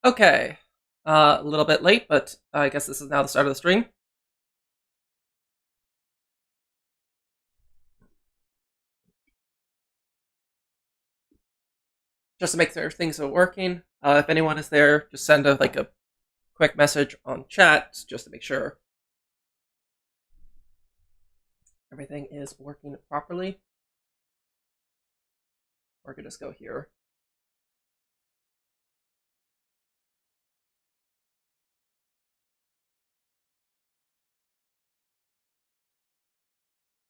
Okay. A little bit late, but I guess this is now the start of the stream. Just to make sure things are working. If anyone is there, just send a quick message on chat just to make sure everything is working properly. Or I could just go here.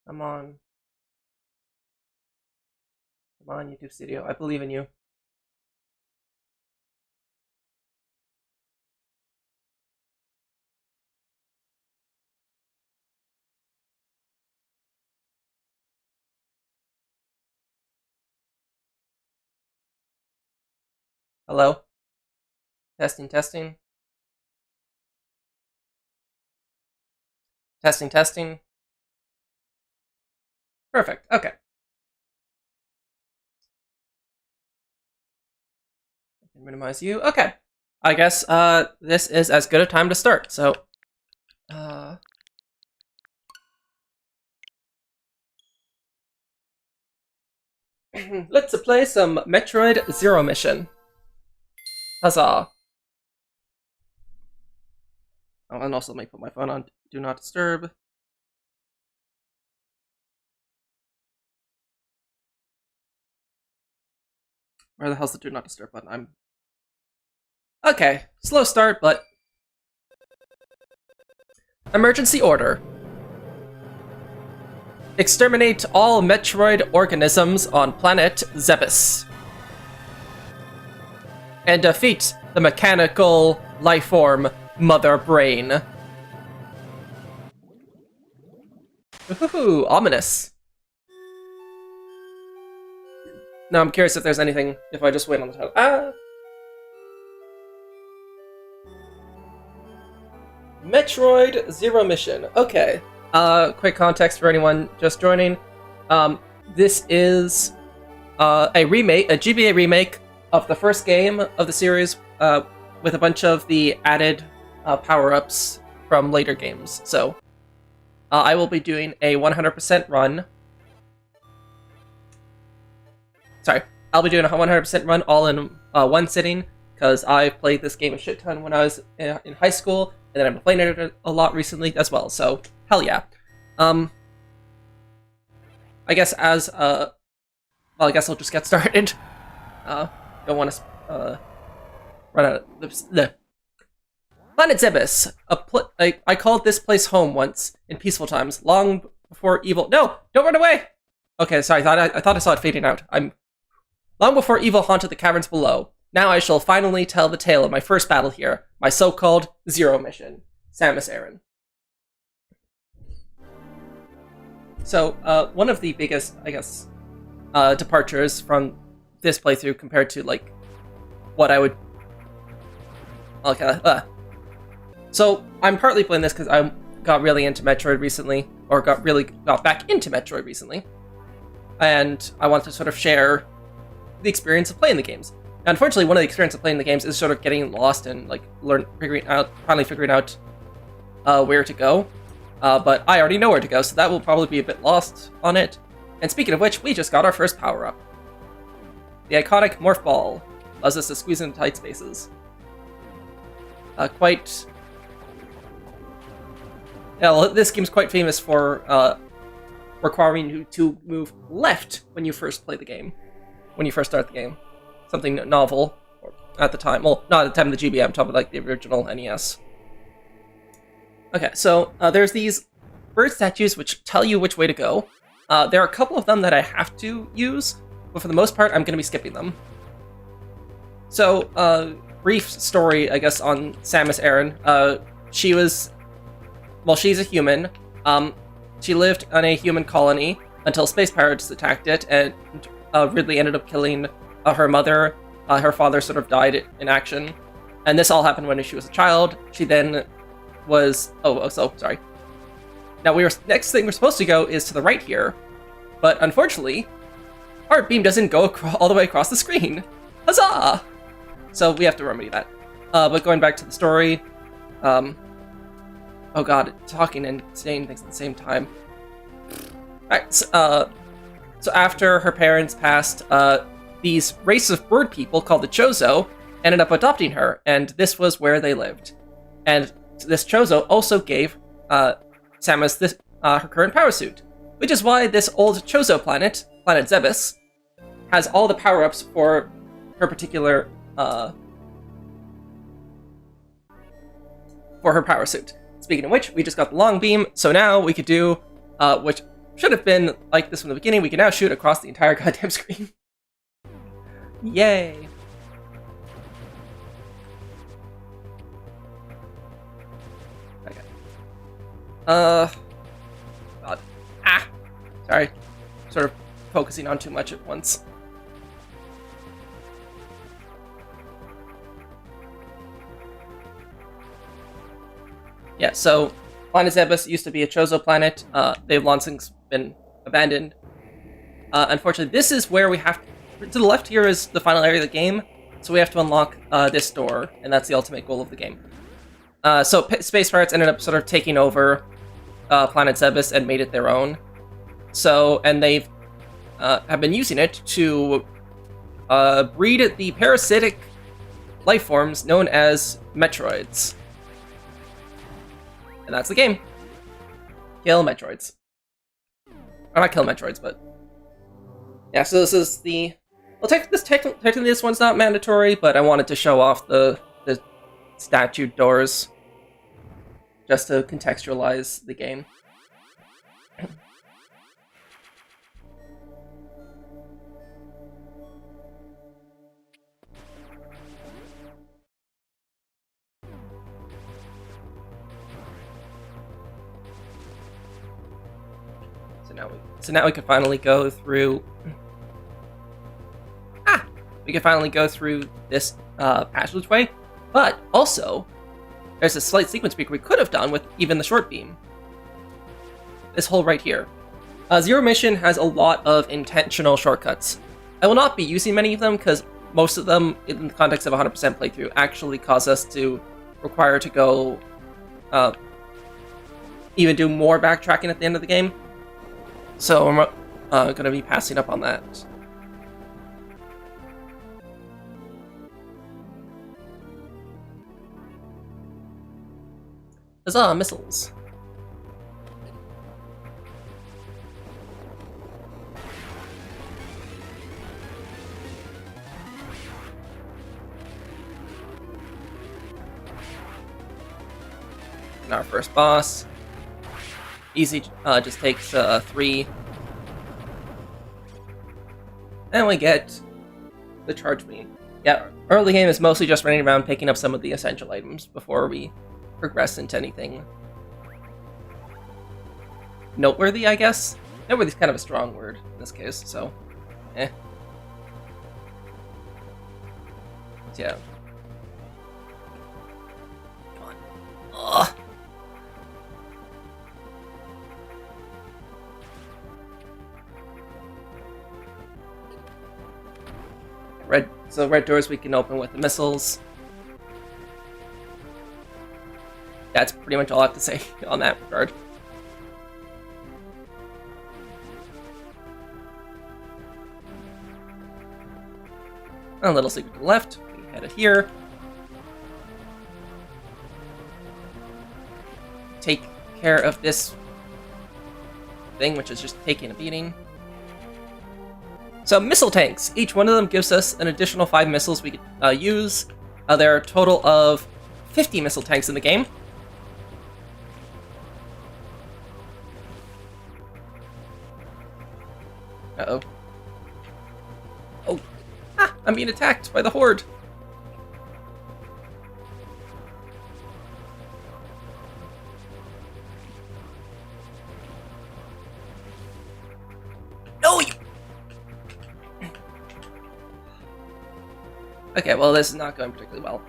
Come on. Come on, YouTube Studio. I believe in you. Hello? Testing, testing. Testing, testing. Perfect. Okay. I can minimize you. Okay. I guess this is as good a time to start. So let's play some Metroid Zero Mission. Huzzah. Oh, and also let me put my phone on Do Not Disturb. Where the hell's the Do Not Disturb button? Okay, slow start, but... Emergency order. Exterminate all Metroid organisms on planet Zebes. And defeat the mechanical lifeform Mother Brain. Ooh, ominous. Now I'm curious if there's anything, if I just wait on the title. Metroid Zero Mission. Okay. Quick context for anyone just joining. This is a remake, a GBA remake of the first game of the series, with a bunch of the added power-ups from later games. So, I will be doing a 100% run. Sorry, I'll be doing a 100% run all in one sitting, because I played this game a shit ton when I was in high school, and then I've been playing it a lot recently as well, so hell yeah. I guess well, I guess I'll just get started. Don't want to run out of the Planet Zebes. I called this place home once in peaceful times, long before evil. No, don't run away. Okay, sorry. I thought I saw it fading out. Long before evil haunted the caverns below. Now I shall finally tell the tale of my first battle here, my so-called Zero Mission. Samus Aran. So, one of the biggest, I guess, departures from this playthrough compared to, like, what I would... Okay, So, I'm partly playing this because I got really into Metroid recently, or got back into Metroid recently, and I want to sort of share the experience of playing the games. Now, unfortunately, one of the experiences of playing the games is sort of getting lost and, like, finally figuring out where to go. But I already know where to go, so that will probably be a bit lost on it. And speaking of which, we just got our first power-up. The iconic Morph Ball allows us to squeeze into tight spaces. This game's quite famous for requiring you to move left when you first play the game. When you first start the game. Something novel at the time. Well, not at the time of the GBA, I'm talking about like the original NES. Okay, so there's these bird statues which tell you which way to go. There are a couple of them that I have to use, but for the most part, I'm going to be skipping them. So, brief story, I guess, on Samus Aran. She's a human. She lived on a human colony until space pirates attacked it, and Ridley ended up killing her mother. Her father sort of died in action. And this all happened when she was a child. She then was... sorry. Now, next thing we're supposed to go is to the right here. But unfortunately, Art Beam doesn't go all the way across the screen. Huzzah! So we have to remedy that. But going back to the story, oh god, talking and saying things at the same time. Alright, so after her parents passed, these race of bird people called the Chozo ended up adopting her, and this was where they lived. And this Chozo also gave Samus this, her current power suit, which is why this old Chozo planet, Planet Zebes, has all the power-ups for her particular, for her power suit. Speaking of which, we just got the long beam, so now we could do, which should have been like this from the beginning, we can now shoot across the entire goddamn screen. Yay! Okay. God. Ah! Sorry. Sort of focusing on too much at once. Yeah, so Planet Zebes used to be a Chozo planet. They've long since been abandoned. Unfortunately, this is where we have to the left here is the final area of the game, so we have to unlock this door, and that's the ultimate goal of the game. So Space Pirates ended up sort of taking over Planet Zebes and made it their own. So, and they've have been using it to breed the parasitic life forms known as Metroids. And that's the game. Kill Metroids. Or not kill Metroids, but... Yeah, so this is the... Well, technically this one's not mandatory, but I wanted to show off the statue doors. Just to contextualize the game. So now we can finally go through... We can finally go through this passageway, but also, there's a slight sequence break we could have done with even the short beam. This hole right here. Zero Mission has a lot of intentional shortcuts. I will not be using many of them, because most of them, in the context of 100% playthrough, actually cause us to require to go even do more backtracking at the end of the game. So I'm going to be passing up on that. Huzzah, missiles. And our first boss. Easy, just takes 3. And we get the charge beam. Yeah, early game is mostly just running around picking up some of the essential items before we progress into anything noteworthy, I guess. Noteworthy is kind of a strong word in this case, so eh. Yeah. Come on. Ugh. Red doors we can open with the missiles. That's pretty much all I have to say on that regard. A little secret to the left. We head it here. Take care of this thing, which is just taking a beating. So, missile tanks. Each one of them gives us an additional 5 missiles we could use. There are a total of 50 missile tanks in the game. Uh-oh. Oh. Ah! I'm being attacked by the Horde! No, you... Okay, well, this is not going particularly well.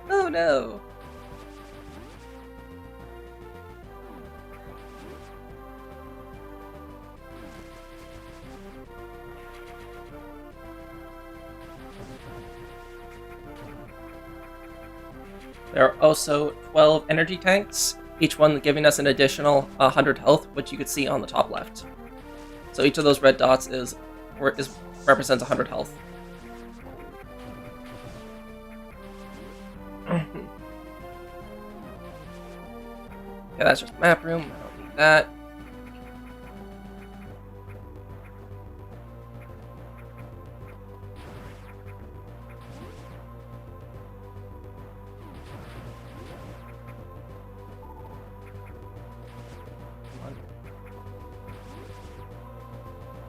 Oh no. There are also 12 energy tanks, each one giving us an additional 100 health, which you can see on the top left. So each of those red dots represents 100 health. Yeah, that's just map room. I don't need that.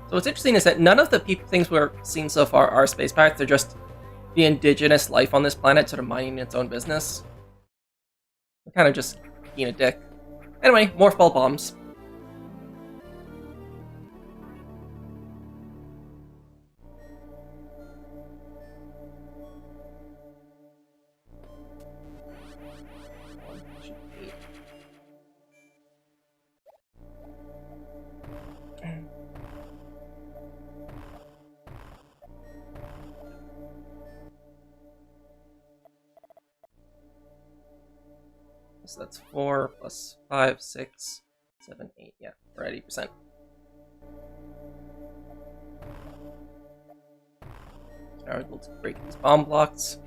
So what's interesting is that none of the things we're seeing so far are space pirates. They're just the indigenous life on this planet sort of minding its own business. They're kind of just being a dick. Anyway, morph ball bombs. So that's 4 plus 5, 6, 7, 8. Yeah, we're at 80%. Now we're able to break these bomb blocks.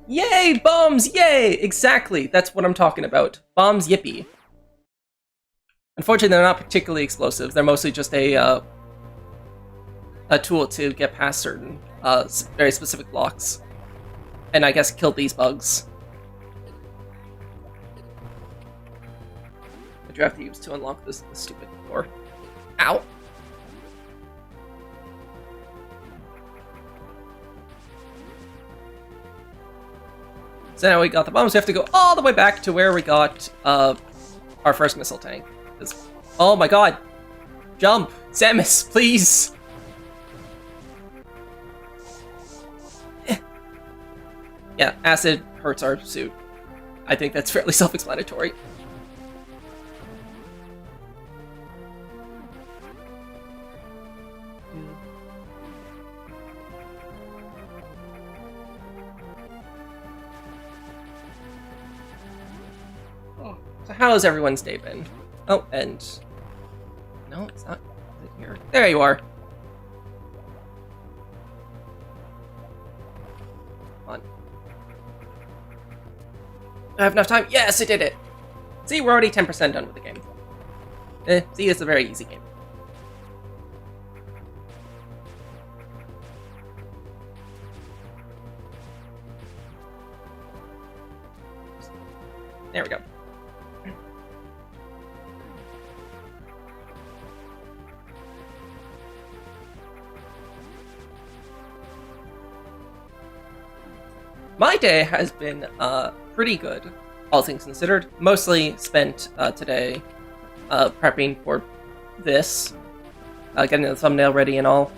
Yay, bombs! Yay! Exactly! That's what I'm talking about. Bombs, yippee. Unfortunately, they're not particularly explosive. They're mostly just a tool to get past certain very specific blocks. And I guess kill these bugs. Which you have to use to unlock this stupid door. Ow! So now we got the bombs. We have to go all the way back to where we got our first missile tank. Oh my god! Jump! Samus, please! Yeah, acid hurts our suit. I think that's fairly self-explanatory. Oh, so how has everyone's day been? Oh, and... No, it's not here. There you are. I have enough time. Yes, I did it. See, we're already 10% done with the game. See, it's a very easy game. There we go. My day has been pretty good, all things considered. Mostly spent today prepping for this, getting the thumbnail ready and all.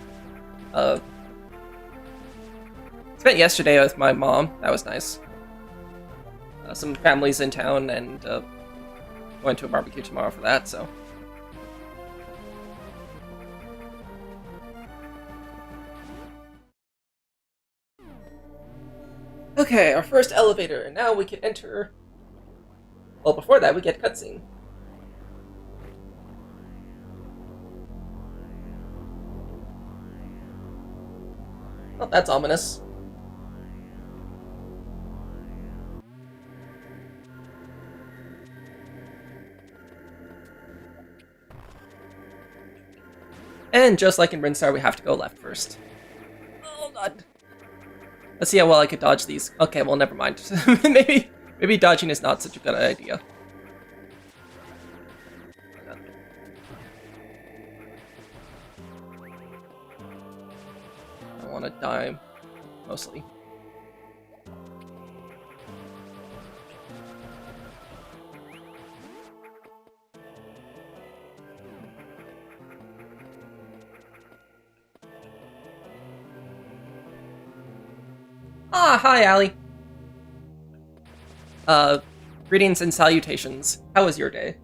Spent yesterday with my mom. That was nice. Some family's in town, and going to a barbecue tomorrow for that, so... Okay, our first elevator, and now we can enter... Well, before that, we get cutscene. Well, that's ominous. And just like in Brinstar, we have to go left first. Oh god. Let's see how well I could dodge these. Okay, well, never mind. maybe dodging is not such a good idea. I want to die, mostly. Ah, hi, Allie. Greetings and salutations. How was your day?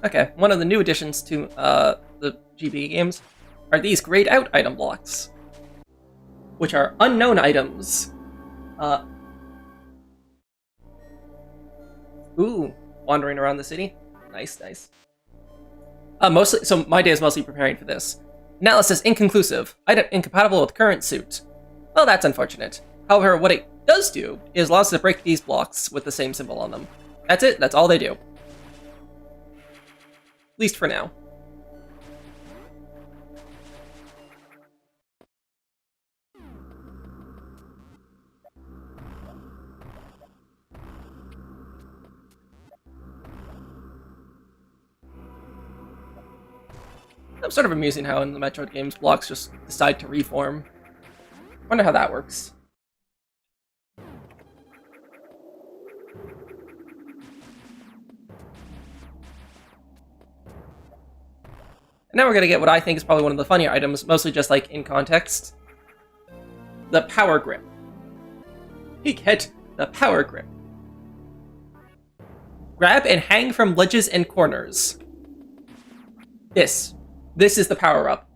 Okay, one of the new additions to the GB games are these grayed out item blocks, which are unknown items. Ooh, wandering around the city. Nice, nice. Mostly, so my day is mostly preparing for this. Analysis inconclusive. Item incompatible with current suit. Well, that's unfortunate. However, what it does do is allows us to break these blocks with the same symbol on them. That's it, that's all they do. At least for now. I'm sort of amusing how in the Metroid games, blocks just decide to reform. Wonder how that works. And now we're gonna get what I think is probably one of the funnier items, mostly just like in context. The power grip. Peek hit the power grip. Grab and hang from ledges and corners. This is the power-up.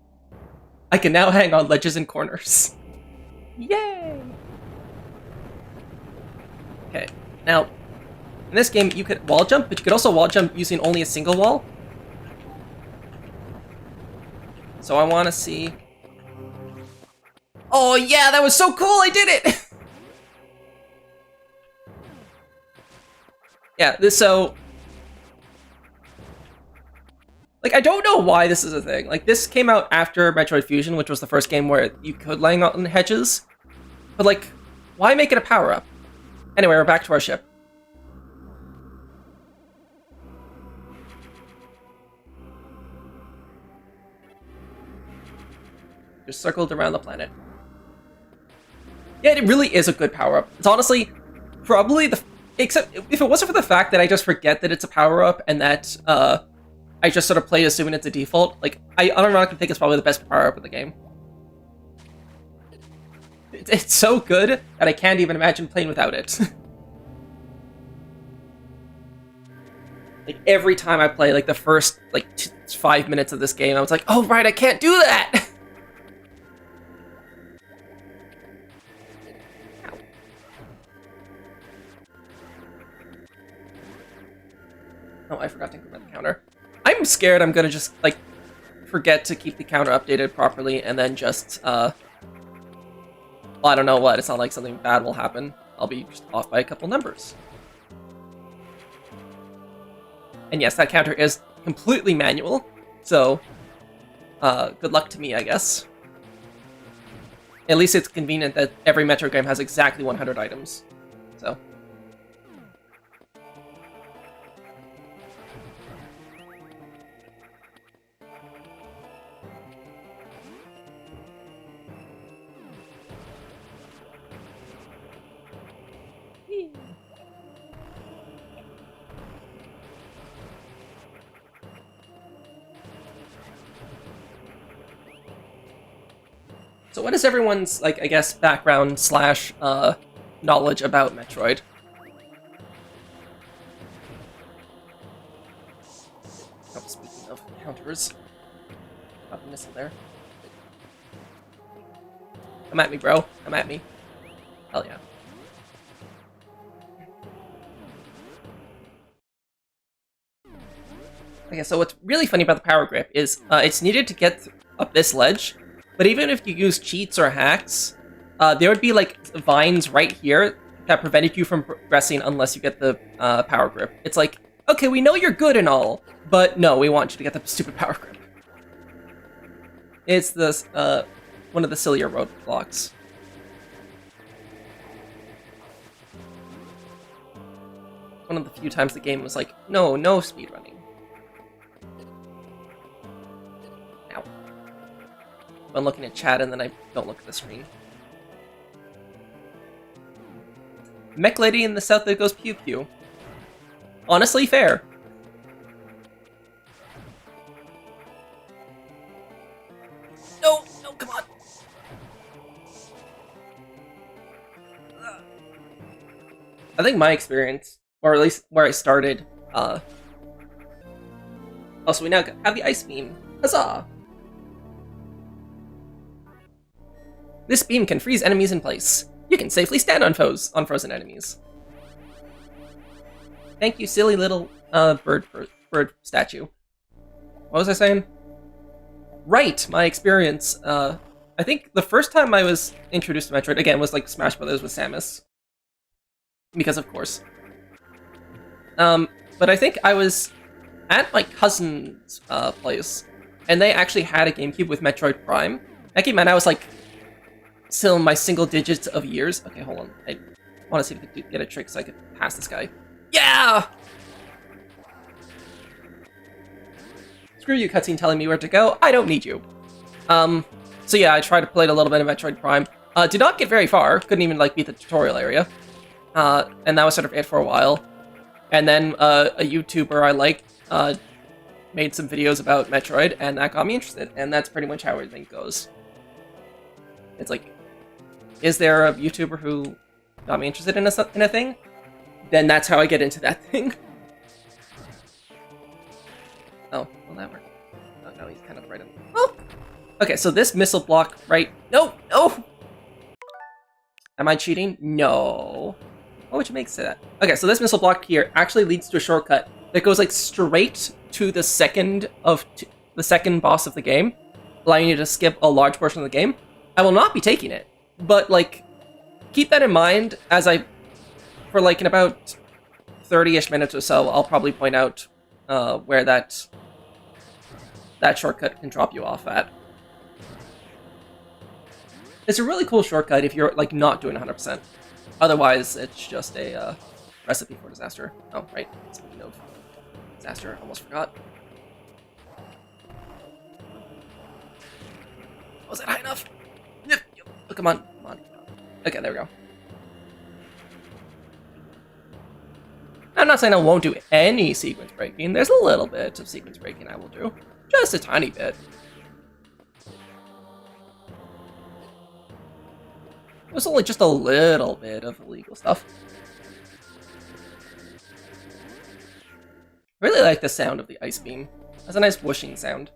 I can now hang on ledges and corners. Yay! Okay, now, in this game, you could wall jump, but you could also wall jump using only a single wall. So I want to see... Oh yeah, that was so cool, I did it! Yeah, so... Like, I don't know why this is a thing. Like, this came out after Metroid Fusion, which was the first game where you could hang on hedges. But, like, why make it a power-up? Anyway, we're back to our ship. Just circled around the planet. Yeah, it really is a good power-up. It's honestly probably the... Except, if it wasn't for the fact that I just forget that it's a power-up and that, I just sort of play assuming it's a default. Like, I unironically think it's probably the best power-up in the game. It's so good that I can't even imagine playing without it. Like, every time I play, like, the first, like, 5 minutes of this game, I was like, oh, right, I can't do that! Oh, I forgot to increment the counter. I'm scared I'm gonna just, like, forget to keep the counter updated properly and then just, well, I don't know what. It's not like something bad will happen. I'll be just off by a couple numbers. And yes, that counter is completely manual, so, good luck to me, I guess. At least it's convenient that every Metroid game has exactly 100 items, so... So what is everyone's, like, I guess, background slash, knowledge about Metroid? Oh, speaking of counters. Got a missile there. Come at me, bro. Come at me. Hell yeah. Okay, so what's really funny about the power grip is, it's needed to get up this ledge, but even if you use cheats or hacks, there would be, like, vines right here that prevented you from progressing unless you get the power grip. It's like, okay, we know you're good and all, but no, we want you to get the stupid power grip. It's this, one of the sillier roadblocks. One of the few times the game was like, no speedrunning. I'm looking at chat and then I don't look at the screen. Mech lady in the south that goes pew pew. Honestly, fair. No, come on. I think my experience, or at least where I started, Also, we now have the ice beam. Huzzah! This beam can freeze enemies in place. You can safely stand on frozen enemies. Thank you, silly little bird statue. What was I saying? Right, my experience. I think the first time I was introduced to Metroid, again, was like Smash Brothers with Samus. Because of course. But I think I was at my cousin's place, and they actually had a GameCube with Metroid Prime. That came out, I was like, still in my single digits of years. Okay, hold on. I want to see if I could get a trick so I could pass this guy. Yeah! Screw you, cutscene telling me where to go. I don't need you. So yeah, I tried to play a little bit of Metroid Prime. Did not get very far. Couldn't even, like, beat the tutorial area. And that was sort of it for a while. And then a YouTuber I liked made some videos about Metroid, and that got me interested. And that's pretty much how everything goes. It's like, is there a YouTuber who got me interested in a thing? Then that's how I get into that thing. Oh, well that worked. Oh no, he's kind of right on. Oh! Okay, so this missile block, right? No! No! Am I cheating? No. What would you make say that? Okay, so this missile block here actually leads to a shortcut that goes like straight to the second boss of the game, allowing you to skip a large portion of the game. I will not be taking it, but like, keep that in mind as for like in about 30-ish minutes or so, I'll probably point out where that shortcut can drop you off at. It's a really cool shortcut if you're like not doing 100%. Otherwise, it's just a recipe for disaster. Oh, right. Speaking of disaster, almost forgot. Was that high enough? Yep. Oh, come on. Come on. Okay, there we go. I'm not saying I won't do any sequence breaking. There's a little bit of sequence breaking I will do. Just a tiny bit. It was only just a little bit of illegal stuff. I really like the sound of the ice beam. That's a nice whooshing sound.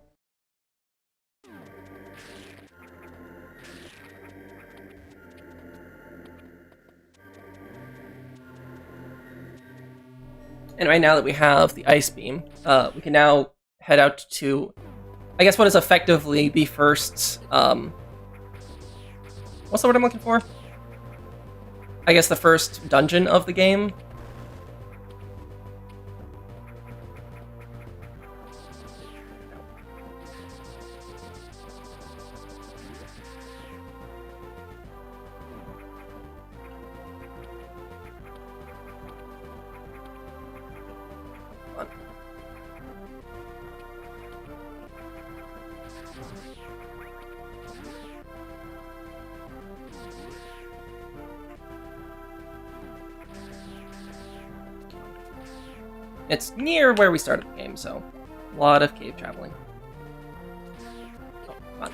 And right now that we have the ice beam, we can now head out to, I guess, what is effectively the first, what's the word I'm looking for? I guess the first dungeon of the game. It's near where we started the game, so a lot of cave traveling. Oh, come on.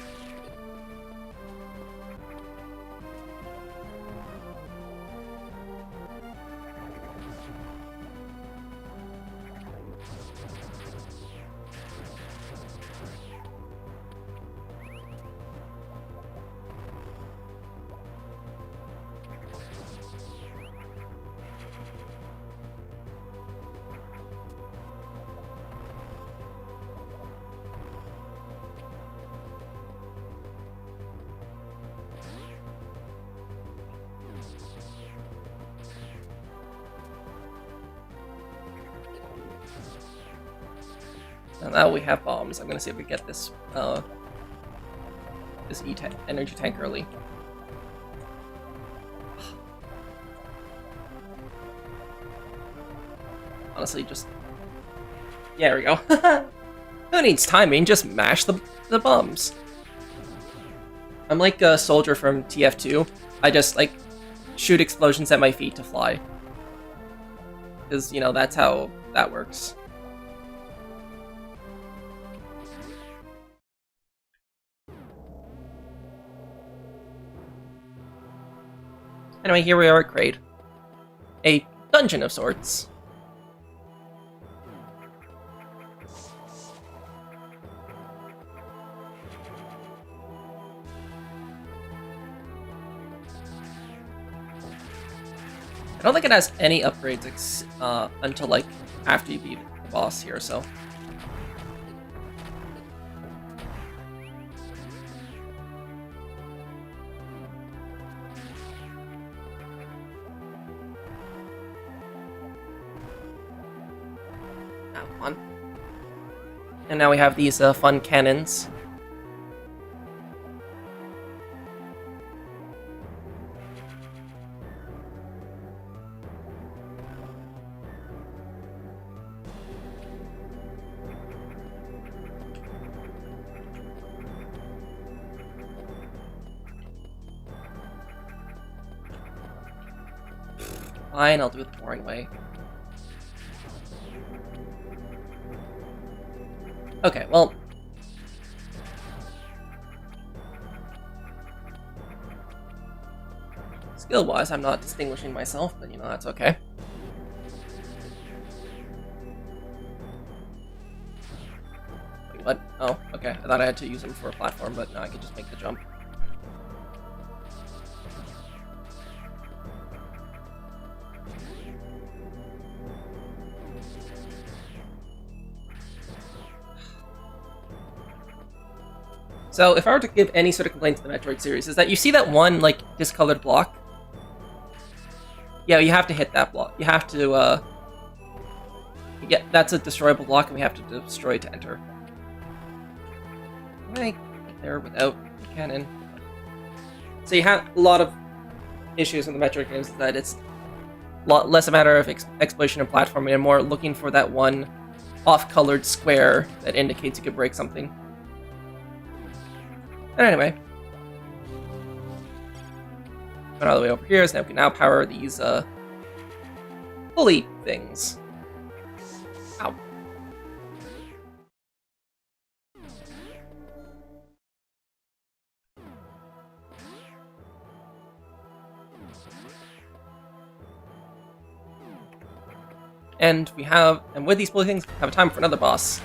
And now we have bombs. I'm gonna see if we get this this energy tank early. Honestly, just yeah, there we go. Who needs timing? Just mash the bombs. I'm like a soldier from TF2. I just like shoot explosions at my feet to fly. Because, you know, that's how that works. Anyway, here we are at Kraid. A dungeon of sorts. don't think it has any upgrades until like after you beat the boss here, so. Now, come on. And now we have these fun cannons. Fine, I'll do it the boring way. Okay, well. Skill-wise, I'm not distinguishing myself, but you know, that's okay. Wait, what? Oh, okay. I thought I had to use them for a platform, but no, I could just make the jump. So, if I were to give any sort of complaint to the Metroid series, is that you see that one, like, discolored block? Yeah, you have to hit that block. You have to, yeah, that's a destroyable block, and we have to destroy it to enter. Can I get there without the cannon? So you have a lot of issues in the Metroid games that it's a lot less a matter of exploration and platforming, and more looking for that one off-colored square that indicates you could break something. And anyway, going all the way over here, so now we can now power these pulley things. Ow. And with these pulley things, we have time for another boss.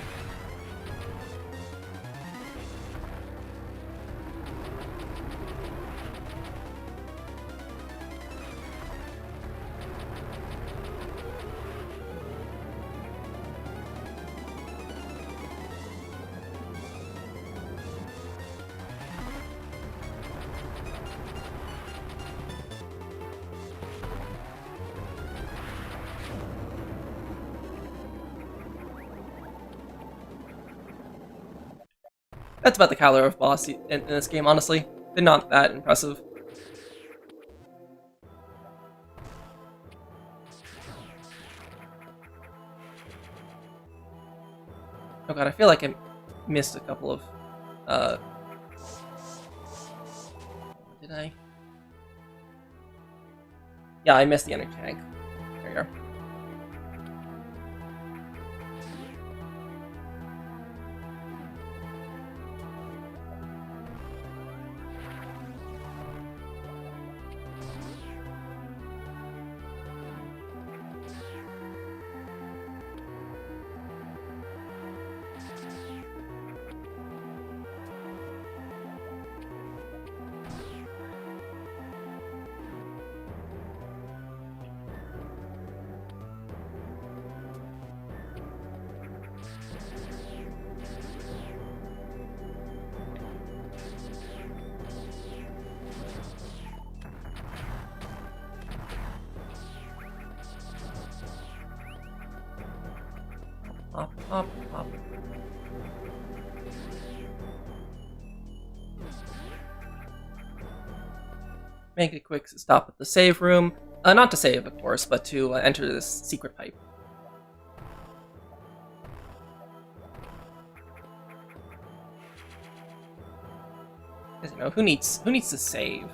That's about the caliber of boss in this game, honestly. They're not that impressive. Oh god, I feel like I missed a couple of... Did I? Yeah, I missed the energy tank. There you go. Hop, hop, hop. Make a quick stop at the save room. Not to save, of course, but to enter this secret pipe. Because, you know, who needs to save?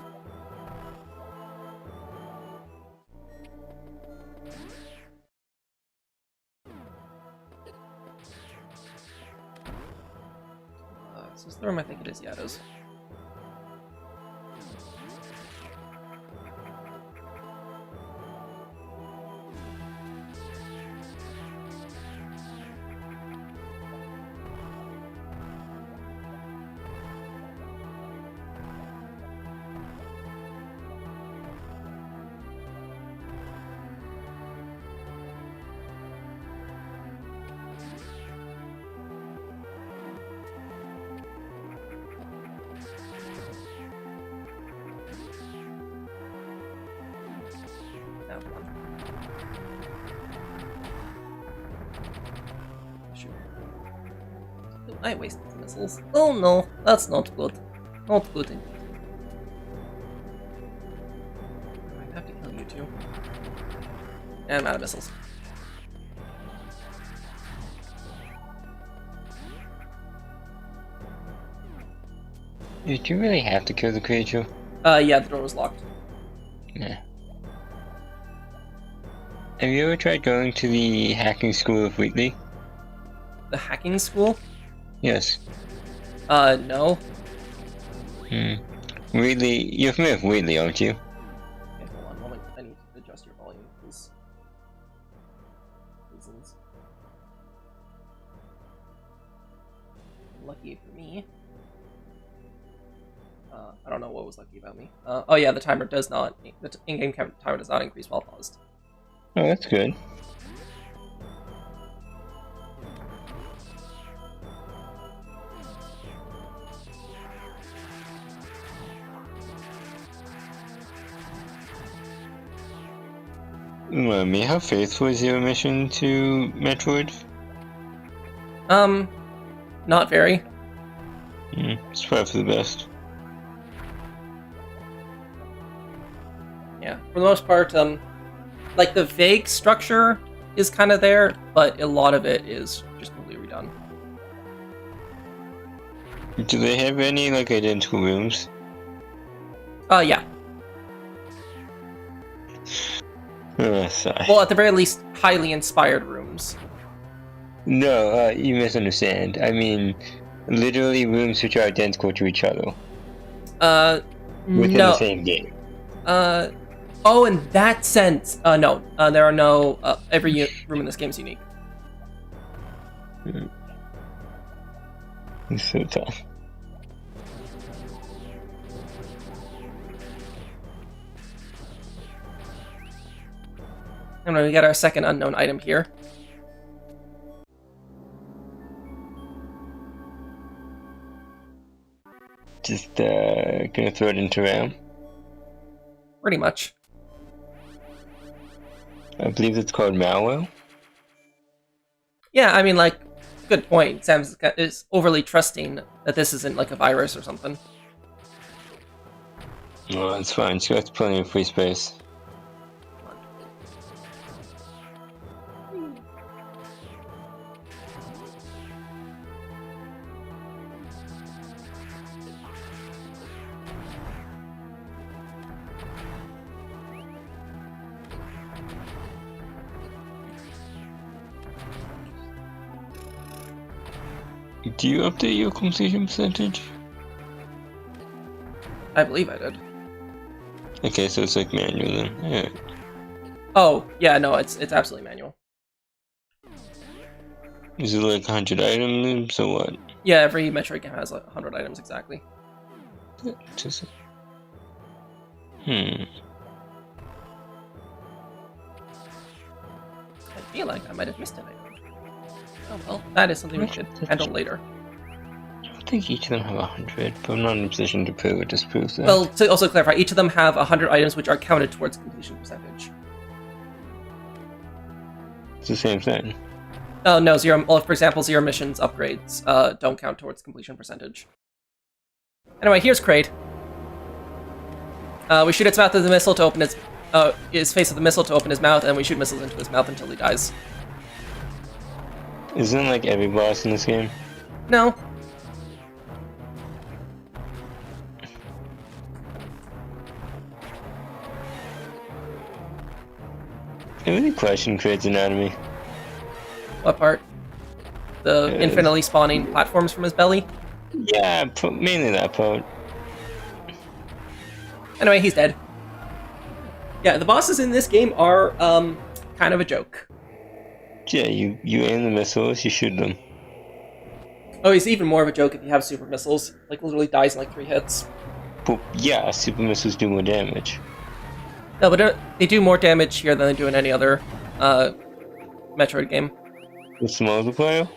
Is this the room? I think it is. Yeah, it is. have one. Shoot. Oh, I wasted the missiles. Oh no, that's not good. Not good indeed. I have to kill you two. And I'm out of missiles. Did you really have to kill the creature? Yeah, the door was locked. Yeah. Have you ever tried going to the hacking school of Wheatley? The hacking school? Yes. No. Wheatley, you're familiar with Wheatley, aren't you? Okay, hold on a moment. I need to adjust your volume, please. Reasons. Lucky for me. I don't know what was lucky about me. Oh yeah, the timer does not. The in-game timer does not increase while paused. Oh, that's good. Me, how faithful is Zero Mission to Metroid? Not very. It's probably for the best. Yeah, for the most part, like the vague structure is kind of there, but a lot of it is just completely redone. Do they have any, like, identical rooms? Yeah. Oh, sorry. Well, at the very least, highly inspired rooms. No, you misunderstand. I mean, literally rooms which are identical to each other. Within no. the same game. Oh, in that sense, no. There are no, every room in this game is unique. It's so tough. And we get our second unknown item here. Just, gonna throw it into RAM. Pretty much. I believe it's called malware. Yeah, I mean, like, good point. Sam is overly trusting that this isn't like a virus or something. No, it's fine. She got plenty of free space. Do you update your completion percentage? I believe I did. Okay, so it's like manual then. Yeah. Oh, yeah, no, it's absolutely manual. Is it like 100 items or what? Yeah, every Metroid game has like 100 items exactly. Just... I feel like I might have missed an item. Oh well, that is something we should handle later. I don't think each of them have 100, but I'm not in a position to prove or disprove that. Well, to also clarify, each of them have 100 items which are counted towards completion percentage. It's the same thing. Oh, no, for example, Zero Mission's upgrades don't count towards completion percentage. Anyway, here's Kraid. We shoot its mouth with the missile to open his face with the missile to open his mouth, and we shoot missiles into his mouth until he dies. Isn't like every boss in this game? No. I really question Kraid's anatomy. What part? The infinitely spawning platforms from his belly? Yeah, mainly that part. Anyway, he's dead. Yeah, the bosses in this game are, kind of a joke. Yeah, you aim the missiles, you shoot them. Oh, he's even more of a joke if you have super missiles. Like, literally dies in like 3 hits. But yeah, super missiles do more damage. No, but they do more damage here than they do in any other, Metroid game. What's the multiplier?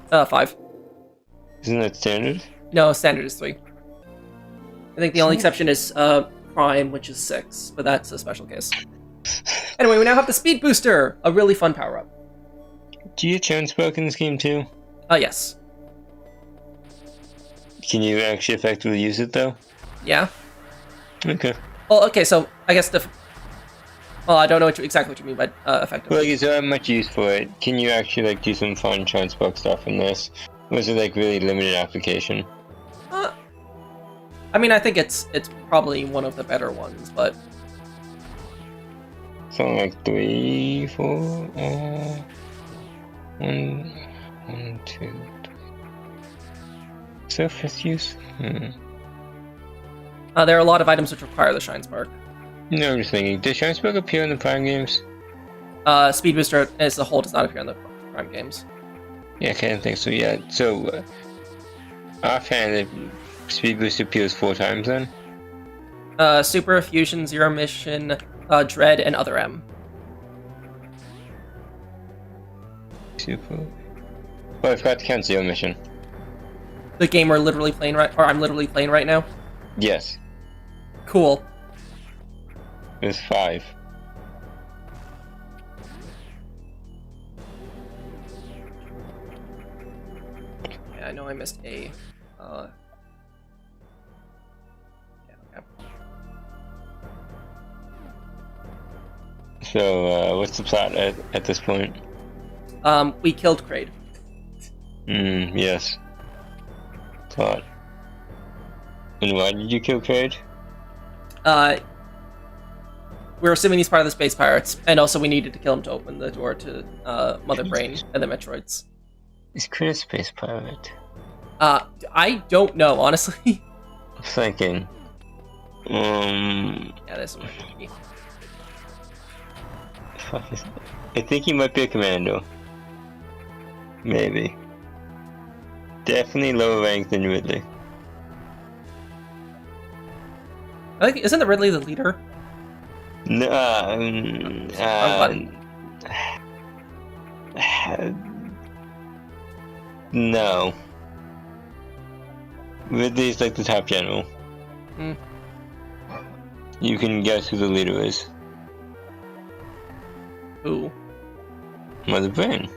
5. Isn't that standard? No, standard is 3. I think the only exception is, Prime, which is 6, but that's a special case. Anyway, we now have the Speed Booster, a really fun power-up. Do you get chance spark in this game too? Yes. Can you actually effectively use it though? Yeah. Okay. Well, okay, so I guess well, I don't know exactly what you mean by effectively. Well, is there much use for it? Can you actually like do some fun chance spark stuff in this? Was it like really limited application? I mean, I think it's probably one of the better ones, but Something like 3, 4, 1, 2, 3. Surface use? There are a lot of items which require the Shine Spark. No, I'm just thinking, does Shine Spark appear in the Prime games? Speed Booster as a whole does not appear in the Prime games. Yeah, I can't think so yet. So, offhand, the Speed Boost appears 4 times then? Super, Fusion, Zero Mission, Dread, and Other M. Super. Oh, I forgot to count Zero Mission. The game we're literally playing I'm literally playing right now? Yes. Cool. There's 5. Yeah, I know I missed A. Yeah, okay. So, what's the plot at this point? We killed Kraid. Yes. Plot. And why did you kill Kraid? We're assuming he's part of the Space Pirates, and also we needed to kill him to open the door to Mother Brain and the Metroids. Is Kraid a space pirate? I don't know, honestly. I'm thinking. Yeah, there's some. I think he might be a commando. Maybe. Definitely lower ranked than Ridley. I think isn't the Ridley the leader? No. No. Ridley's like the top general. You can guess who the leader is. Who? Mother Brain.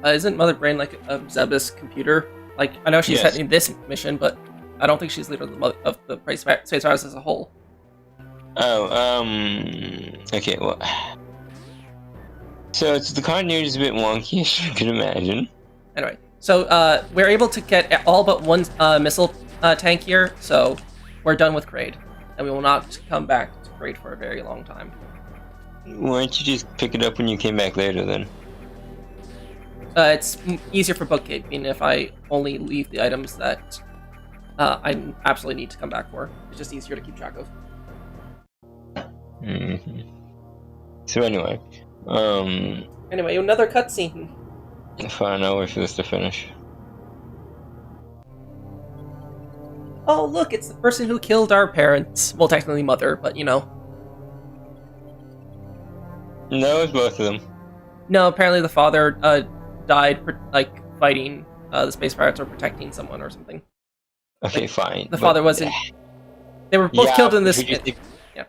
Isn't Mother Brain like a Zebus computer? Like, I know she's heading this mission, but I don't think she's leader of the Space Pirates as a whole. Oh, okay, well. So it's the continuity is a bit wonky, as you can imagine. Anyway, so we're able to get all but one missile tank here, so we're done with Kraid, and we will not come back to Kraid for a very long time. Why don't you just pick it up when you came back later, then? It's easier for bookkeeping if I only leave the items that I absolutely need to come back for. It's just easier to keep track of. So anyway, Anyway, another cutscene. Fine, I'll wait for this to finish. Oh, look, it's the person who killed our parents. Well, technically mother, but you know. No, it's both of them. No, apparently the father died, like, fighting the Space Pirates or protecting someone or something. Okay, like, fine. The father wasn't... They were both killed in this... Yeah.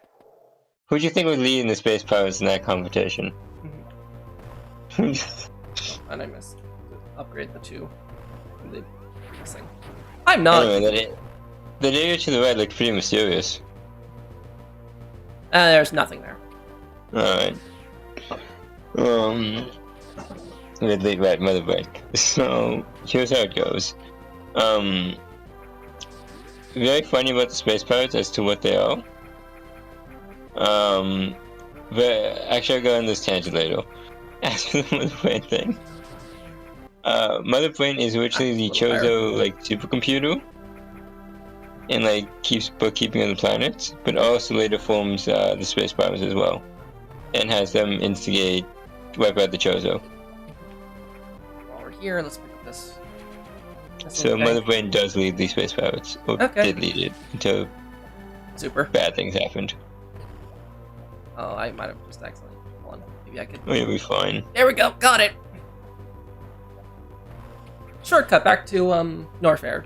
Who do you think would lead in the Space Pirates in that competition? And I missed to upgrade the 2. The thing. I'm not... Anyway, the area to the right looked pretty mysterious. There's nothing there. Alright. Right, Mother Break. So, here's how it goes. Very funny about the Space Pirates as to what they are. But actually I'll go on this tangent later. As for the Mother Brain thing. Mother Brain is originally the Chozo, like, supercomputer. And, like, keeps bookkeeping on the planets, but also later forms the Space Pirates as well. And has them wipe out the Chozo. While we're here, let's pick up this. So Mother Brain does lead the Space Pirates, or did lead it, until bad things happened. Oh, I might have just accidentally. Hold on, maybe I could... Oh, you'll be fine. There we go, got it! Shortcut back to, Norfair.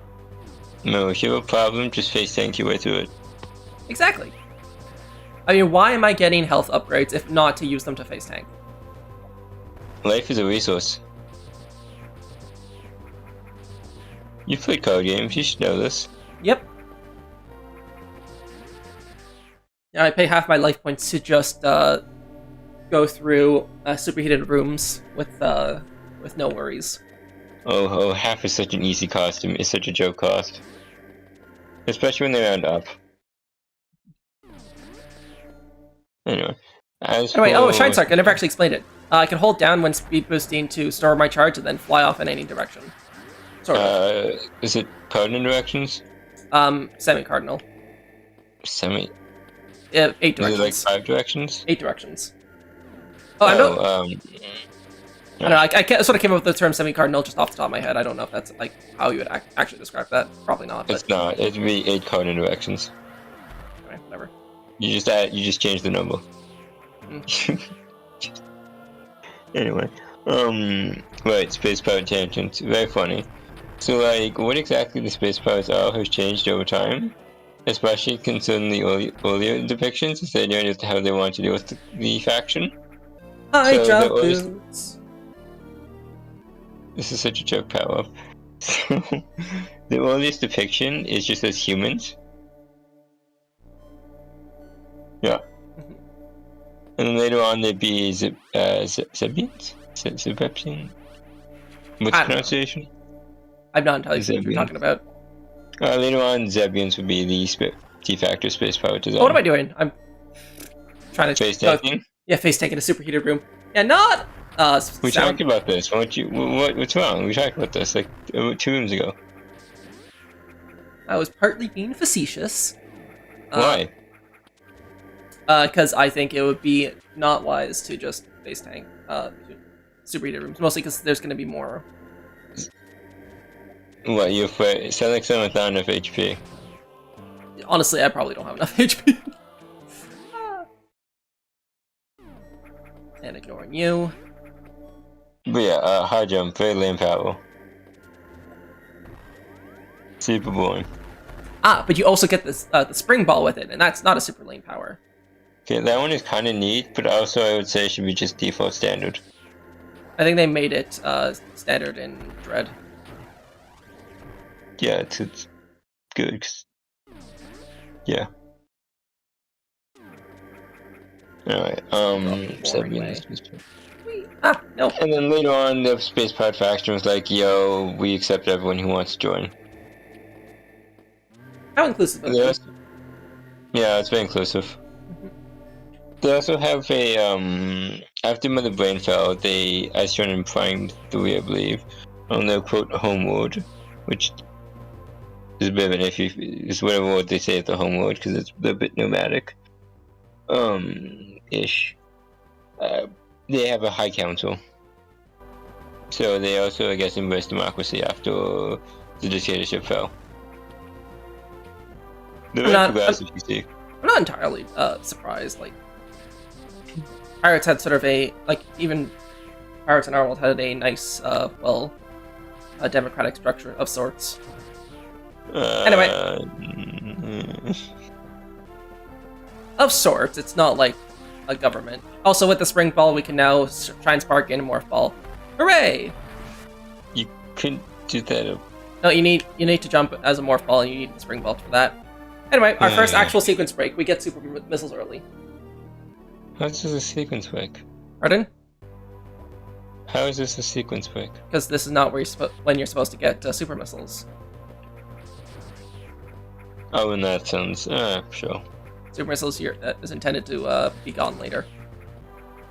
No, if you have a problem, just face tank your way through it. Exactly. I mean, why am I getting health upgrades if not to use them to face tank? Life is a resource. You play card games, you should know this. Yep. Yeah, I pay half my life points to just go through superheated rooms with no worries. Oh, half is such an easy cost. It's such a joke cost. Especially when they round up. Anyway. Shine Sark, I never actually explained it. I can hold down when speed boosting to store my charge and then fly off in any direction. Sort of. Is it cardinal directions? Semi-cardinal. 8 directions. Is it like 5 directions? 8 directions. I don't know, I sort of came up with the term semi-cardinal just off the top of my head. I don't know if that's like how you would actually describe that. Probably not. But... It's not. It'd be 8 cardinal directions. Okay, whatever. You just change the number. Anyway. Right, space power tangent. Very funny. So, like, what exactly the space powers are has changed over time. Especially concerning the earlier depictions, as they knew how they wanted to deal with the faction. High jump boots. This is such a joke power-up. So, the earliest depiction is just as humans. Yeah. And then later on there'd be Zebians? Zebian? What's the pronunciation? I'm not entirely sure what you're talking about. Later on, Zebians would be the de facto space power design. Oh, what am I doing? I'm trying to... Face tanking? Yeah, face tanking a superheated room. Yeah, not... we talked about this. What's wrong? We talked about this like 2 rooms ago. I was partly being facetious. Why? Because I think it would be not wise to just face tank superheated rooms. Mostly because there's going to be more. What, you're afraid? Sound like someone without enough HP. Honestly, I probably don't have enough HP. And ignoring you. But yeah, high jump, very lame power. Super boring. But you also get this the spring ball with it, and that's not a super lane power. Okay, that one is kind of neat, but also I would say it should be just default standard. I think they made it standard in Dread. Yeah, it's good. Yeah. Alright, no. And then later on, the space powered faction was like, yo, we accept everyone who wants to join. How inclusive of it? Yeah, it's very inclusive. They also have a, after Mother Brain fell, they, as shown in Prime 3, I believe, on their quote, homeworld, which is a bit of an iffy, it's whatever word they say at the homeworld, because it's a bit nomadic. Ish. They have a high council. So they also, I guess, embraced democracy after the dictatorship fell. The I'm not entirely surprised. Like, Pirates had sort of a, like, even Pirates in our world had a nice, a democratic structure of sorts. Anyway. Of sorts, it's not like a government. Also, with the spring ball, we can now try and spark in a morph ball. Hooray! You couldn't do that. No, you need to jump as a morph ball, and you need the spring ball for that. Anyway, our first actual sequence break. We get super missiles early. How is this a sequence break? Pardon? How is this a sequence break? Because this is not where when you're supposed to get super missiles. Oh, and that sounds sure. Super missiles here is intended to be gone later.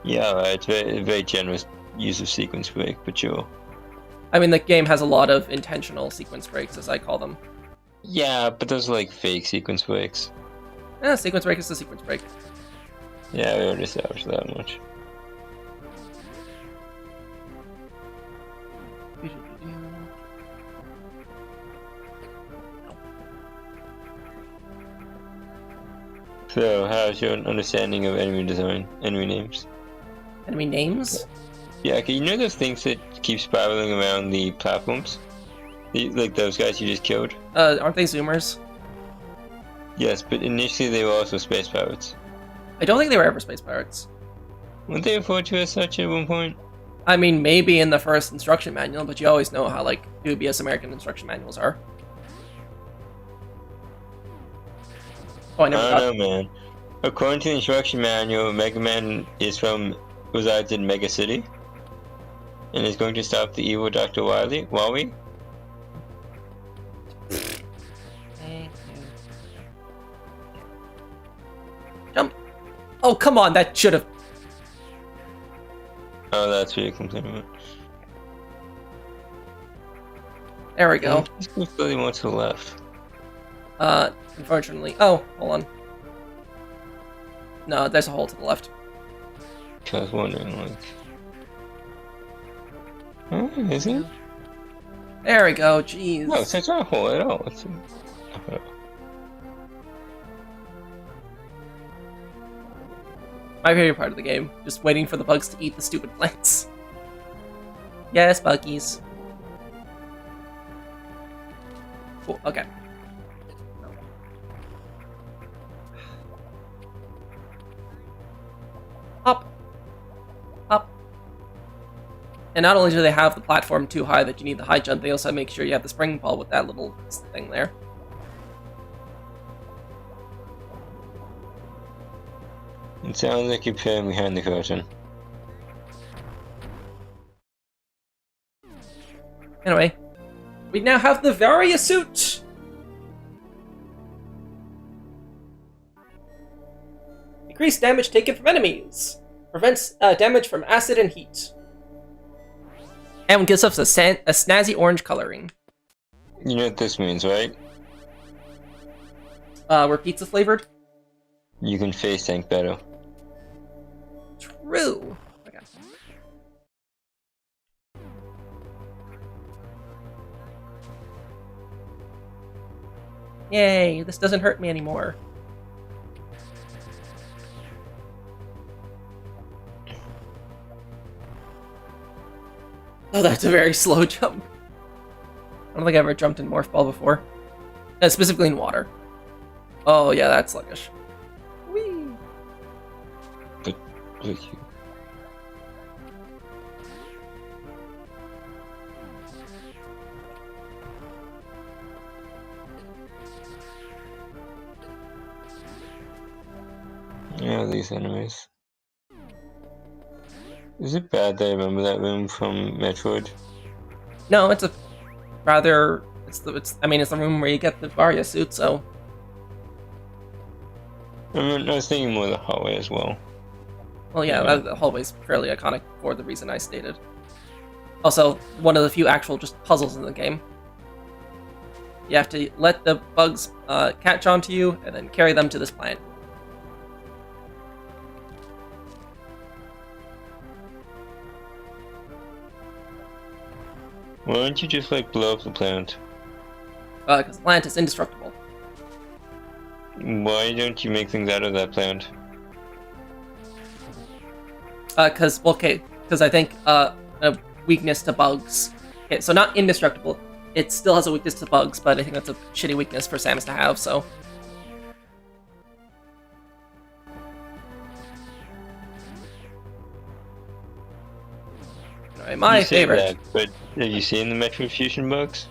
Yeah, right. It's very generous use of sequence break, but sure. I mean, the game has a lot of intentional sequence breaks, as I call them. Yeah, but those are like fake sequence breaks. Sequence break is a sequence break. Yeah, we already established that much. So, how's your understanding of enemy design, enemy names? Enemy names? Yeah, okay, you know those things that keep spiraling around the platforms? Like those guys you just killed? Aren't they zoomers? Yes, but initially they were also space pirates. I don't think they were ever space pirates. Weren't they referred to as such at one point? I mean, maybe in the first instruction manual, but you always know how, like, dubious American instruction manuals are. Oh, I never got... don't know, man. According to the instruction manual, Mega Man resides in Mega City and is going to stop the evil Dr. Wily. Thank you. Jump! Oh, come on, that should have... Oh, that's what you're complaining about. There we go. Just move slightly more to the left. Unfortunately... Oh, hold on. No, there's a hole to the left. I was wondering, like... Oh, is it? There we go, jeez. No, it's not a hole at all. My favorite part of the game, just waiting for the bugs to eat the stupid plants. Yes, buggies. Cool, okay. Up. Up. And not only do they have the platform too high that you need the high jump, they also make sure you have the spring ball with that little thing there. It sounds like you're peering behind the curtain. Anyway, we now have the Varia suit! Increased damage taken from enemies. Prevents damage from acid and heat. And gives us a snazzy orange coloring. You know what this means, right? We're pizza flavored? You can face tank better. True. Okay. Yay, this doesn't hurt me anymore. Oh, that's a very slow jump. I don't think I've ever jumped in Morph Ball before. Specifically in water. Oh yeah, that's sluggish. Whee! But, yeah, these enemies. Is it bad that I remember that room from Metroid? No, it's a rather. I mean, it's the room where you get the Varia suit, so. I was thinking more of the hallway as well. Well, yeah, the hallway's fairly iconic for the reason I stated. Also, one of the few actual just puzzles in the game. You have to let the bugs catch onto you and then carry them to this plant. Why don't you just like blow up the plant? Because the plant is indestructible. Why don't you make things out of that plant? Because I think a weakness to bugs. Okay, so not indestructible. It still has a weakness to bugs, but I think that's a shitty weakness for Samus to have, so. Anyway, my favorite. That, but have you seen the Metroid Fusion bugs?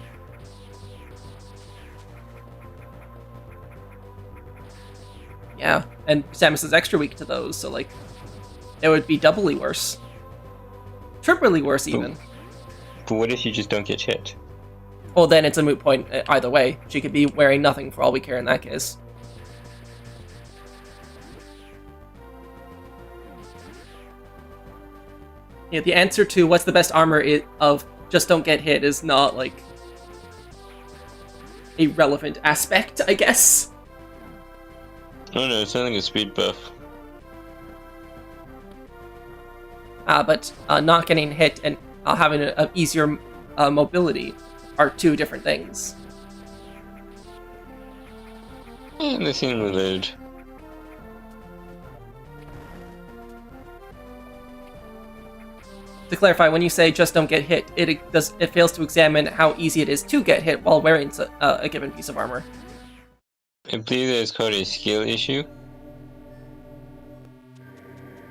Yeah, and Samus is extra weak to those, so like, it would be doubly worse. Triply worse, even. But what if you just don't get hit? Well, then it's a moot point either way. She could be wearing nothing for all we care in that case. Yeah, the answer to what's the best armor of just don't get hit is not, like, a relevant aspect, I guess. Oh no, it's something a speed buff. But not getting hit and having an easier mobility are two different things. And they seem related. To clarify, when you say just don't get hit, it fails to examine how easy it is to get hit while wearing a given piece of armor. I believe that it's called a skill issue.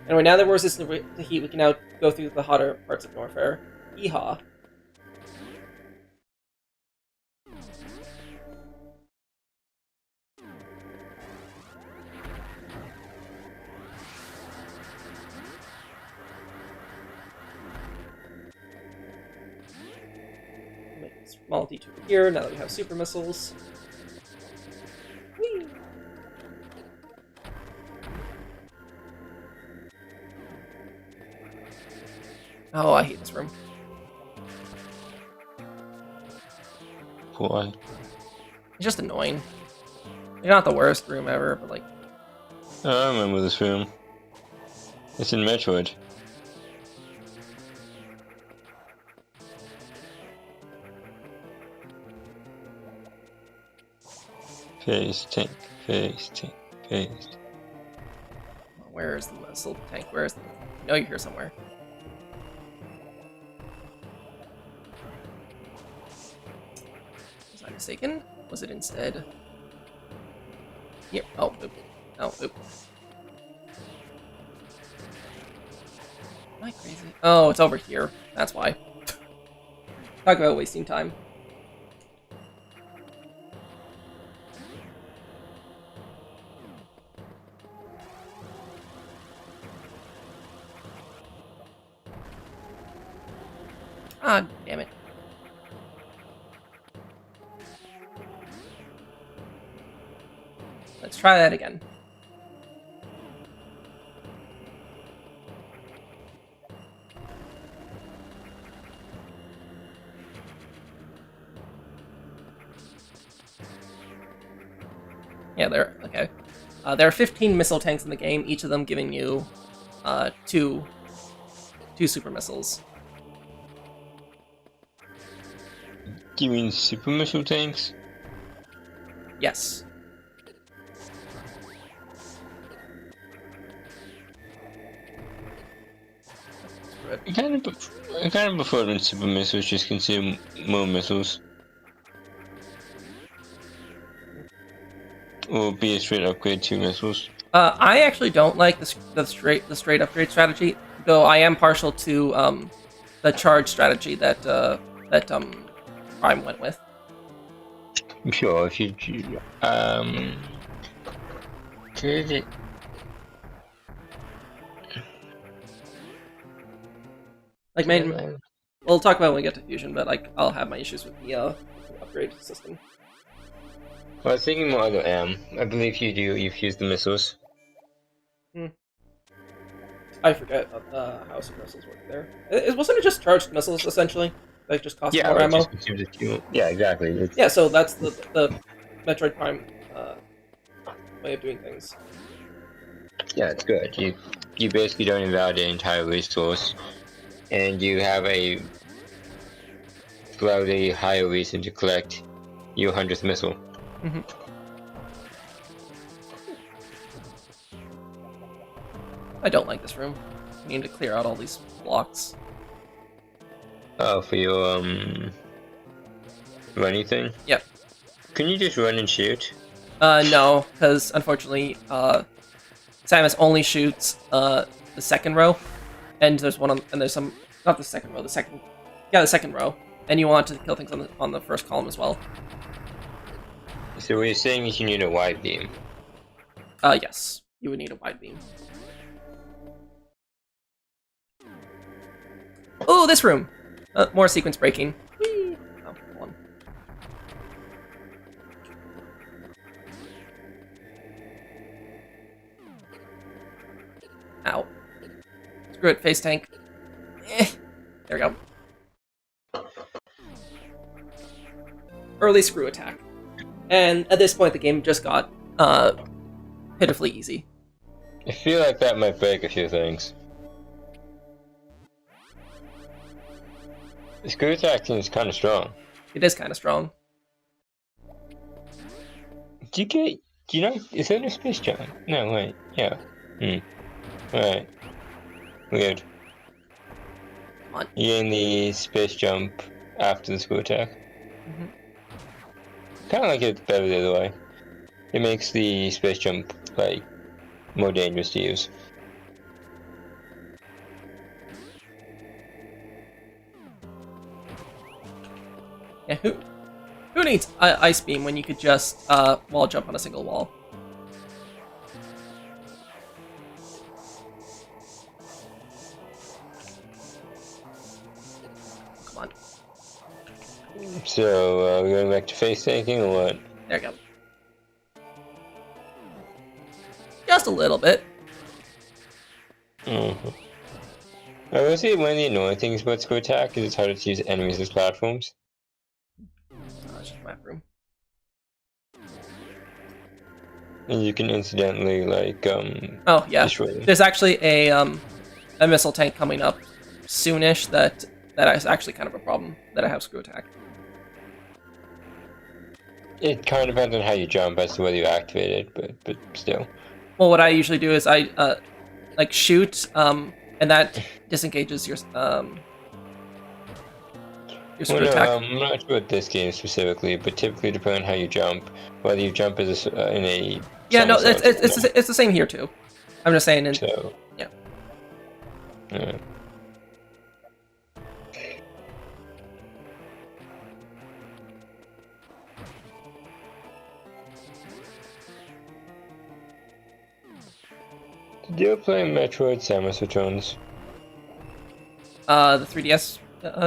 Anyway, now that we're resistant to the heat, we can now go through the hotter parts of Norfair. Yeehaw. Make a small detour here, now that we have super missiles. Whee! Oh, I hate this room. Why? It's just annoying. You're not the worst room ever, but like... Oh, I remember this room. It's in Metroid. Phase tank, phase tank, phase. Where is the missile tank? Where is the... I know you're here somewhere. Was I mistaken? Was it instead? Here. Oh, oop. Oh, oop. Am I crazy? Oh, it's over here. That's why. Talk about wasting time. Ah, damn it. Let's try that again. Yeah, okay. There are 15 missile tanks in the game, each of them giving you two super missiles. Do you mean super missile tanks? Yes. I kind of prefer when super missiles just consume more missiles. Or be a straight upgrade to missiles. I actually don't like the straight upgrade strategy, though I am partial to the charge strategy that Prime went with. Sure, if you did it. Like, we'll talk about it when we get to Fusion, but like, I'll have my issues with the upgrade system. Well, I was thinking more other I believe you fuse the missiles. I forget how super missiles work there. Wasn't it just charged missiles, essentially? That just cost more ammo? Just consumes its fuel. Yeah, exactly. Yeah, so that's the Metroid Prime way of doing things. Yeah, it's good. You basically don't invalidate the entire resource, and you have a slightly higher reason to collect your 100th missile. Mm-hmm. I don't like this room. I need to clear out all these blocks. Oh, for your running thing? Yep. Can you just run and shoot? No, because unfortunately, Samus only shoots the second row, and there's not the second row, the second row, and you want to kill things on the first column as well. So what you're saying is you need a wide beam. Yes, you would need a wide beam. Oh, this room! More sequence breaking. Whee! Oh, hold on. Ow. Screw it, face tank. There we go. Early screw attack. And at this point, the game just got pitifully easy. I feel like that might break a few things. The screw attack is kind of strong. It is kind of strong. Do you know, is there no space jump? No, wait, yeah. Right. Weird. Come on. You gain the space jump after the screw attack. Mm-hmm. Kind of like it better the other way. It makes the space jump, like, more dangerous to use. Yeah, who needs Ice Beam when you could just wall jump on a single wall? Come on. So, we're going back to face tanking or what? There you go. Just a little bit. Mm-hmm. I will say one of the annoying things about Squid Attack is it's harder to use enemies as platforms. It's just map room. And you can incidentally, like, Oh yeah, destroy them. there's actually a missile tank coming up soonish that is actually kind of a problem that I have screw attack. It kind of depends on how you jump as to whether you activate it, but still. Well, what I usually do is I like shoot, and that disengages your screw attack. I'm not sure about this game specifically, but typically depending on how you jump, whether you jump as in a Yeah, no, it's the same here too. I'm just saying. So yeah. Yeah. Did you ever play Metroid Samus Returns? The 3DS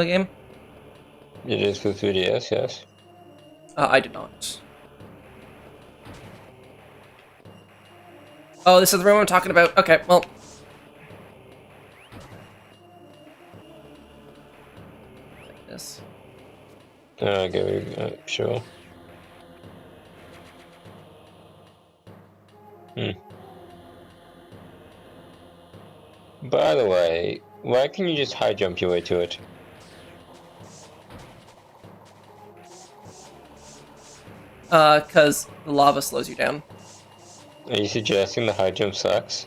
game. It is for 3DS, yes. I did not. Oh, this is the room I'm talking about. Okay, well. Like this. Okay, sure. By the way, why can you just high jump your way to it? Because the lava slows you down. Are you suggesting the high jump sucks?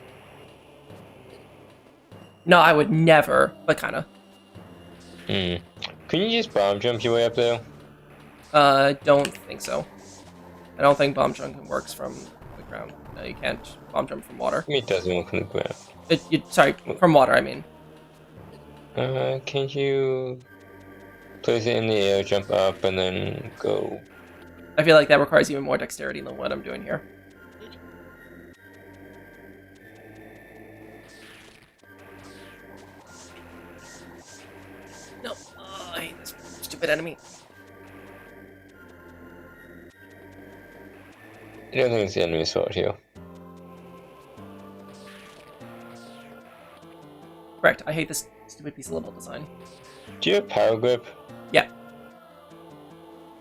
No, I would never, but kinda. Can you just bomb jump your way up there? Don't think so. I don't think bomb jumping works from the ground. No, you can't bomb jump from water. It doesn't work on the ground. Sorry, from water, I mean. Can you place it in the air, jump up, and then go? I feel like that requires even more dexterity than what I'm doing here. No, I hate this stupid enemy. I don't think it's the enemy's fault here. Correct, I hate this stupid piece of level design. Do you have power grip? Yeah.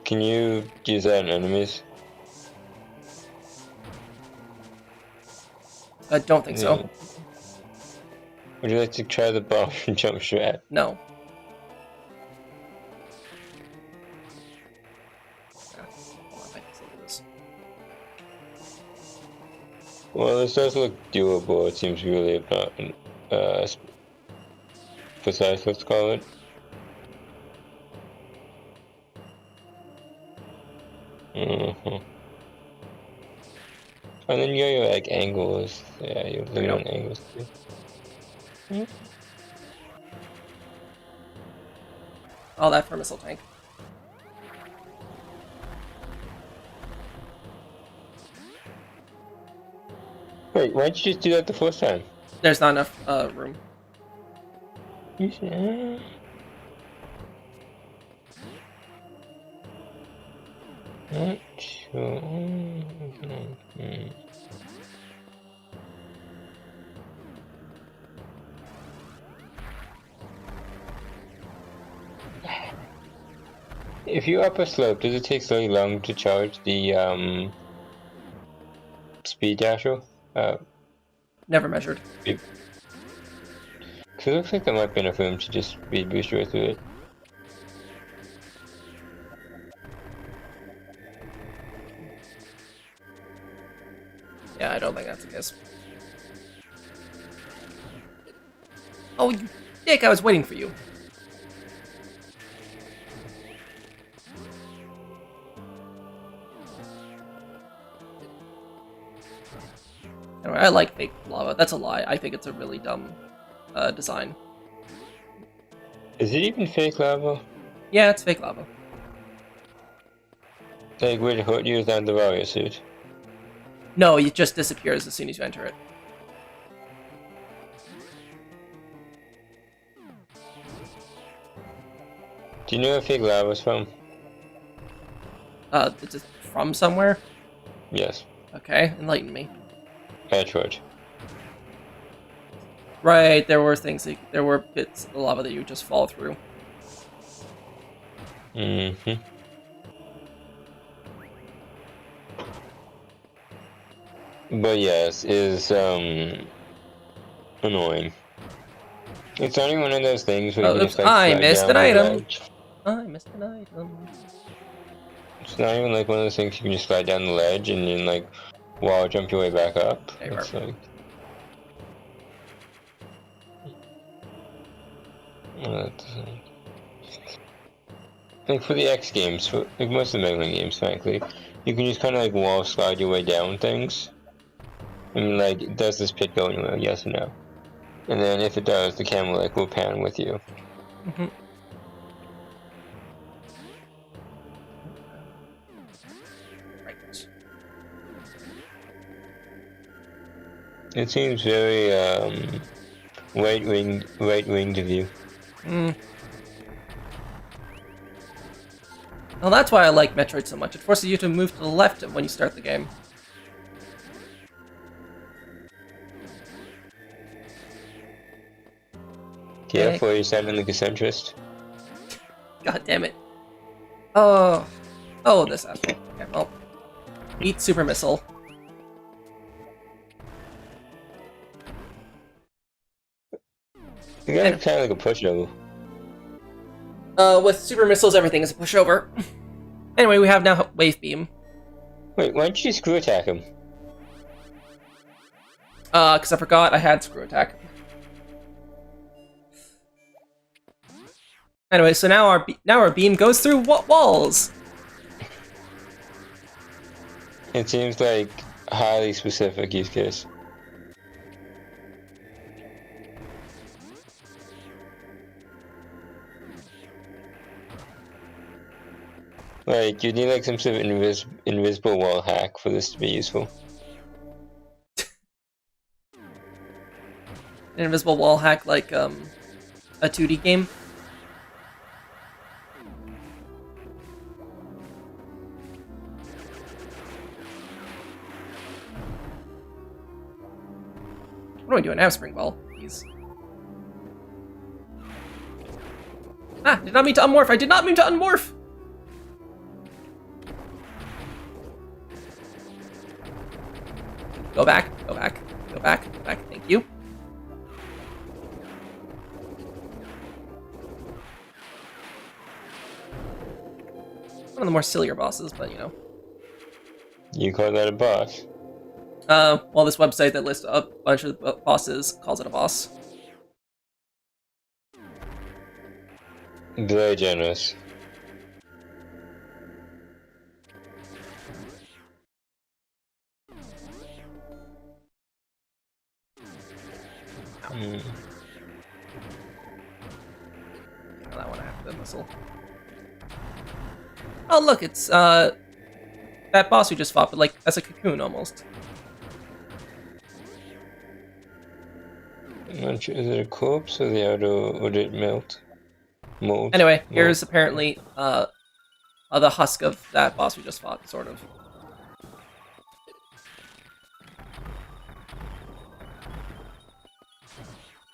Can you use that on enemies? I don't think so. Would you like to try the bomb and jump strat? No. Well, this does look doable. It seems really about precise, let's call it. And then you got your like angles. Yeah, you're looking on angles too. All that for a missile tank. Wait, why'd you just do that the first time? There's not enough room. You should... Not sure. If you up a slope, does it take so long to charge the speed dasher? Never measured. Because it looks like there might be enough room to just speed boost right through it. Yeah, I don't think that's the case. Oh, you dick, I was waiting for you. Anyway, I like fake lava. That's a lie. I think it's a really dumb Is it even fake lava? Yeah, it's fake lava. like would hurt you without the warrior suit? No, it just disappears as soon as you enter it. Do you know where Fig Lava's from? Is it from somewhere? Yes. Okay, enlighten me. Metroid. Right, there were there were bits of lava that you would just fall through. Mm-hmm. But yes, is annoying. It's only one of those things where you can Oops, just like I slide missed down an the item. ledge. I missed an item. It's not even like one of those things you can just slide down the ledge and then like wall jump your way back up. There you It's like like for the X games, for like most of the Mega Man games, frankly, you can just kind of like wall slide your way down things. And like, does this pit go anywhere? Yes or no? And then if it does, the camera like will pan with you. Mm-hmm. Right. It seems very right-winged of you. Well, that's why I like Metroid so much. It forces you to move to the left when you start the game. Careful, you're sounding like a centrist. God damn it. Oh. Oh, this asshole. Okay, well. Eat Super Missile. You got kind of like a pushover. With Super Missiles, everything is a pushover. Anyway, we have now Wave Beam. Wait, why don't you screw attack him? Because I forgot I had Screw Attack. Anyway, so now our beam goes through walls. It seems like a highly specific use case. Like, you need like some sort of invisible wall hack for this to be useful. An invisible wall hack like a 2D game. What do I do now, Spring Ball? Please. Ah, did not mean to unmorph. I did not mean to unmorph. Go back, go back, go back, go back. Thank you. One of the more sillier bosses, but you know. You call that a boss? Well, this website that lists a bunch of bosses calls it a boss. Very generous. Oh, that one after the missile. Oh, look, it's that boss we just fought, but like as a cocoon almost. I'm not sure, is it a corpse or the auto, or did it melt? Mold? Anyway, here's apparently the husk of that boss we just fought, sort of.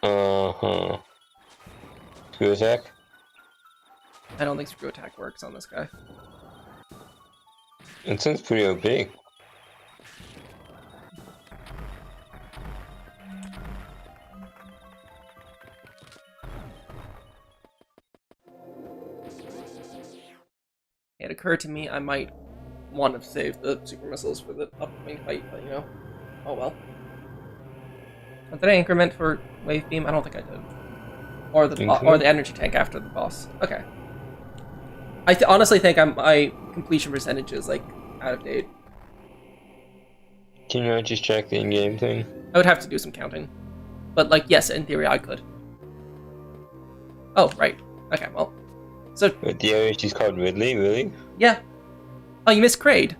Uh-huh. Screw attack? I don't think Screw Attack works on this guy. It sounds pretty OP. It occurred to me I might want to save the super missiles for the upcoming fight, but you know, oh well. Did I increment for Wave Beam? I don't think I did. Or the energy tank after the boss. Okay. I honestly think my completion percentage is like out of date. Can you not just check the in-game thing? I would have to do some counting, but like yes, in theory I could. Oh right. Okay. Well. So. But the area she's called Ridley, really? Yeah. Oh, you missed Kraid.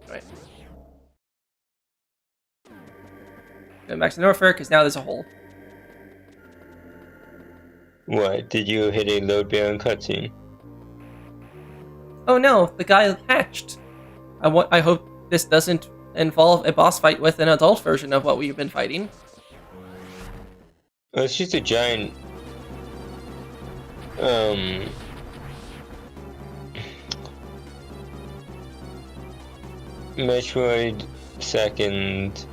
Right. Going back to Norfolk, because now there's a hole. What? Did you hit a load bearing cutscene? Oh no, the guy hatched. I hope this doesn't involve a boss fight with an adult version of what we've been fighting. Oh, it's just a giant... Metroid second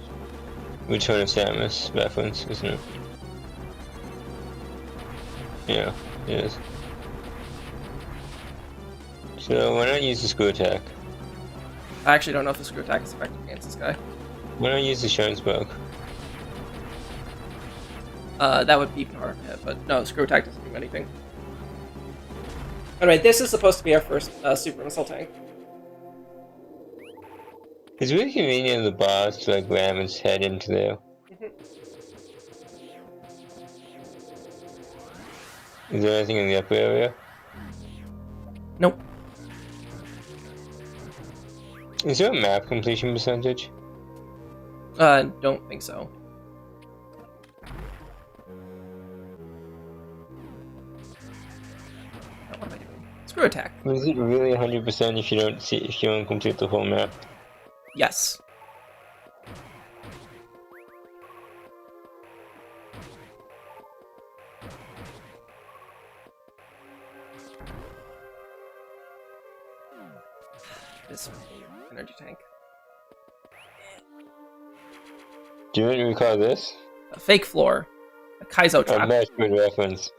Return of Samus reference, isn't it? Yeah, it is. So why not use the screw attack? I actually don't know if the screw attack is effective against this guy. Why not use the Shine Spark? That would be even harder to hit, but no, the screw attack doesn't do anything. Alright, this is supposed to be our first super missile tank. It's really convenient of the boss to like ram his head into there. Is there anything in the upper area? Nope. Is there a map completion percentage? Don't think so. What am I doing? Screw attack. Is it really 100% if you don't complete the whole map? Yes. This energy tank. Do you recall this? A fake floor. A Kaizo A trap. Metroid reference.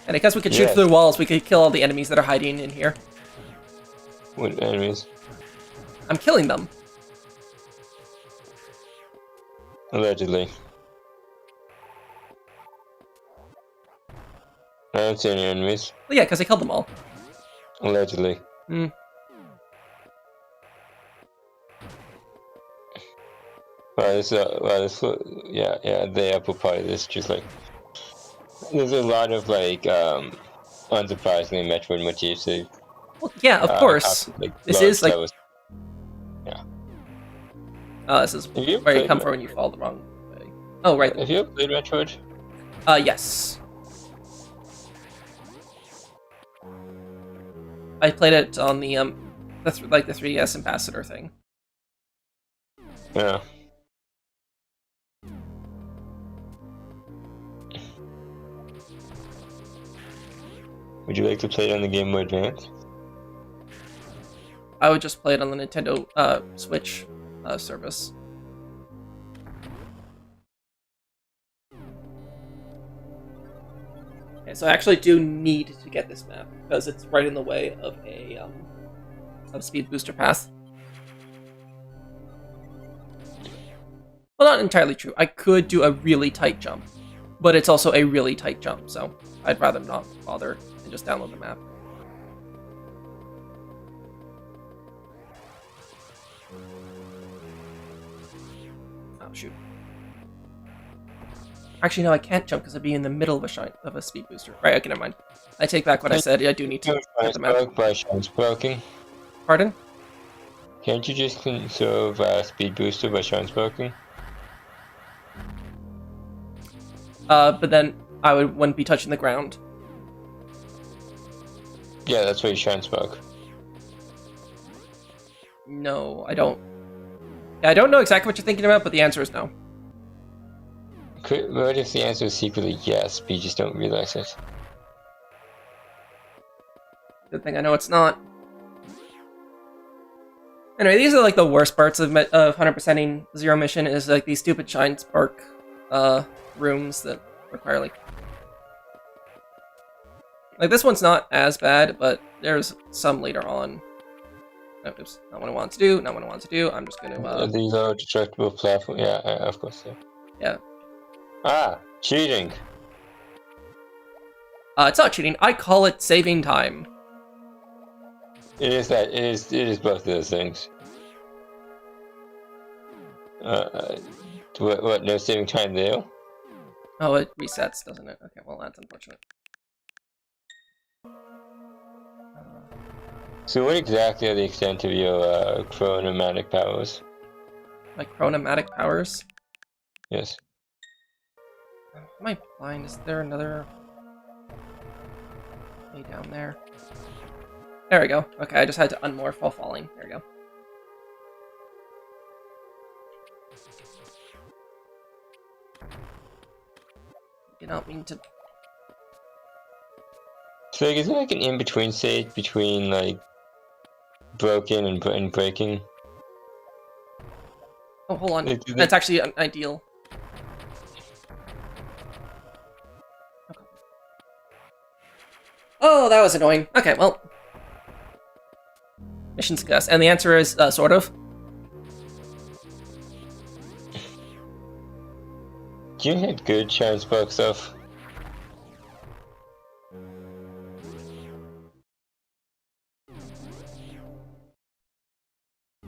And because we could shoot through walls, we could kill all the enemies that are hiding in here. What enemies? I'm killing them. Allegedly. I don't see any enemies. Well, yeah, because I killed them all. Allegedly. Hmm. Yeah, the upper part of this just like... There's a lot of like, unsurprisingly Metroid motifs. So, Well, yeah, of course. This is like... Yeah. This is where you come from when you fall the wrong way. Oh, right. Have you ever played Metroid? Yes. I played it on the, the 3DS Ambassador thing. Yeah. Would you like to play it on the Game Boy Advance? I would just play it on the Nintendo Switch service. Okay, so I actually do need to get this map because it's right in the way of a speed booster path. Well, not entirely true. I could do a really tight jump, but it's also a really tight jump, so I'd rather not bother and just download the map. Oh, shoot. Actually, no, I can't jump because I'd be in the middle of a speed booster. Right, okay, never mind. I take back what I said. I do need to get the map. By chance broken. Pardon? Can't you just conserve speed booster by chance broken? But then I wouldn't be touching the ground. Yeah, that's why you shine spark. No, I don't. Yeah, I don't know exactly what you're thinking about, but the answer is no. What if the answer is secretly yes, but you just don't realize it? Good thing I know it's not. Anyway, these are like the worst parts of 100%ing Zero Mission, is like these stupid Shine Spark rooms that require like this one's not as bad, but there's some later on. Oh, oops, not what I want to do, not what I want to do. I'm just gonna these are destructible platform. Yeah, of course. Yeah. Ah, cheating. It's not cheating. I call it saving time. It is that. It is both of those things. What? No saving time there. Oh, it resets, doesn't it? Okay, well that's unfortunate. So what exactly are the extent of your chronomatic powers? My chronomatic powers. Yes. Am I blind? Is there another way down there? There we go. Okay, I just had to unmorph while falling. There we go. Did not mean to. So like, is there like an in-between stage between like broken and breaking? Oh, hold on. Like, That's actually an ideal. Okay. Oh, that was annoying. Okay, well. Mission success. And the answer is sort of. you had good chance spark stuff.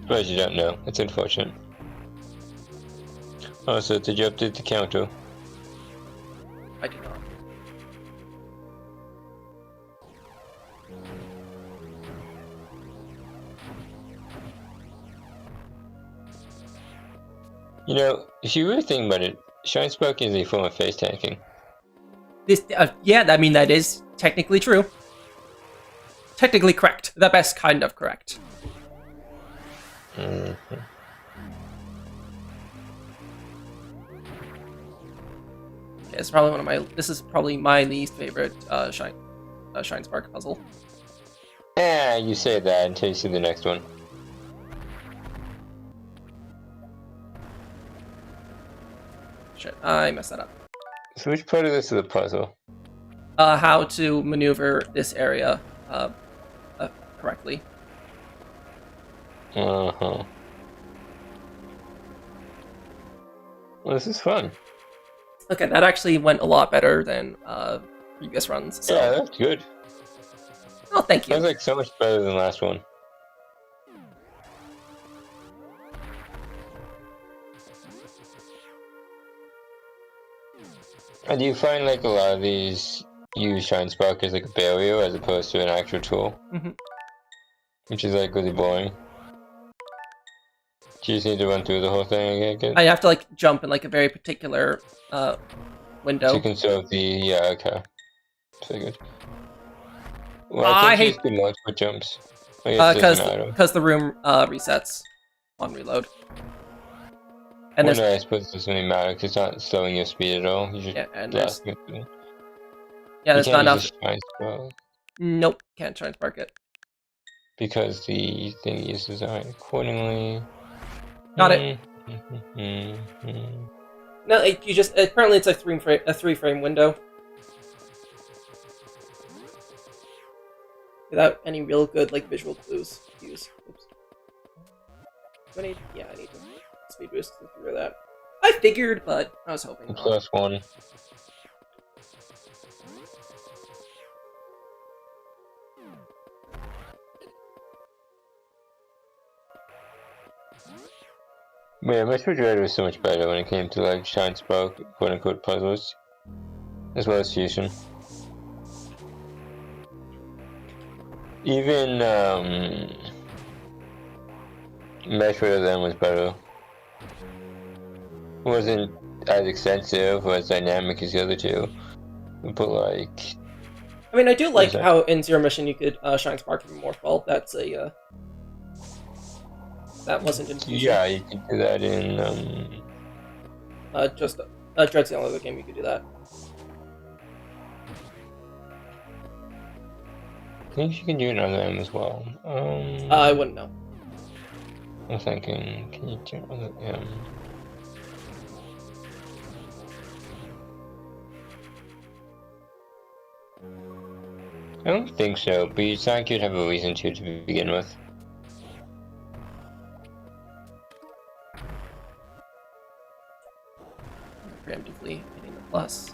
But you don't know. It's unfortunate. Also, did you update the counter? I did not. You know, if you really think about it, Shine Spark is a form of face tanking. This, yeah, I mean, that is technically true. Technically correct. The best kind of correct. Mm-hmm. Yeah, it's probably one of my. This is probably my least favorite Shine Spark puzzle. You say that until you see the next one. Shit, I messed that up. So which part of this is a puzzle? How to maneuver this area correctly. Uh-huh. Well, this is fun. Okay, that actually went a lot better than previous runs. So. Yeah, that's good. Oh, thank you. Sounds like so much better than the last one. And do you find like a lot of these use Shine Spark as like a barrier as opposed to an actual tool? Mm-hmm. Which is like really boring. Do you just need to run through the whole thing again? I have to like jump in like a very particular window. To conserve the okay. Figured. Well, I can't you hate just do multiple jumps? I guess it doesn't matter. because the room resets on reload. And Well, there's no, I suppose it doesn't really matter because it's not slowing your speed at all. You just yeah, and blasting it through. there's not enough. Use Shine Spark Nope, can't Shine Spark it. because the thing is designed accordingly. Got it. No, you just apparently it's a three frame window. Without any real good like visual clues to use. Oops. Do I need? Yeah, I need to speed boost to figure that. I figured, but I was hoping. Plus one. Yeah, Metroid Dread was so much better when it came to like Shine Spark, quote unquote puzzles, as well as Fusion. Even Metroid then was better. It wasn't as extensive or as dynamic as the other two, but like. I mean, I do like how in Zero Mission you could Shine Spark from Morphball. That's a that wasn't in Fusion. Yeah, you could do that in just Dread's the only other game you could do that. I think you can do it on them as well. I wouldn't know. I'm thinking, can you do it on them? I don't think so, but you think you'd have a reason to begin with. Preemptively hitting the plus.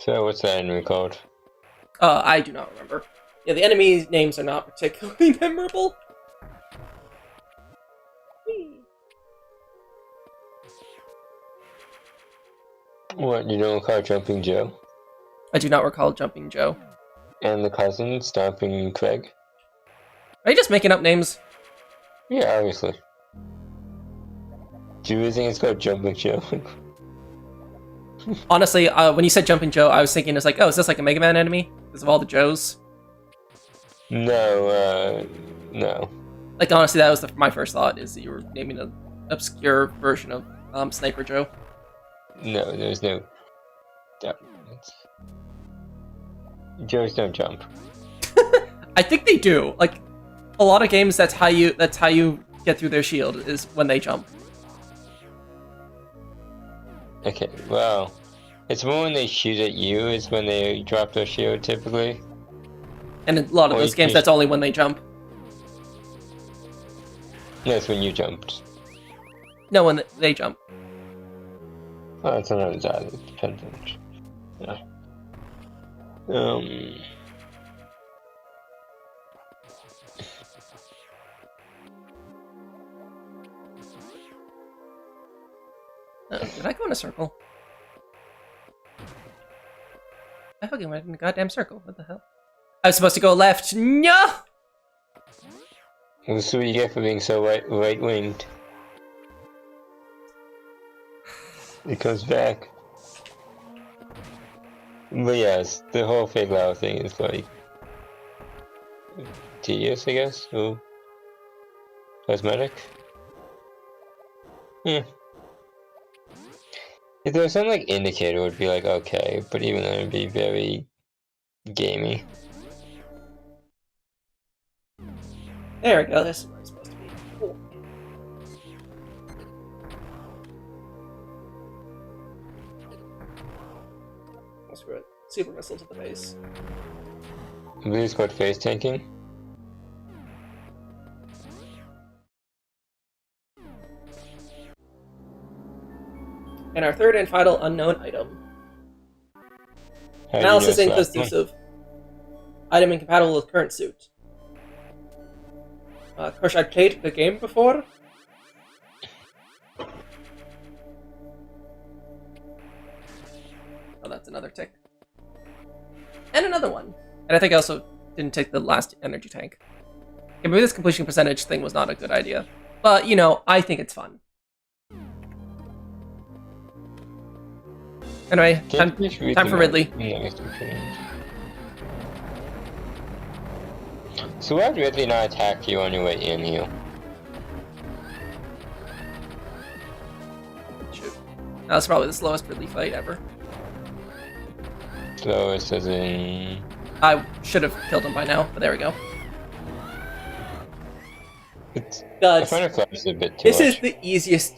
So what's that enemy called? I do not remember. Yeah, the enemy names are not particularly memorable. Whee! What, you don't call Jumping Joe? I do not recall Jumping Joe. And the cousin, Stomping Craig? Are you just making up names? Yeah, obviously. Do you really think it's called Jumping Joe? Honestly, when you said Jumping Joe, I was thinking it's like, oh, is this like a Mega Man enemy? Because of all the Joes? No, no. Like, honestly, that was my first thought, is that you were naming an obscure version of Sniper Joe. No, there's no... Joes don't jump. I think they do. Like, a lot of games, that's how you get through their shield, is when they jump. Okay, well... It's more when they shoot at you, is when they drop their shield, typically. And in a lot of those games, that's only when they jump. That's when you jumped. No, when they jump. Oh, it's another side. It depends on which. Yeah. Did I go in a circle? I fucking went in a goddamn circle. What the hell? I was supposed to go left. No! This is what you get for being so right-winged. It comes back. But yes, the whole fake lava thing is like... tedious, I guess? Or... cosmetic? Yeah. If there was some like indicator, it would be like okay, but even then it'd be very gamey. There we go, this is where it's supposed to be. Cool. Oh, screw it. Super missile to the base. I believe it's called face tanking. And our third and final unknown item. How Analysis do you know it's inconclusive. Item incompatible with current suit. Of course, I've played the game before. Oh, that's another tick. And another one. And I think I also didn't take the last energy tank. Okay, maybe this completion percentage thing was not a good idea. But, you know, I think it's fun. Anyway, time for Ridley. So why would Ridley not attack you on your way in here? Shoot. That's probably the slowest Ridley fight ever. Slowest as in... I should have killed him by now, but there we go. I find it flashes a bit too This much. is the easiest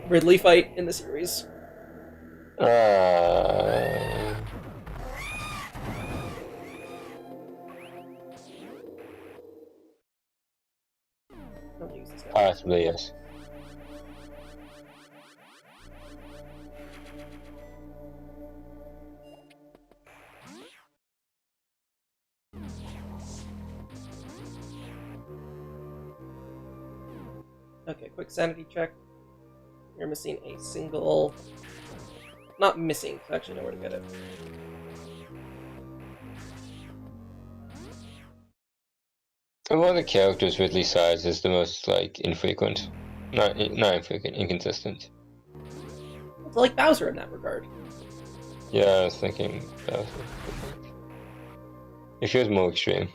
Ridley fight in the series. Don't use this guy. Possibly, yes. Okay, quick sanity check. You're missing a single... Not missing, I actually know where to get it. Of all the characters, Ridley size is the most, like, infrequent. Not infrequent, inconsistent. It's like Bowser in that regard. Yeah, I was thinking Bowser. It feels more extreme.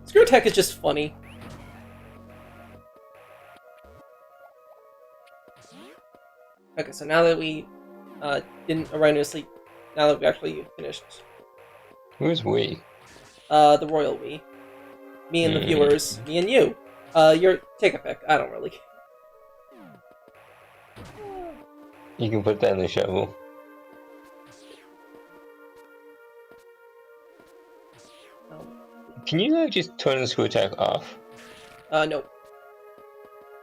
Screw attack is just funny. Okay, so now that we didn't erroneously, now that we actually finished Who's we? the royal we, me and the viewers, me and you, you're take a pick. I don't really care. You can put that in the shovel. Can you like just turn the screw attack off? No.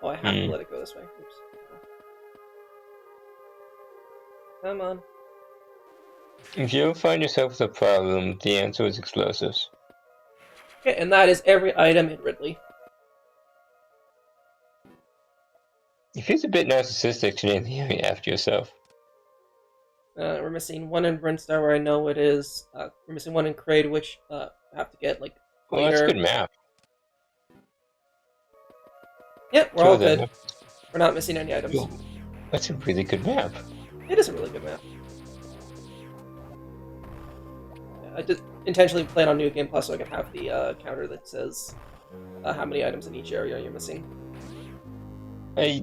Oh, I have to let it go this way. Oops. Come on. If you ever find yourself with a problem, the answer is explosives. Okay, and that is every item in Ridley. It feels a bit narcissistic to name the area after yourself. We're missing one in Brinstar where I know it is. We're missing one in Kraid, which I have to get like Well, that's a cleaner. good map. Yep, we're Two all of them. good. We're not missing any items. Ooh, that's a really good map. It is a really good map. I did intentionally play it on New Game Plus so I can have the counter that says how many items in each area you're missing. I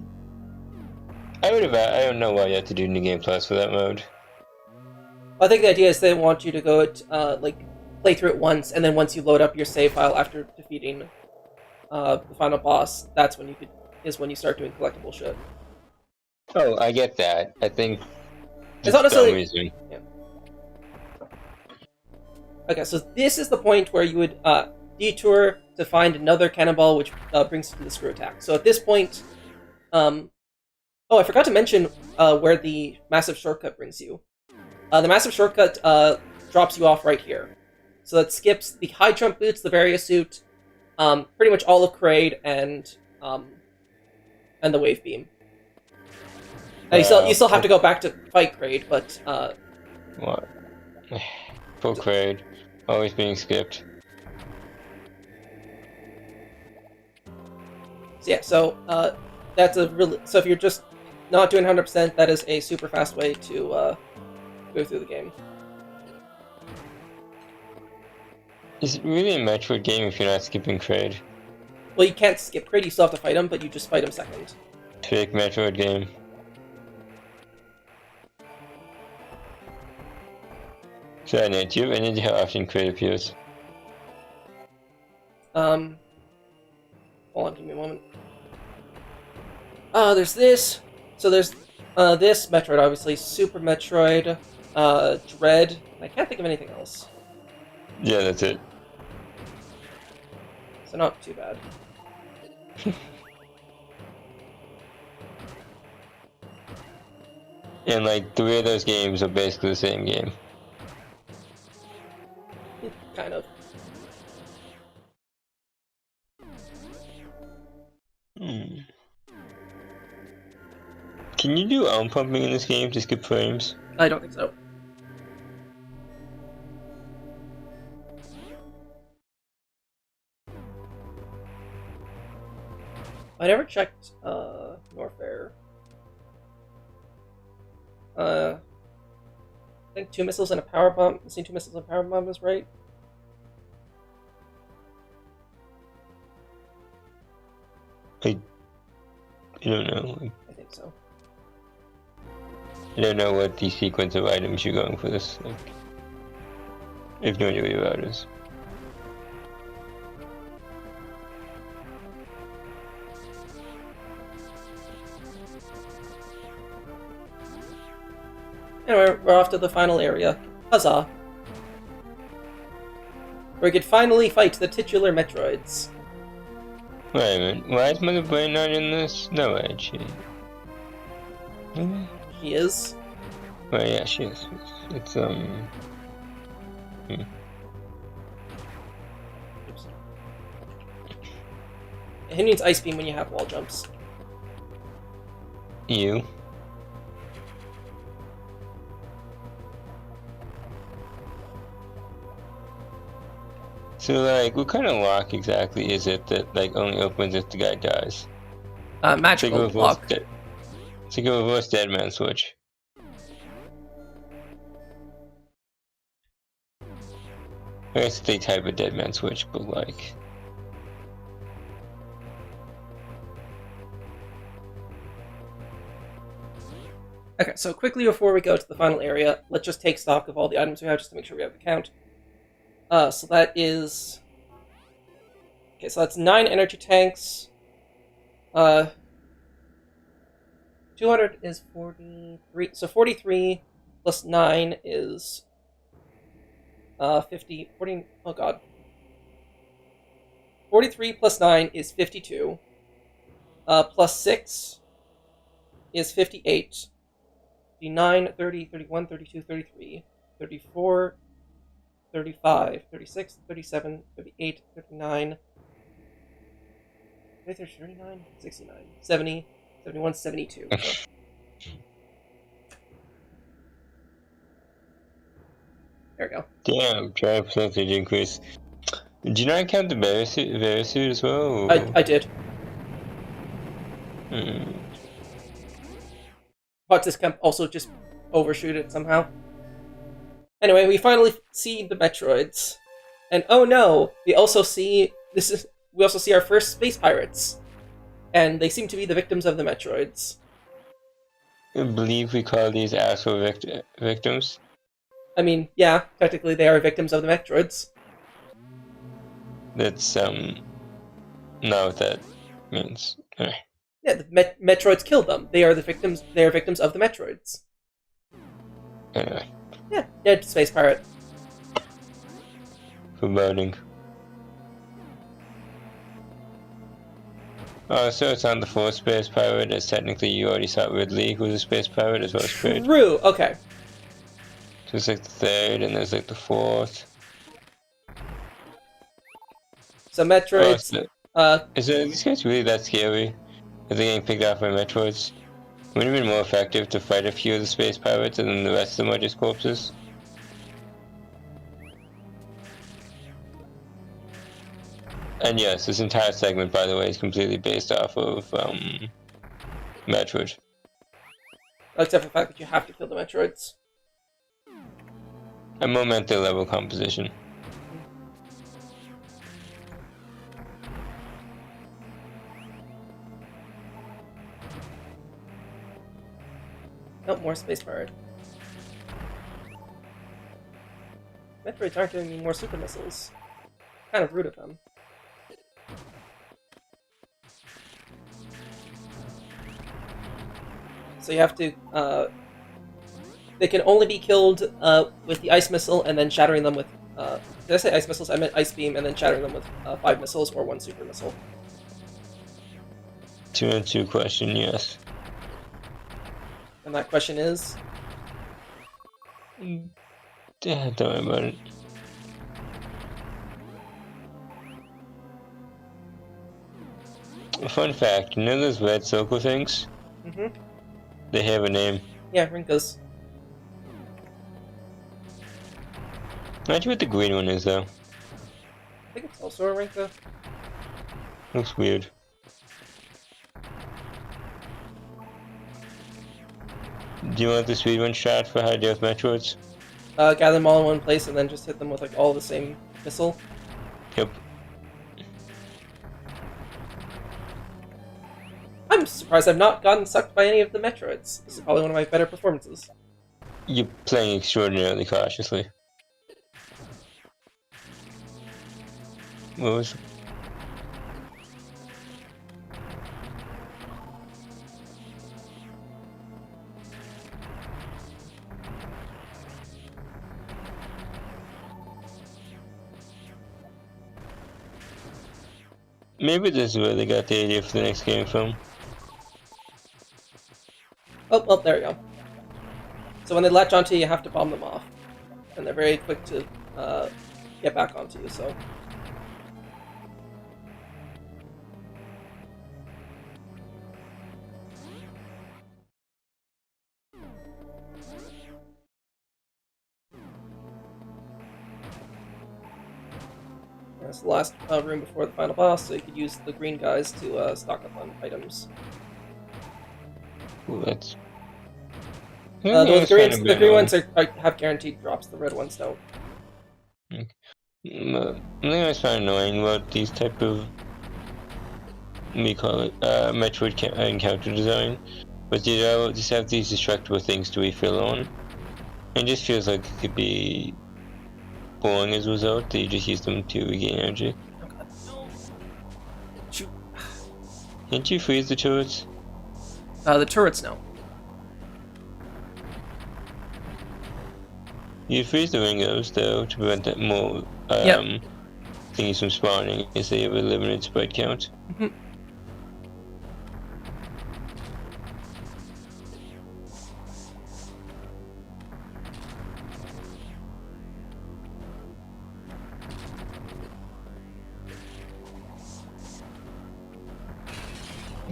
would have. I don't know why you have to do New Game Plus for that mode. I think the idea is they want you to go like play through it once, and then once you load up your save file after defeating the final boss, that's when you start doing collectible shit. Oh, I get that. I think It's not necessarily. reason. Yeah. Okay, so this is the point where you would detour to find another cannonball, which brings you to the screw attack. So at this point, oh, I forgot to mention where the massive shortcut brings you. The massive shortcut drops you off right here. So that skips the high jump boots, the Varia suit, pretty much all of Kraid, and the wave beam. Now, you still have to go back to fight Kraid, but What? Full Kraid, always being skipped. so yeah. So that's a really. So if you're just not doing 100%, that is a super fast way to go through the game. Is it really a Metroid game if you're not skipping Kraid? Well, you can't skip Kraid, you still have to fight him, but you just fight him second. Fake Metroid game. So, Nate, do you have any idea how often Kraid appears? Hold on, give me a moment. There's this. So there's this Metroid, obviously, Super Metroid, Dread. I can't think of anything else. Yeah, that's it. So not too bad. And like, three of those games are basically the same game. Kind of. Can you do arm pumping in this game to skip frames? I don't think so. I never checked Norfair. I think 2 missiles and a power bomb. Missing 2 missiles and a power bomb is right. I don't know. I think so. I don't know what the sequence of items you're going for this. Like, I have no idea what your route is. Anyway, we're off to the final area. Huzzah! Where we could finally fight the titular Metroids. Wait a minute, why is Mother Brain not in this? No way, she... Really? She is. Well, yeah, she is. It's Oops. Who needs Ice Beam when you have wall jumps? You. So, like, what kind of lock exactly is it that, like, only opens if the guy dies? Magical block. It's like a reverse Deadman switch. I guess they type a Deadman switch, but, like... Okay, so quickly before we go to the final area, let's just take stock of all the items we have just to make sure we have the count. So that is... Okay, so that's 9 energy tanks. 200 is 43. So 43 plus 9 is 50. 40, oh god. 43 plus 9 is 52. Plus 6 is 58. 29, 30, 31, 32, 33, 34, 35, 36, 37, 38, 39, 39, 69, 70, 71, 72. So. There we go. Damn, drive percentage increase. Did you not count the Varisuit as well? I did. But this can also just overshoot it somehow. Anyway, we finally see the Metroids. And oh no, we also see our first space pirates. And they seem to be the victims of the Metroids. I believe we call these actual victims. I mean, yeah, technically they are victims of the Metroids. That's not what that means. Yeah, the Metroids killed them. They are victims of the Metroids. Anyway. Yeah, dead space pirate. Foreboding. Oh, so it's on the fourth space pirate, as technically you already saw Ridley, who's a space pirate, as well as Craig. True, okay. So it's like the third, and there's like the fourth. So Metroids... Is these guys really that scary? Are they getting picked off by Metroids? Would it have been more effective to fight a few of the space pirates and then the rest of them are just corpses? And yes, this entire segment, by the way, is completely based off of Metroid. Except for the fact that you have to kill the Metroids. I more meant their level composition. Nope, more space pirate. Metroids aren't giving me more super missiles. Kind of rude of them. So you have to, they can only be killed with the ice missile and then shattering them with, did I say ice missiles? I meant ice beam and then shattering them with 5 missiles or 1 super missile. 2-on-2 question, yes. And that question is? Yeah, don't worry about it. Fun fact, you know those red circle things? Mm-hmm. They have a name. Yeah, Rinkas. Not sure what the green one is, though. I think it's also a Rinka. Looks weird. Do you want the speedrun shot for how to deal with Metroids? Gather them all in one place and then just hit them with like all the same missile. Yep. I'm surprised I've not gotten sucked by any of the Metroids. This is probably one of my better performances. You're playing extraordinarily cautiously. What was... Maybe this is where they got the idea for the next game from. Oh, well, there we go. So when they latch onto you, you have to bomb them off. And they're very quick to get back onto you, so... That's the last room before the final boss, so you could use the green guys to stock up on items. Ooh, that's... The green ones have guaranteed drops, the red ones don't. Okay. I think I find annoying about these type of... What do you call it? Metroid encounter design. But you know, just have these destructible things to refill on. It just feels like it could be boring as a result, that you just use them to regain energy. Oh god, no. Shoot. Can't you freeze the turrets? The turrets, no. You freeze the ringos, though, to prevent that more thingies from spawning, as they have a limited spread count. Mm-hmm.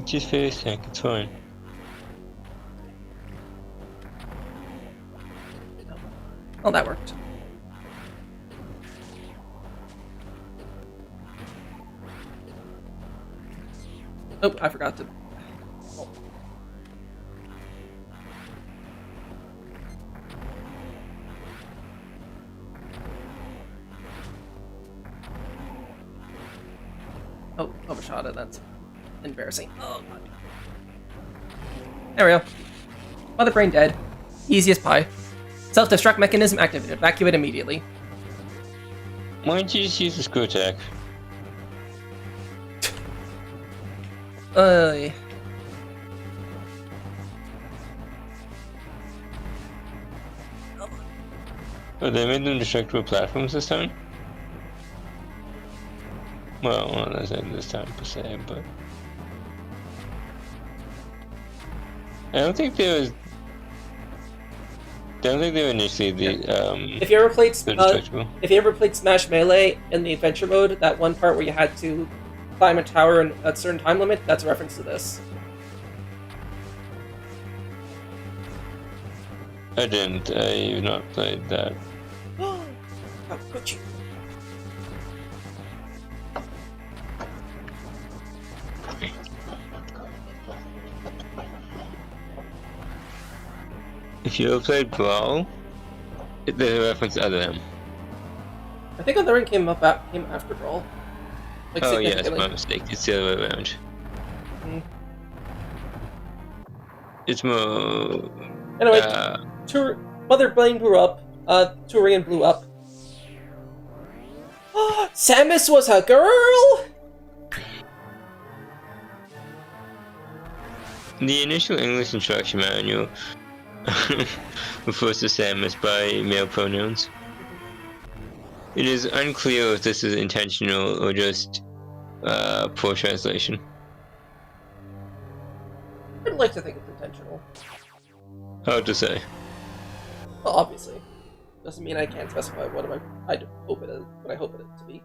Just face tank, it's fine. Oh, that worked. Oh, I forgot to... Oh, overshot it. That's embarrassing. Oh, God. There we go. Mother brain dead. Easy as pie. Self-destruct mechanism activated. Evacuate immediately. Why don't you just use the screw attack? Uh... Oh, they made them destructible platforms this time? Well, not as in this time per se, but... I don't think they were initially the, If you ever played destructible. if you ever played Smash Melee in the adventure mode, that one part where you had to climb a tower in a certain time limit, that's a reference to this. I didn't. I've not played that. How could you? If you ever played Brawl, there's a reference to other them. I think Other Ring came after Brawl. Like, Oh yeah, it's significantly. my mistake. It's the other way around. Mm. It's more... Anyway, Mother Brain blew up. Turian blew up. Samus was a girl! The initial English instruction manual refers to Samus by male pronouns. It is unclear if this is intentional or just poor translation. I'd like to think it's intentional. Hard to say. Well, obviously. Doesn't mean I can't specify what I hope it is, what I hope it to be.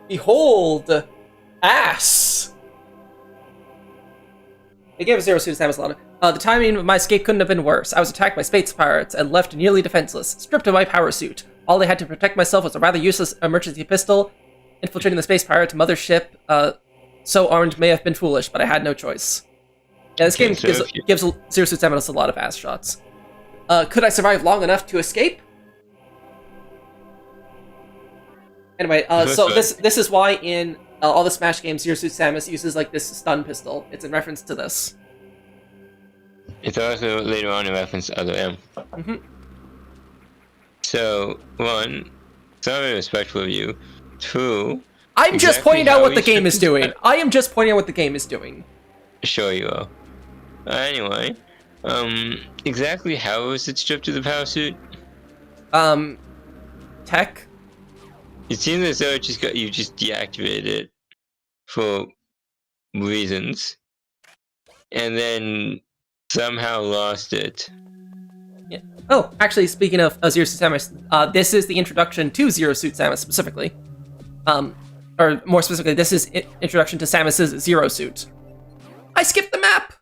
Behold! Ass! The game of Zero Suit Samus a lot of... the timing of my escape couldn't have been worse. I was attacked by space pirates and left nearly defenseless, stripped of my power suit. All I had to protect myself was a rather useless emergency pistol. Infiltrating the space pirate mothership, so armed may have been foolish, but I had no choice. Yeah, this game gives Zero Suit Samus a lot of ass shots. Could I survive long enough to escape? Anyway, so this is why in all the Smash games, Zero Suit Samus uses like this stun pistol. It's in reference to this. It's also later on a reference to Other M. Mm-hmm. So, one, it's not very respectful of you. Two, I'm just pointing out what the game is doing. I am just pointing out what the game is doing. Sure you are. Anyway, exactly how was it stripped of the power suit? Tech? It seems as though you just deactivated it for reasons, and then somehow lost it. Yeah. Oh, actually, speaking of Zero Suit Samus, this is the introduction to Zero Suit Samus specifically. Or more specifically, this is introduction to Samus's Zero Suit. I skipped the map!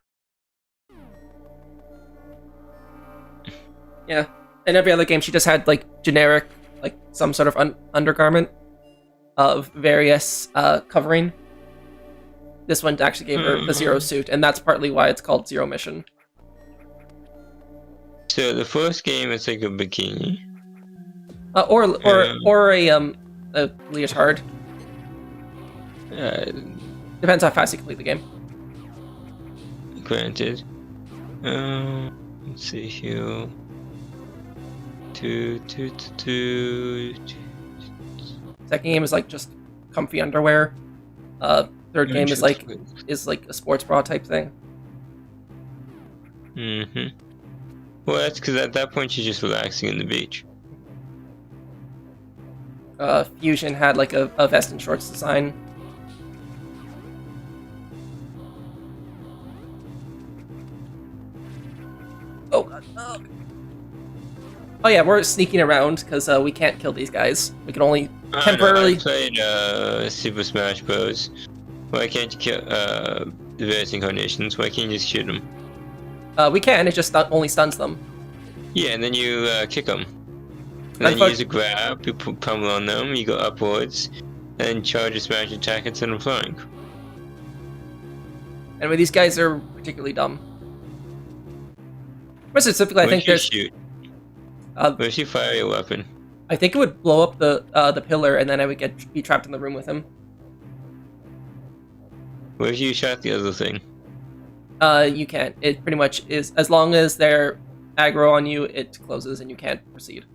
Yeah. In every other game, she just had, like, generic, like, some sort of undergarment of various covering. This one actually gave her the Zero Suit, and that's partly why it's called Zero Mission. So the first game is like a bikini. Or a leotard. Depends how fast you complete the game. Granted. Let's see here. Second game is like just comfy underwear. Third game is like a sports bra type thing. Mm-hmm. Well, that's because at that point you're just relaxing on the beach. Fusion had like a vest and shorts design. Oh god. Oh. Oh yeah, we're sneaking around because we can't kill these guys. We can only Oh, temporarily. no, I played Super Smash Bros. Why can't you kill the various incarnations? Why can't you just shoot them? We can. It just only stuns them. Yeah, and then you kick them. And then you use a grab, you put pummel on them, you go upwards, and then charge a smash attack and send them flying. Anyway, these guys are particularly dumb. More specifically, I think there's. Shoot? Where does you fire your weapon? I think it would blow up the pillar, and then I would be trapped in the room with him. What if you shot the other thing? You can't. It pretty much is, as long as they're aggro on you, it closes and you can't proceed.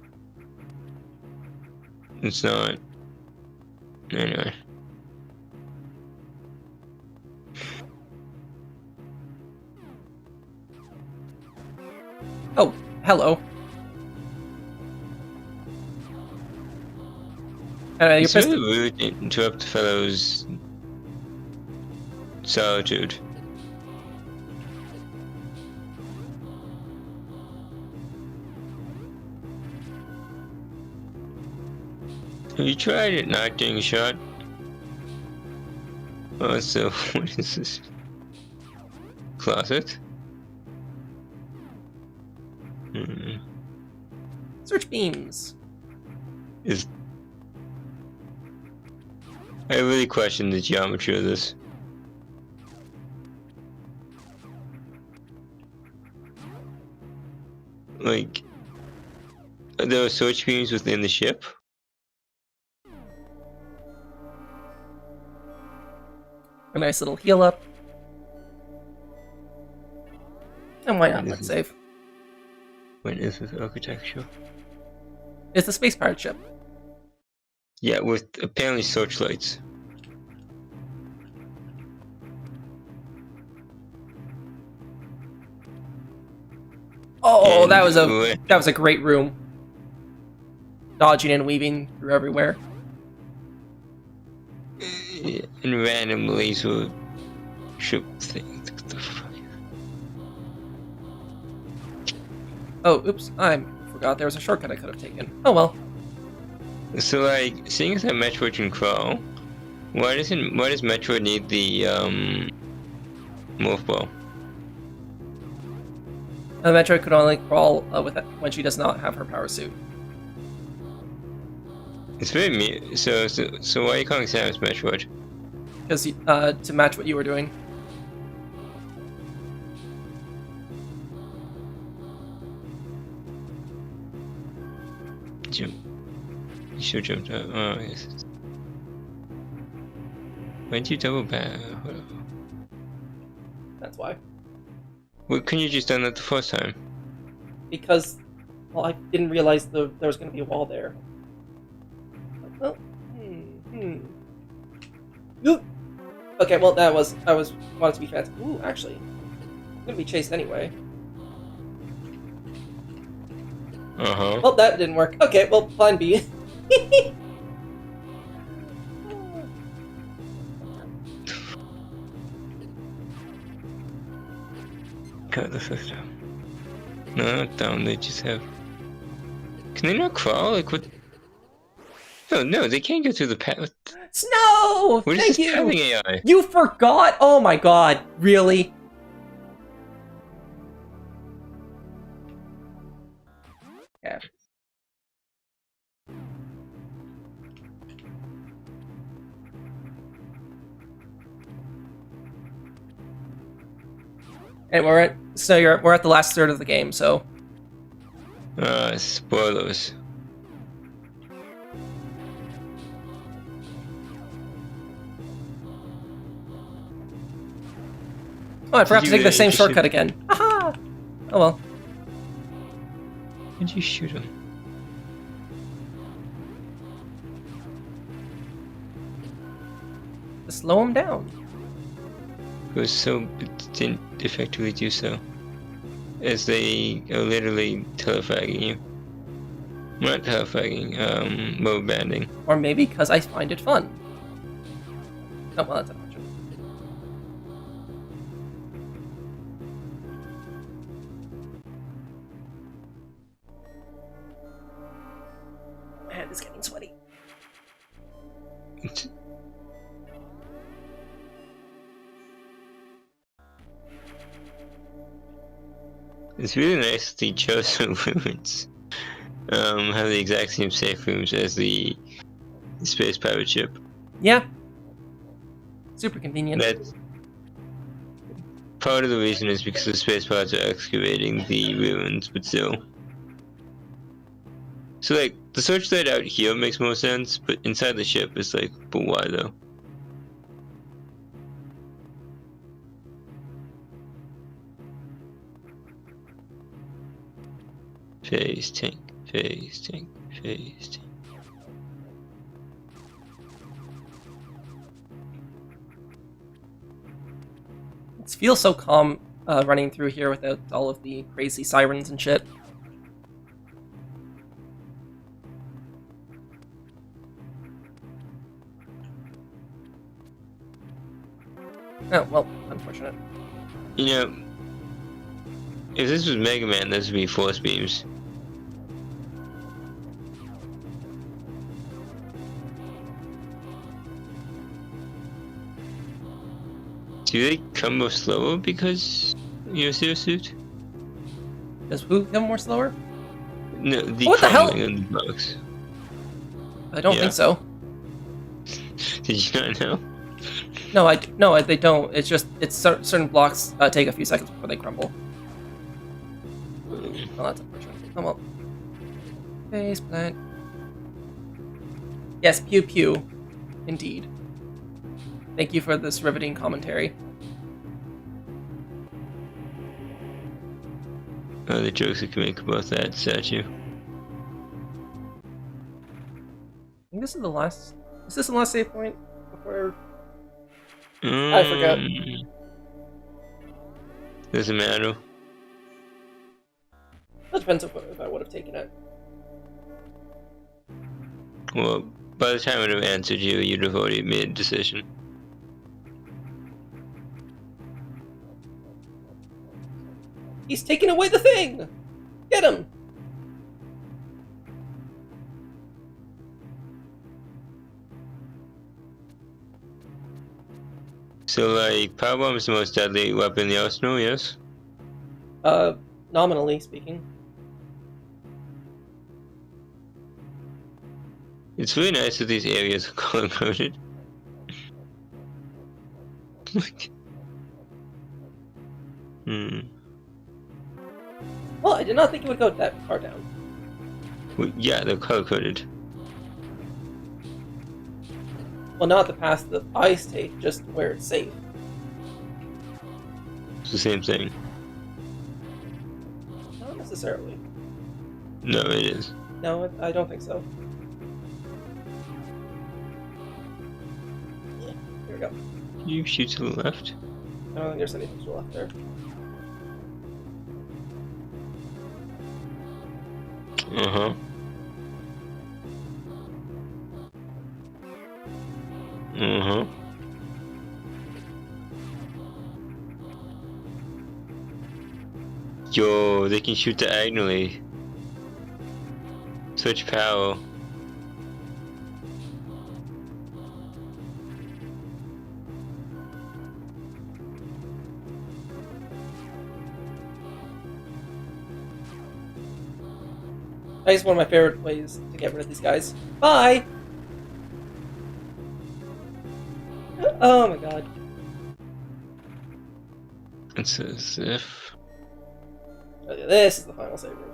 It's not. Anyway. Oh, hello. It's really rude to interrupt fellows' solitude. Have you tried it not getting shot? Oh, so what is this? Closet? Search beams. I really question the geometry of this. Like, are there search beams within the ship? A nice little heal up. And why not? Let's save. When is this architecture? It's the space pirate ship. Yeah, with apparently searchlights. Oh, And that was a great room. Dodging and weaving through everywhere. And random laser ship things. What the fuck? Oh, oops! I forgot there was a shortcut I could have taken. Oh well. So, like, seeing as that Metroid can crawl, why does Metroid need the morph ball? The Metroid could only crawl with it when she does not have her power suit. It's very so why are you calling Samus Metroid? Because to match what you were doing. Jump. You should jump out. Oh yes. When did you double back? That's why. Well, couldn't you just done that the first time? Because, well, I didn't realize there was going to be a wall there. Well, Ooh. Okay, well, I was wanted to be fancy. Ooh, actually, I'm gonna be chased anyway. Well, that didn't work. Okay, well, plan B. Cut the system. No, not down. They just have. Can they not crawl? Like what? No, they can't go through the path. Snow! What is Thank this you! pathing AI? You forgot? Oh my god, really? Yeah. And we're at the last third of the game, so. Spoilers. Oh, I forgot to take the same shortcut again. Aha! Oh well. Why'd you shoot him? To slow him down. It didn't effectively do so. As they are literally telefagging you. Not telefagging, mode banding. Or maybe because I find it fun. Oh, well, that's an option. hand is getting sweaty. It's really nice that the chosen ruins have the exact same safe rooms as the space pirate ship. Yeah. Super convenient. That's part of the reason is because the space pirates are excavating the ruins, but still. So like the searchlight out here makes more sense, but inside the ship is like, but why though? Phase tank, phase tank, phase tank. It feels so calm running through here without all of the crazy sirens and shit. Oh, well, unfortunate. You know, if this was Mega Man, this would be force beams. Do they come more slower because you're Zero Suit? Does who come more slower? No, the What the hell? crumbling in the box. I don't think so. Did you not know? No, they don't. It's just certain blocks take a few seconds before they crumble. Well, that's unfortunate. Come on. Face plant. Yes, pew pew. Indeed. Thank you for this riveting commentary. Oh, the jokes I can make about that statue. I think this is the last. Is this the last save point before? I forgot. Doesn't matter. That depends if I would have taken it. Well, by the time I would have answered you, you'd have already made a decision. He's taking away the thing! Get him! So, like, power bomb is the most deadly weapon in the arsenal, yes? Nominally speaking. It's really nice that these areas are color-coded. Well, I did not think it would go that far down. Well, yeah, they're color-coded. Well, not the path that I take, just where it's safe. It's the same thing. Not necessarily. No, it is. No, I don't think so. Yeah, here we go. You shoot to the left. I don't think there's anything to the left there. Uh-huh. Uh-huh. Yo, they can shoot diagonally. Such power. That is one of my favorite ways to get rid of these guys. Bye! Oh my god. It's as if... Okay, this is the final save room.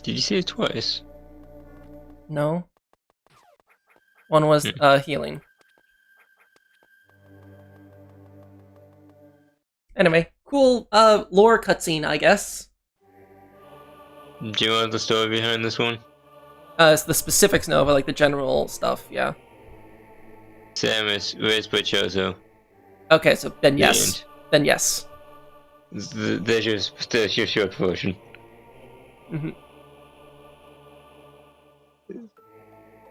Did you say it twice? No. One was healing. Anyway, cool lore cutscene, I guess. Do you want the story behind this one? It's the specifics, no, but like the general stuff, yeah. Samus, raised by Chozo. Okay, so then The yes. end. Then yes. There's your short version. Mm-hmm.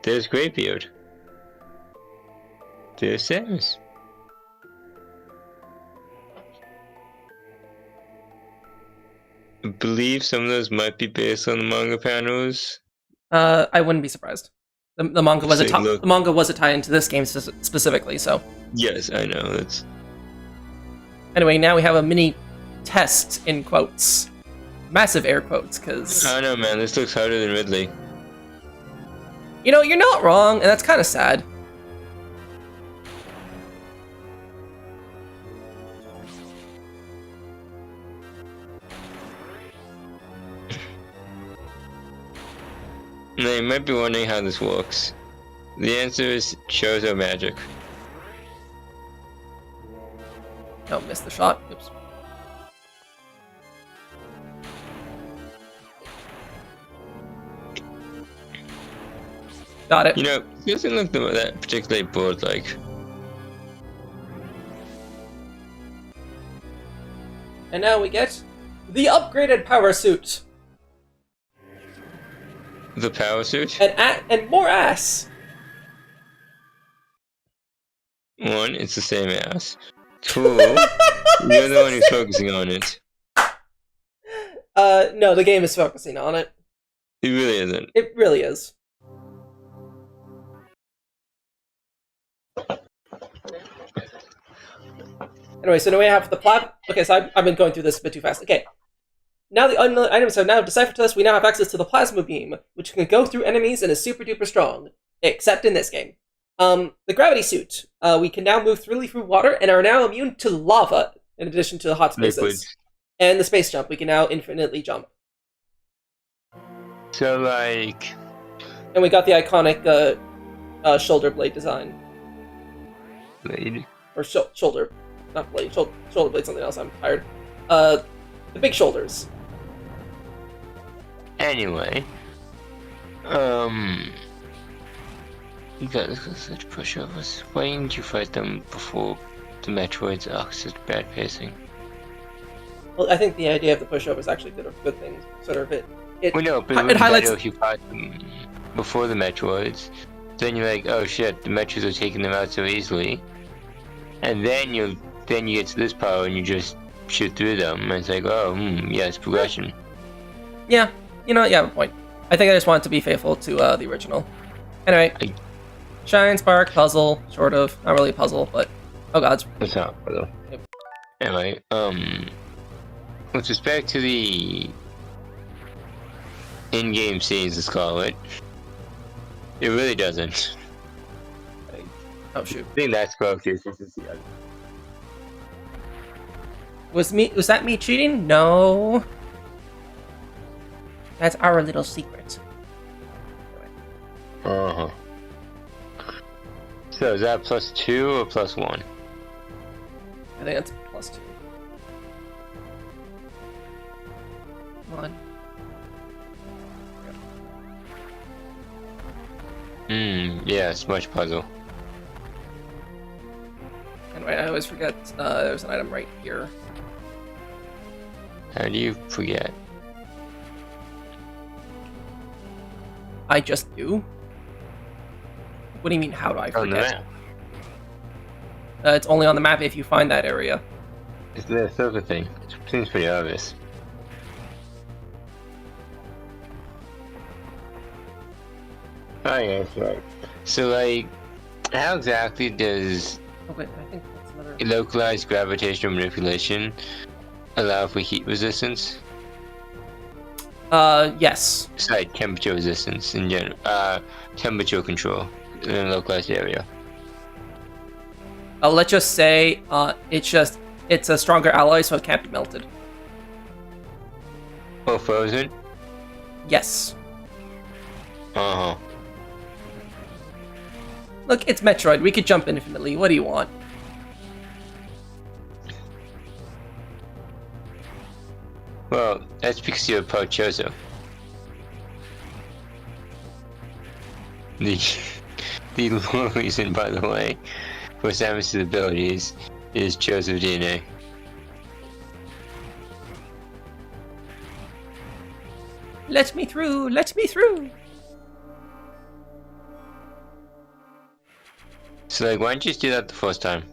There's Greybeard. There's Samus. believe some of those might be based on the manga panels. I wouldn't be surprised. The manga was Say, the manga was a tie into this game specifically. So yes, I know. That's anyway, now we have a mini test in quotes, massive air quotes, because I don't know, man. This looks harder than Ridley. you know you're not wrong, and that's kind of sad. Now you might be wondering how this works. The answer is Chozo magic. Oh, missed the shot. Oops. Got it. You know, it doesn't look that particularly board-like. And now we get the upgraded power suit The power suit? and more ass. One, it's the same ass. Two, you're the one who's focusing on it. No, the game is focusing on it. It really isn't. It really is. Anyway, so now we have the plat. Okay, so I've been going through this a bit too fast. Okay. Now the unknown items are now deciphered to us. We now have access to the plasma beam, which can go through enemies and is super duper strong. Except in this game. The gravity suit. We can now move freely through water and are now immune to lava, in addition to the hot spaces. Liquids. And the space jump. We can now infinitely jump. So, like... And we got the iconic shoulder blade design. Blade? Or shoulder. Not blade. Shoulder blade, something else. I'm tired. The big shoulders. Anyway. You got such pushovers. Why didn't you fight them before the Metroids? Such bad pacing. Well, I think the idea of the pushovers actually did a good thing. Sort of it. Well, no, but It highlights. if you fought them before the Metroids, then you're like, oh shit, the Metroids are taking them out so easily, and then you get to this power and you just shoot through them, and it's like, oh, yeah, it's progression. Yeah, you know, you have a point. I think I just wanted to be faithful to the original. Anyway, shine, spark, puzzle, sort of. Not really a puzzle, but oh god. That's not though. Yep. Anyway, with respect to the in-game scenes, let's call it, it really doesn't. Oh shoot. I think that's broken. Was that me cheating? No. That's our little secret. Uh-huh. So is that +2 or +1? I think that's +2. Come on. Yeah, smudge puzzle. Anyway, I always forget there's an item right here. How do you forget? I just do? What do you mean, how do I forget? On the map. It's only on the map if you find that area. It's the silver thing. It seems pretty obvious. Oh yeah, that's right. So like, how exactly does Oh wait, I think that's another... localized gravitational manipulation allow for heat resistance? Yes. It's like temperature resistance in general. Temperature control in a localized area. Let's just say, it's a stronger alloy, so it can't be melted. Or frozen? Yes. Uh-huh. Look, it's Metroid. We could jump infinitely. What do you want? Well, that's because you're Chozo. The reason, by the way, for Samus's abilities is Chozo DNA. Let me through! Let me through! So, like, why don't you just do that the first time?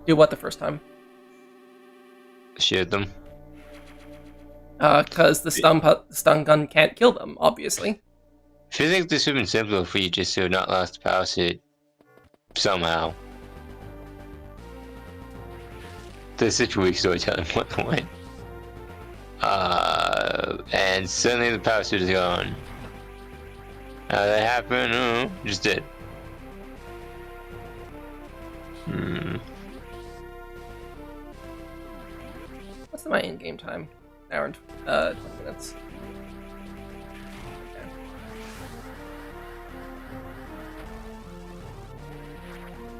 Do what the first time? Shoot them. Because the stun gun can't kill them, obviously. I feel like this would have been simpler for you just to not lost the power suit somehow. There's such weak storytelling, by the way. And suddenly the power suit is gone. How that happened? Oh, just did. What's my in-game time? An hour and 20 minutes. Okay.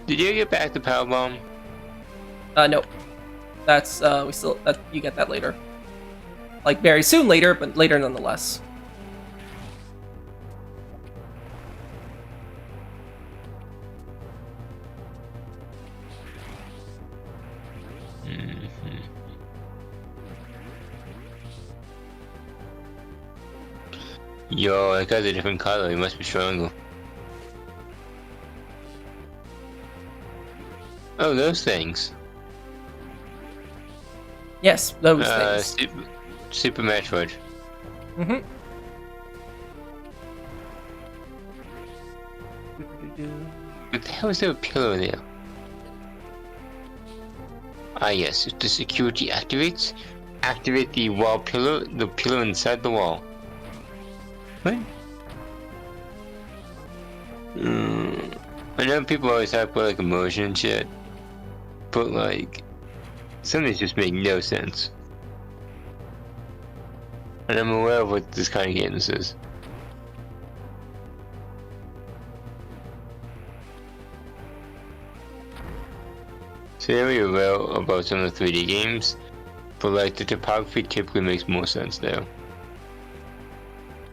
Did you get back the power bomb? Nope. That's you get that later. Like very soon later, but later nonetheless. Yo, that guy's a different color. He must be stronger. Oh, those things. Yes, those things. Super Metroid. Mm-hmm. What the hell is there a pillar there? Ah yes, if the security activates, activate the wall pillar, the pillar inside the wall. What? I know people always talk about like emotion and shit, but like, some of these just make no sense. And I'm aware of what this kind of game this is. So yeah, we aware about some of the 3D games, but like the topography typically makes more sense there.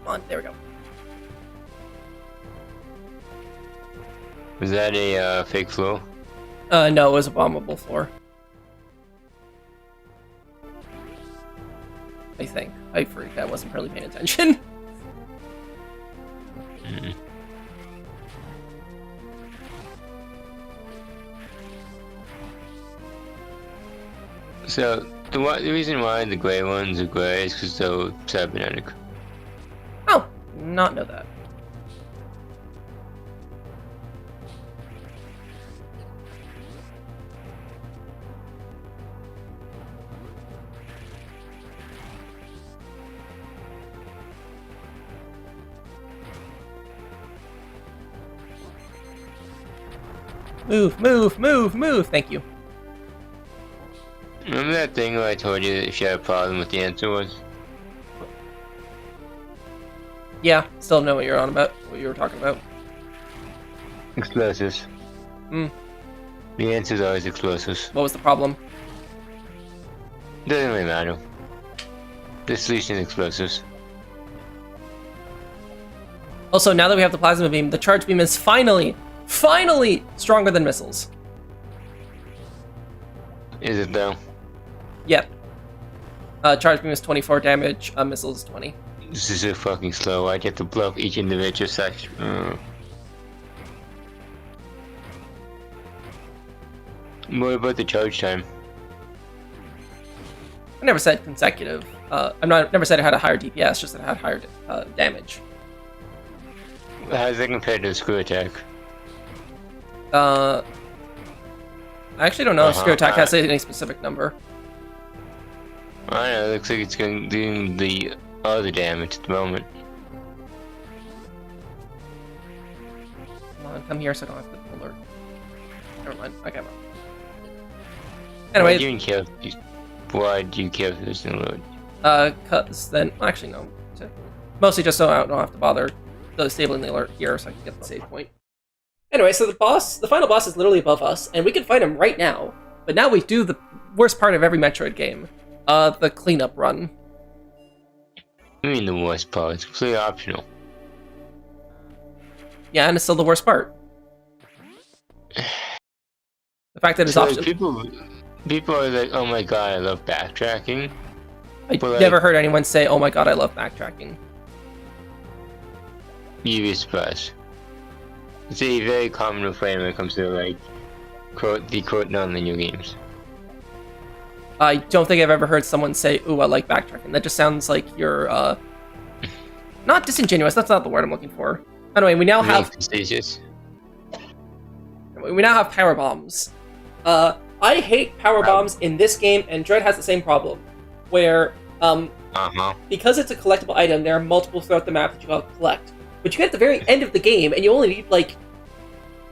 Come on, there we go. Was that a fake floor? No, it was a bombable floor. I think. I freaked. I wasn't really paying attention. So the reason why the gray ones are gray is because they're cybernetic. Oh, not know that. Move, move, move, move! Thank you. Remember that thing where I told you that if you had a problem what the answer was? Yeah, still know what you're on about, what you were talking about. Explosives. Hmm. The answer is always explosives. What was the problem? Doesn't really matter. The solution is explosives. Also, now that we have the plasma beam, the charge beam is finally stronger than missiles. Is it though? Yep. Charge beam is 24 damage, missile is 20. This is so fucking slow. I get to blow up each individual section. What about the charge time? I never said consecutive. Never said it had a higher DPS, just that it had higher damage. How does that compare to the screw attack? I actually don't know if screw attack has any specific number. I don't know, it looks like it's doing the other damage at the moment. Come on, come here so I don't have to alert. Never mind, okay. Anyway. Why do you care if there's no load? Cause then, actually no. Mostly just so I don't have to bother disabling the alert here so I can get the save point. Anyway, so the final boss is literally above us, and we can fight him right now. But now we do the worst part of every Metroid game. The cleanup run. I mean the worst part, it's completely optional. Yeah, and it's still the worst part. The fact that it's so optional. Like, people are like, oh my god, I love backtracking. I never heard anyone say, oh my god, I love backtracking. You'd be surprised. It's a very common refrain when it comes to like the quote non-linear games. I don't think I've ever heard someone say, "Ooh, I like backtracking." That just sounds like you're not disingenuous. That's not the word I'm looking for. Anyway, we now have power bombs. I hate power bombs in this game, and Dread has the same problem, where because it's a collectible item, there are multiple throughout the map that you gotta collect. But you get at the very end of the game, and you only need like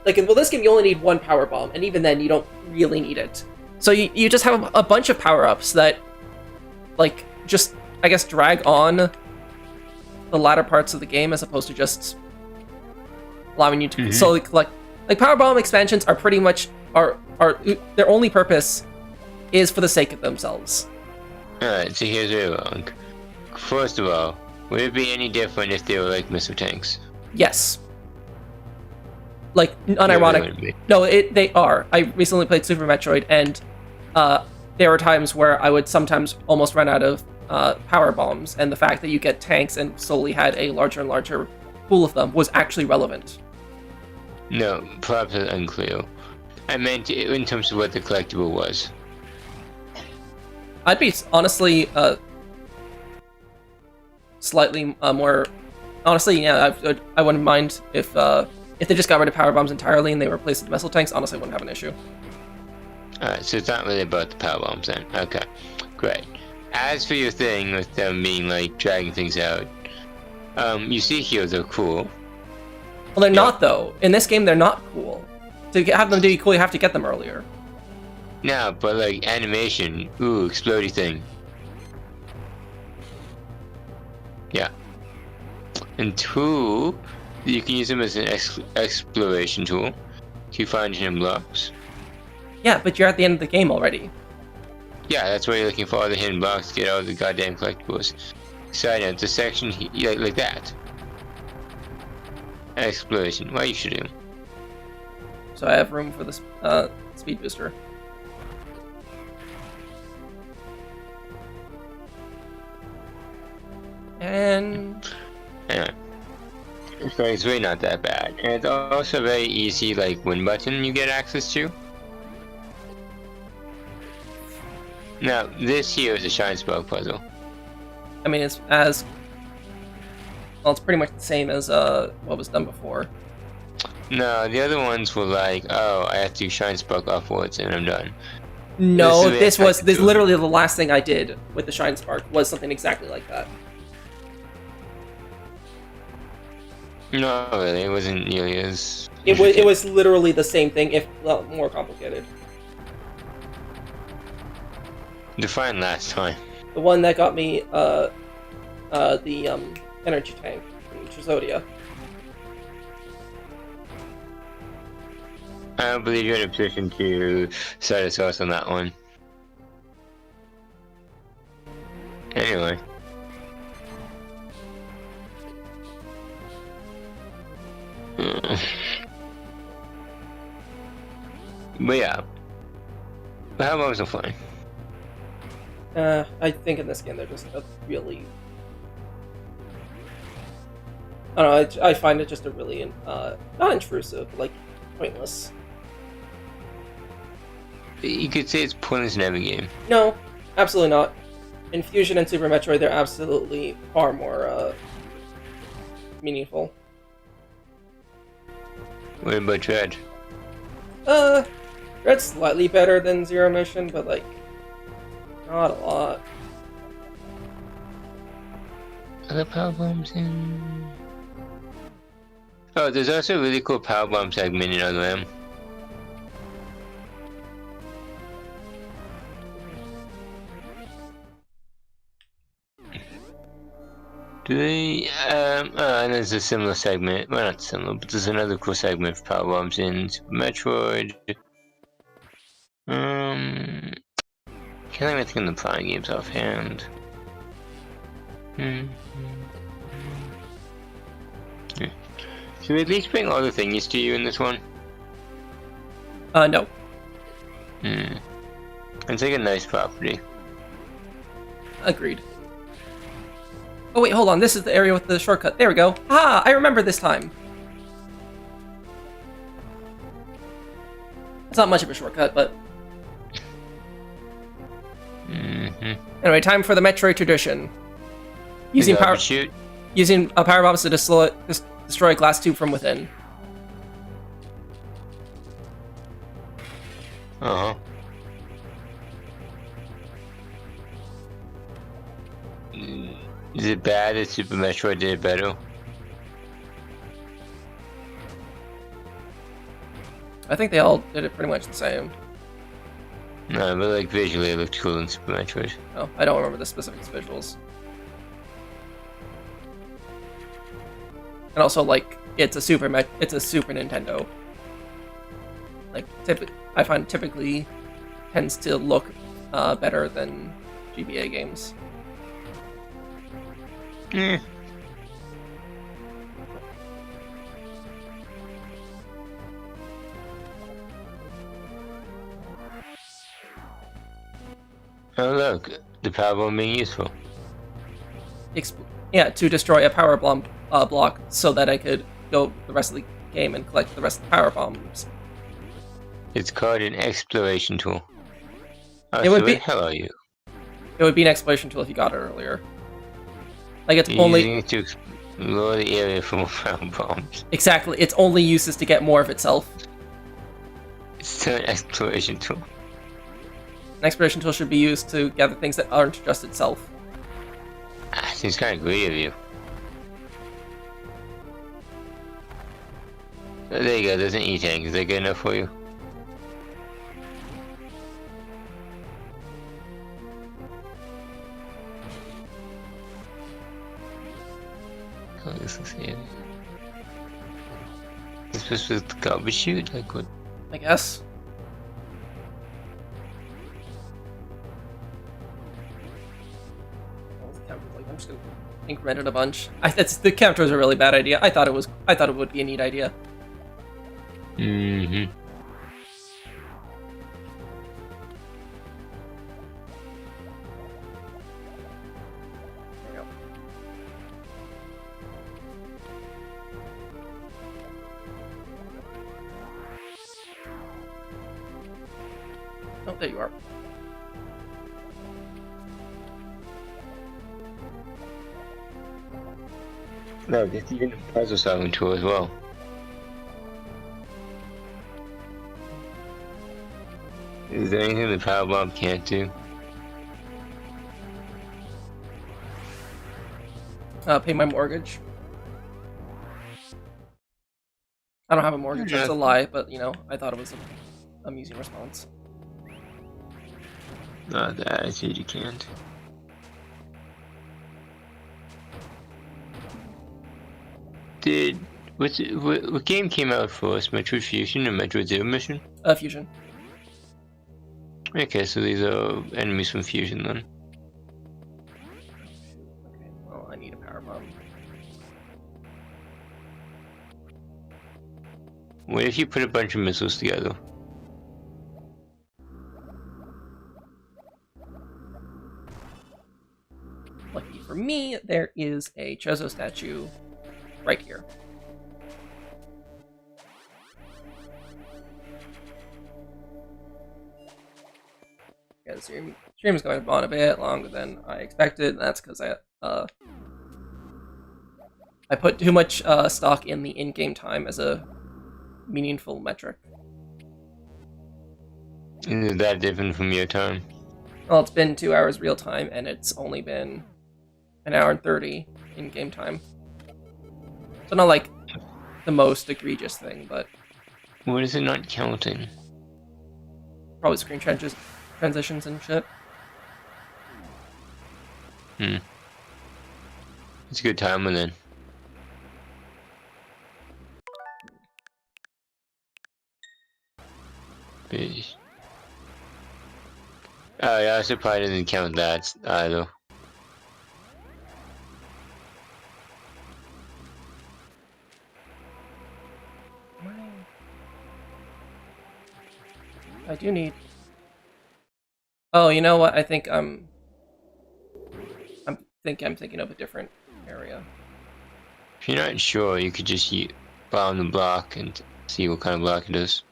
in this game, you only need one power bomb, and even then, you don't really need it. So you just have a bunch of power-ups that, like, just, I guess, drag on the latter parts of the game as opposed to just allowing you to slowly collect. Like, power bomb expansions are pretty much are their only purpose is for the sake of themselves. Alright, so here's where you're wrong. First of all, would it be any different if they were like missile tanks? Yes. Like, unironic. No, they are. I recently played Super Metroid, and there were times where I would sometimes almost run out of power bombs, and the fact that you get tanks and slowly had a larger and larger pool of them was actually relevant. No, perhaps it's unclear. I meant in terms of what the collectible was. I'd be honestly slightly more. Honestly, yeah, I wouldn't mind if they just got rid of power bombs entirely and they replaced with missile tanks. Honestly, I wouldn't have an issue. Alright, so it's not really about the power bombs then. Okay, great. As for your thing with them being like dragging things out, you see here they're cool. Well, they're not though. In this game, they're not cool. To have them be cool, you have to get them earlier. No, but like animation, ooh, explodey thing. Yeah. And two, you can use them as an exploration tool to find hidden blocks. Yeah, but you're at the end of the game already. Yeah, that's why you're looking for all the hidden blocks to get all the goddamn collectibles. Side note, the section like that. Exploration. Why you should do? So I have room for this speed booster. And yeah. So it's really not that bad. And it's also a very easy like win button you get access to. Now this here is a shine spark puzzle. I mean it's as well, it's pretty much the same as what was done before. No, the other ones were like, oh, I have to shine spark upwards and I'm done. No, this literally the last thing I did with the shine spark was something exactly like that. No, really, it wasn't nearly as. It was literally the same thing, if more complicated. Define last time. The one that got me the energy tank from Trizodia. I don't believe you're in a position to cite a source on that one. Anyway. But yeah. Power bombs are fine. I think in this game they're just a really... I don't know, I find it just a really, not intrusive, but like, pointless. You could say it's pointless in every game. No, absolutely not. In Fusion and Super Metroid, they're absolutely far more, meaningful. What about Dread? Dread's slightly better than Zero Mission, but like, not a lot. Are the power bombs in? Oh, there's also a really cool power bomb segment in Other M. Do they, and there's a similar segment, well not similar, but there's another cool segment for power bombs in Super Metroid. Can't even think of the Prime games offhand. Should we at least bring all the thingies to you in this one? No. It's like a nice property. Agreed. Oh wait, hold on, this is the area with the shortcut. There we go. Ah, I remember this time. It's not much of a shortcut, but... Anyway, time for the Metroid tradition. Using Shoot. using power bombs to destroy a glass tube from within. Uh huh. Is it bad that Super Metroid did it better? I think they all did it pretty much the same. No, but like visually it looked cool in Super Metroid. Oh, I don't remember the specific visuals. And also, like, it's a Super Nintendo. Like, I find typically tends to look better than GBA games. Hmm. Oh look, the power bomb being useful. Yeah, to destroy a power bomb block so that I could go the rest of the game and collect the rest of the power bombs. It's called an exploration tool. Oh, It so would be- where the hell are you? It would be an exploration tool if you got it earlier. Like, it's You're only... using it to explore the area for more power bombs. Exactly, its only use is to get more of itself. It's still an exploration tool. An exploration tool should be used to gather things that aren't just itself. Ah, seems kind of greedy of you. Oh, there you go, there's an E-tank. Is that good enough for you? Oh, this is heavy. Is this with the garbage chute? Like what? I guess. I'm just gonna increment it a bunch. The counter is a really bad idea. I thought it would be a neat idea. Mm-hmm. There we go. Oh, there you are. No, it's even a puzzle solving tool as well. Is there anything the power bomb can't do? Pay my mortgage. I don't have a mortgage, that's a lie, but, you know, I thought it was an amusing response. Not the attitude you can't. What game came out first? Metroid Fusion and Metroid Zero Mission? Fusion. Okay, so these are enemies from Fusion then. Okay, well, I need a power bomb. What if you put a bunch of missiles together? Lucky for me, there is a Chozo statue right here. Yeah, the stream is going on a bit longer than I expected. That's because I put too much stock in the in-game time as a meaningful metric. Is that different from your time? Well, it's been 2 hours real time, and it's only been an hour and 30 in-game time. So not like the most egregious thing, but What is it not counting? probably screen transitions and shit. It's a good timing then. Bitch. Oh yeah, I probably didn't count that either. I do need... Oh, you know what? I think I'm thinking of a different area. If you're not sure, you could just bomb the block and see what kind of block it is.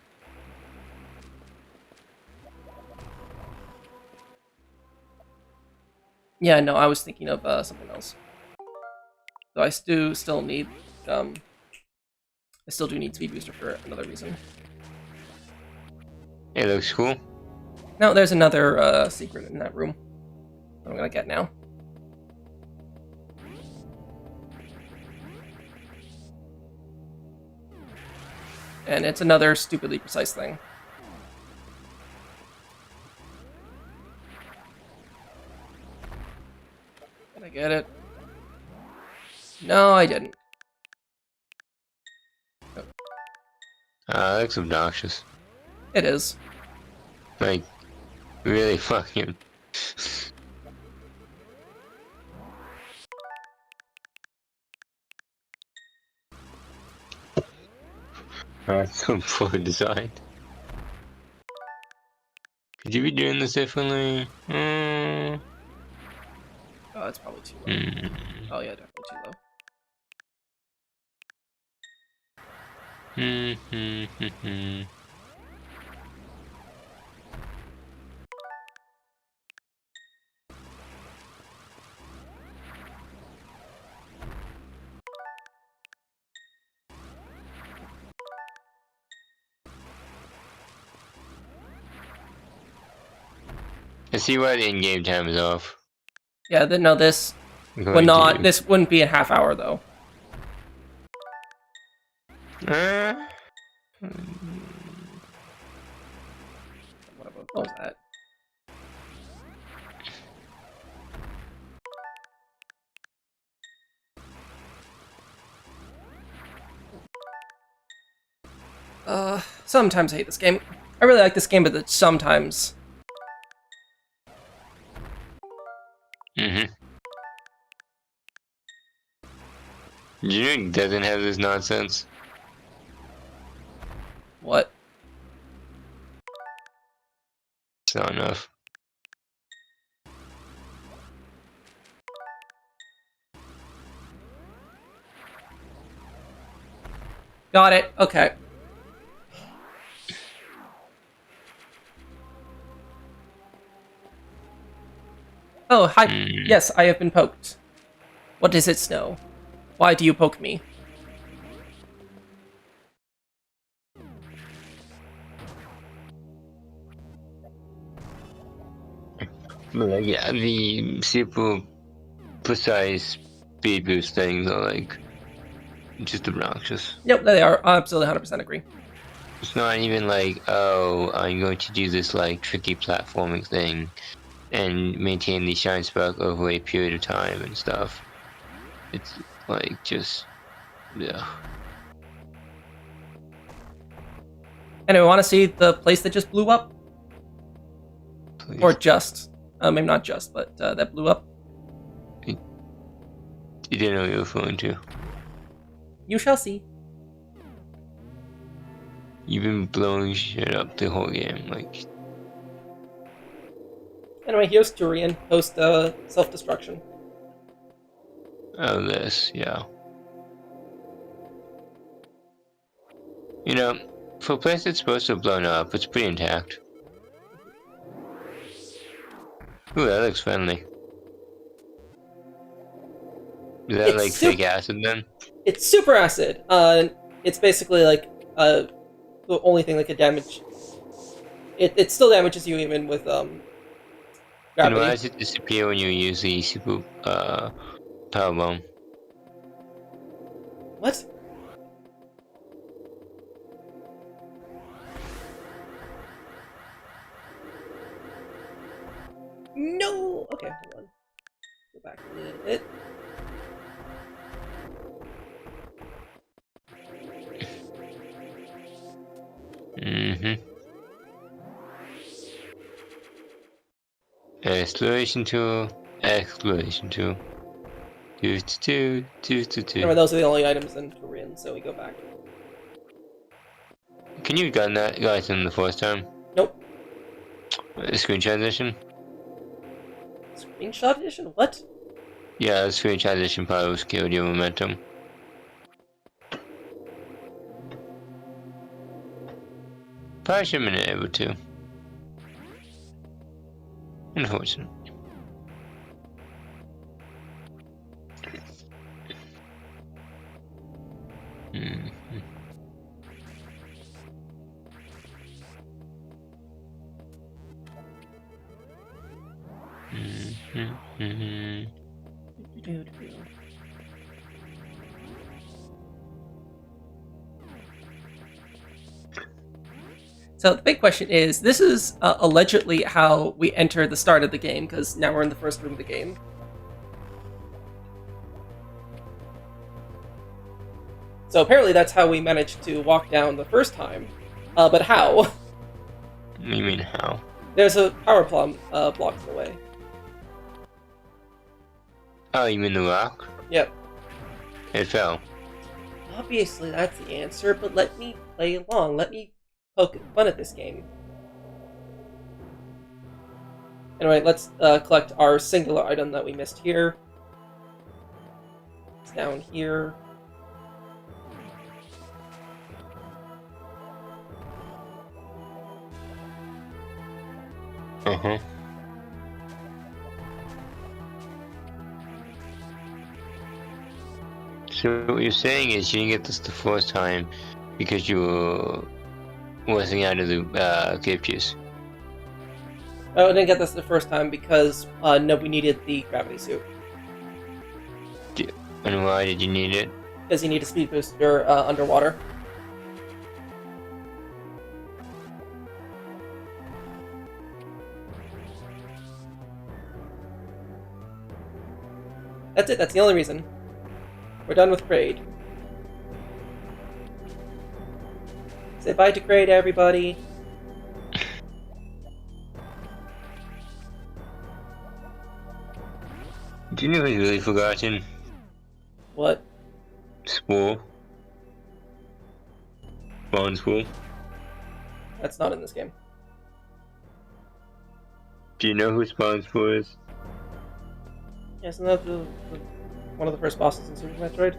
Yeah, no, I was thinking of something else. So I still need I still do need speed booster for another reason. It looks cool. No, there's another secret in that room I'm gonna get now. And it's another stupidly precise thing. Did I get it? No, I didn't. That looks obnoxious. It is. Like, really fucking. That's so poor design. Could you be doing this differently? Oh, it's probably too low. Oh yeah, definitely too low. I see why the in-game time is off. Yeah, no, this would not. This wouldn't be a half hour though. What was that? Sometimes I hate this game. I really like this game, but sometimes. You know it doesn't have this nonsense? What? It's not enough. Got it. Okay. Oh, hi. Yes, I have been poked. What does it snow? Why do you poke me? Like, yeah, the super precise speed boost things are like just obnoxious. Yep, they are. I absolutely 100% agree. It's not even like, oh, I'm going to do this like tricky platforming thing and maintain the shine spark over a period of time and stuff. It's like just, yeah. Anyway, want to see the place that just blew up? Please. Or just. Maybe not just, but that blew up. You didn't know what you were referring to. You shall see. You've been blowing shit up the whole game, like. Anyway, here's Durian, post self-destruction. Oh, this, yeah. You know, for a place that's supposed to have blown up, it's pretty intact. Ooh, that looks friendly. Is that like fake acid then? It's super acid. It's basically like the only thing that could damage. It still damages you even with gravity. And why does it disappear when you use the super power bomb? What? No. Okay, hold on. Go back a little bit. Exploration tool, exploration tool. Remember, those are the only items in Korean, so we go back. Can you have gotten that guys in the first time? Nope. Screen transition? Screenshot edition? What? Yeah, the screen transition probably was killed your momentum. Probably should have been able to. Unfortunate. So the big question is, this is allegedly how we enter the start of the game, because now we're in the first room of the game. So apparently that's how we managed to walk down the first time. But how? What do you mean how? There's a power plum block in the way. Oh, you mean the rock? Yep. It fell. Obviously that's the answer, but let me play along. Let me poke fun at this game. Anyway, let's collect our singular item that we missed here. It's down here. Uh-huh. So what you're saying is you didn't get this the first time because you were wasn't out of the cave juice. Oh, I didn't get this the first time because nobody needed the gravity suit. And why did you need it? Because you need a speed booster underwater. That's it, that's the only reason. We're done with Kraid. Say bye to Kraid, everybody. Do you know who's really forgotten? What? Spore. Spawn Spore. That's not in this game. Do you know who Spawn Spore is? Yeah, isn't that one of the first bosses in Super Metroid?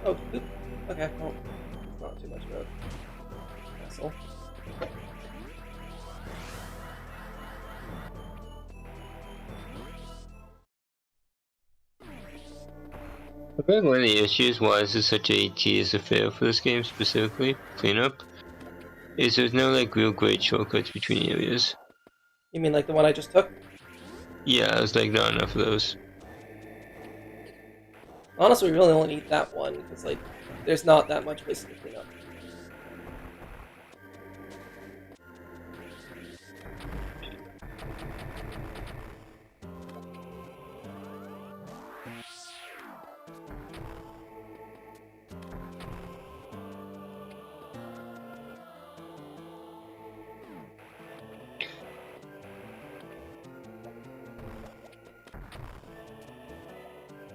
Oh, oop. Okay, well, it's not too much of a hassle. I think one of the issues why this is such a tedious affair for this game specifically, cleanup, is there's no like real great shortcuts between areas. You mean like the one I just took? Yeah, there's like not enough of those. Honestly, we really only need that one, because like, there's not that much place to clean up.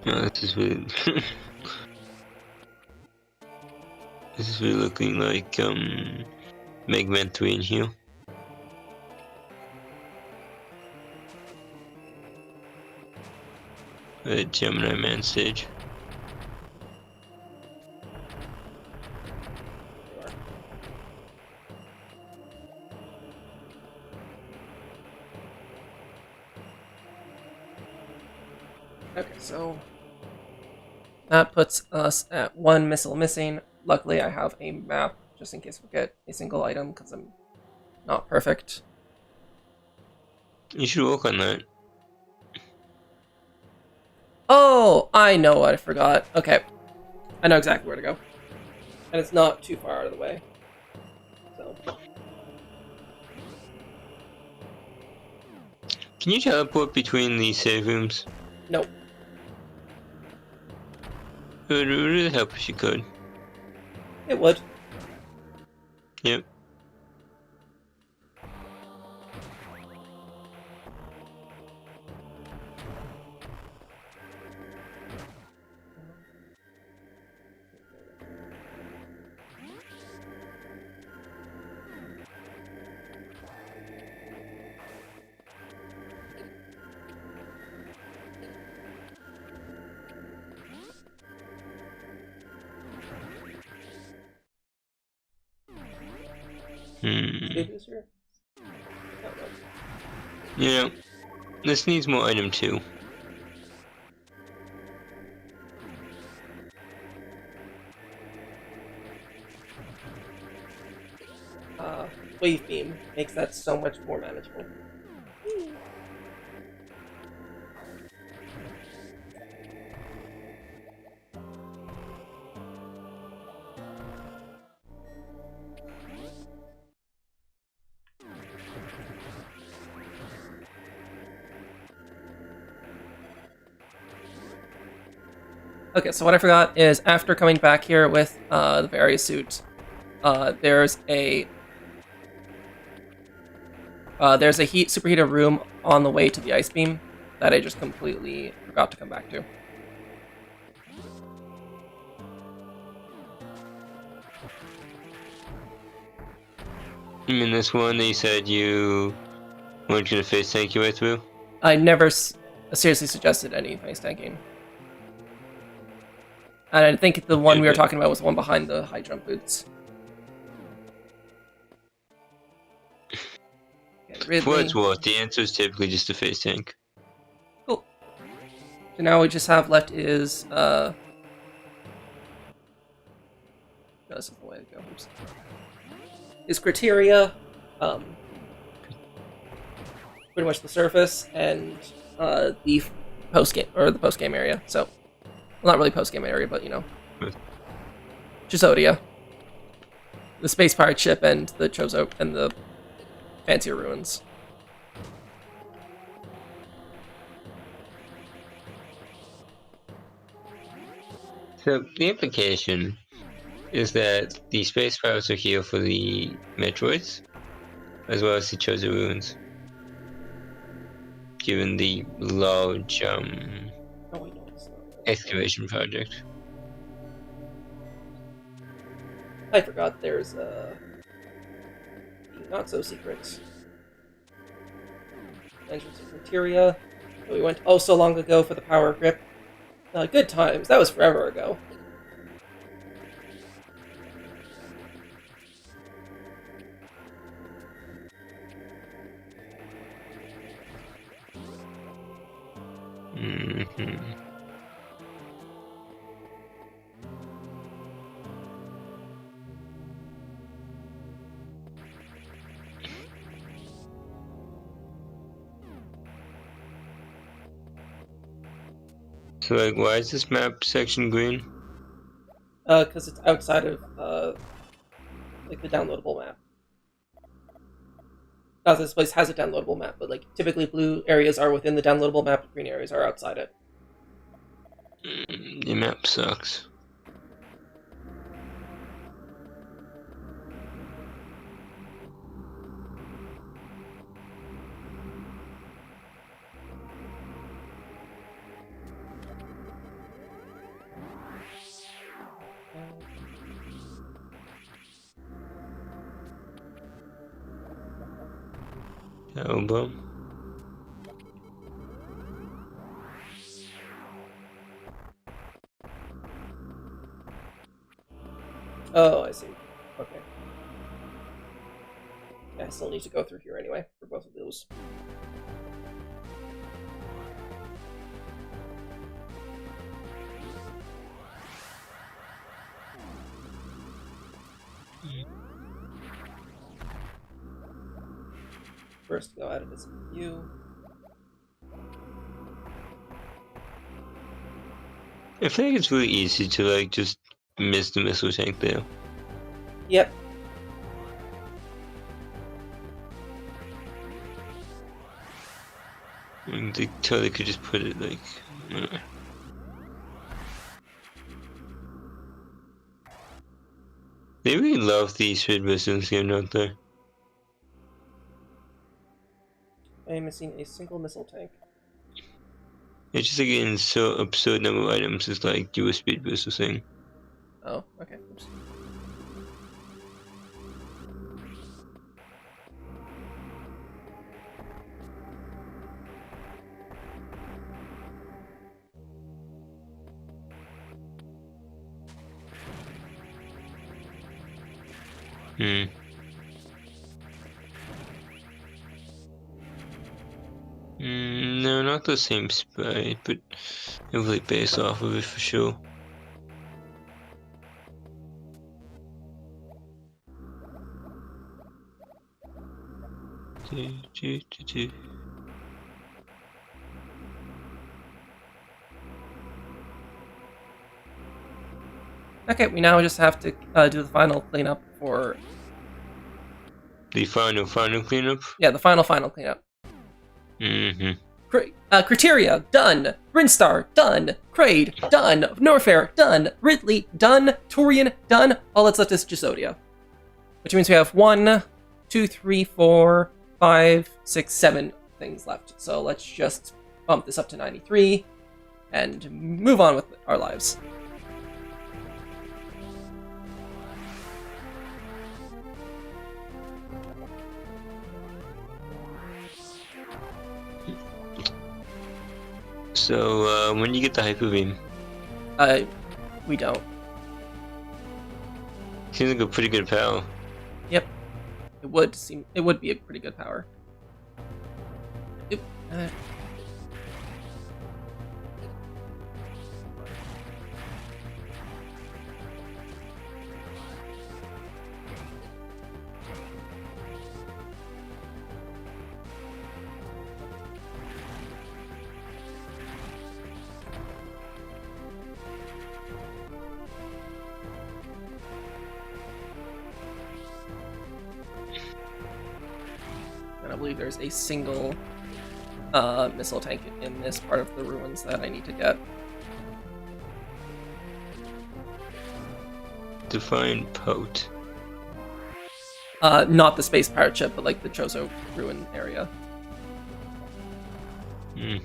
No, this is really this is really looking like Mega Man 3 in here. The Gemini Man stage. Okay, so that puts us at one missile missing. Luckily, I have a map just in case we get a single item because I'm not perfect. You should work on that. Oh, I know what I forgot. Okay, I know exactly where to go, and it's not too far out of the way. So. Can you teleport between these save rooms? Nope. It would really help if you could. It would. Yep. Yeah. This needs more item too. wave beam makes that so much more manageable. Okay, so what I forgot is after coming back here with the various suit, there's a heat superheated room on the way to the ice beam that I just completely forgot to come back to. You mean this one that you said you weren't gonna face tank your way through? I never seriously suggested any face tanking. And I think the one we were talking about was the one behind the high jump boots. Okay, For what it's worth, the answer is typically just a face tank. Cool. So now we just have left is no, this is the way to go. Oops. Is criteria, pretty much the surface and the post game area. So, well, not really post game area, but you know, Chisodia, the space pirate ship, and the Chozo and the fancier ruins. So the implication is that the space pirates are here for the Metroids, as well as the Chozo ruins. Given the large excavation project. I forgot there's not so secret entrance to criteria. We went so long ago for the power grip. Good times. That was forever ago. So, like, why is this map section green? Because it's outside of like the downloadable map. Not that this place has a downloadable map, but like typically blue areas are within the downloadable map, and green areas are outside it. The map sucks. Elbow. Oh, I see. Okay. Yeah, I still need to go through here anyway for both of those. First, go out of this view. I think it's really easy to like just miss the missile tank there. Yep. And they totally could just put it like. They really love these Squid missiles game, don't they? I am missing a single missile tank. It's just again so absurd number of items is like do a speed boost or thing. Oh, okay. Oops. No, not the same sprite, but heavily based off of it for sure. Okay, we now just have to do the final cleanup for... The final cleanup? Yeah, the final cleanup. Mm-hmm. Criteria, done. Brinstar, done. Kraid, done. Norfair, done. Ridley, done. Turian, done. All that's left is Gisodia. Which means we have 1, 2, 3, 4, 5, 6, 7 things left. So let's just bump this up to 93 and move on with our lives. So, when do you get the Hyper Beam? We don't. Seems like a pretty good power. Yep. It would be a pretty good power. Oop, I believe there's a single missile tank in this part of the ruins that I need to get. Define Pote. Not the space pirate ship, but like the Chozo ruin area. Hmm.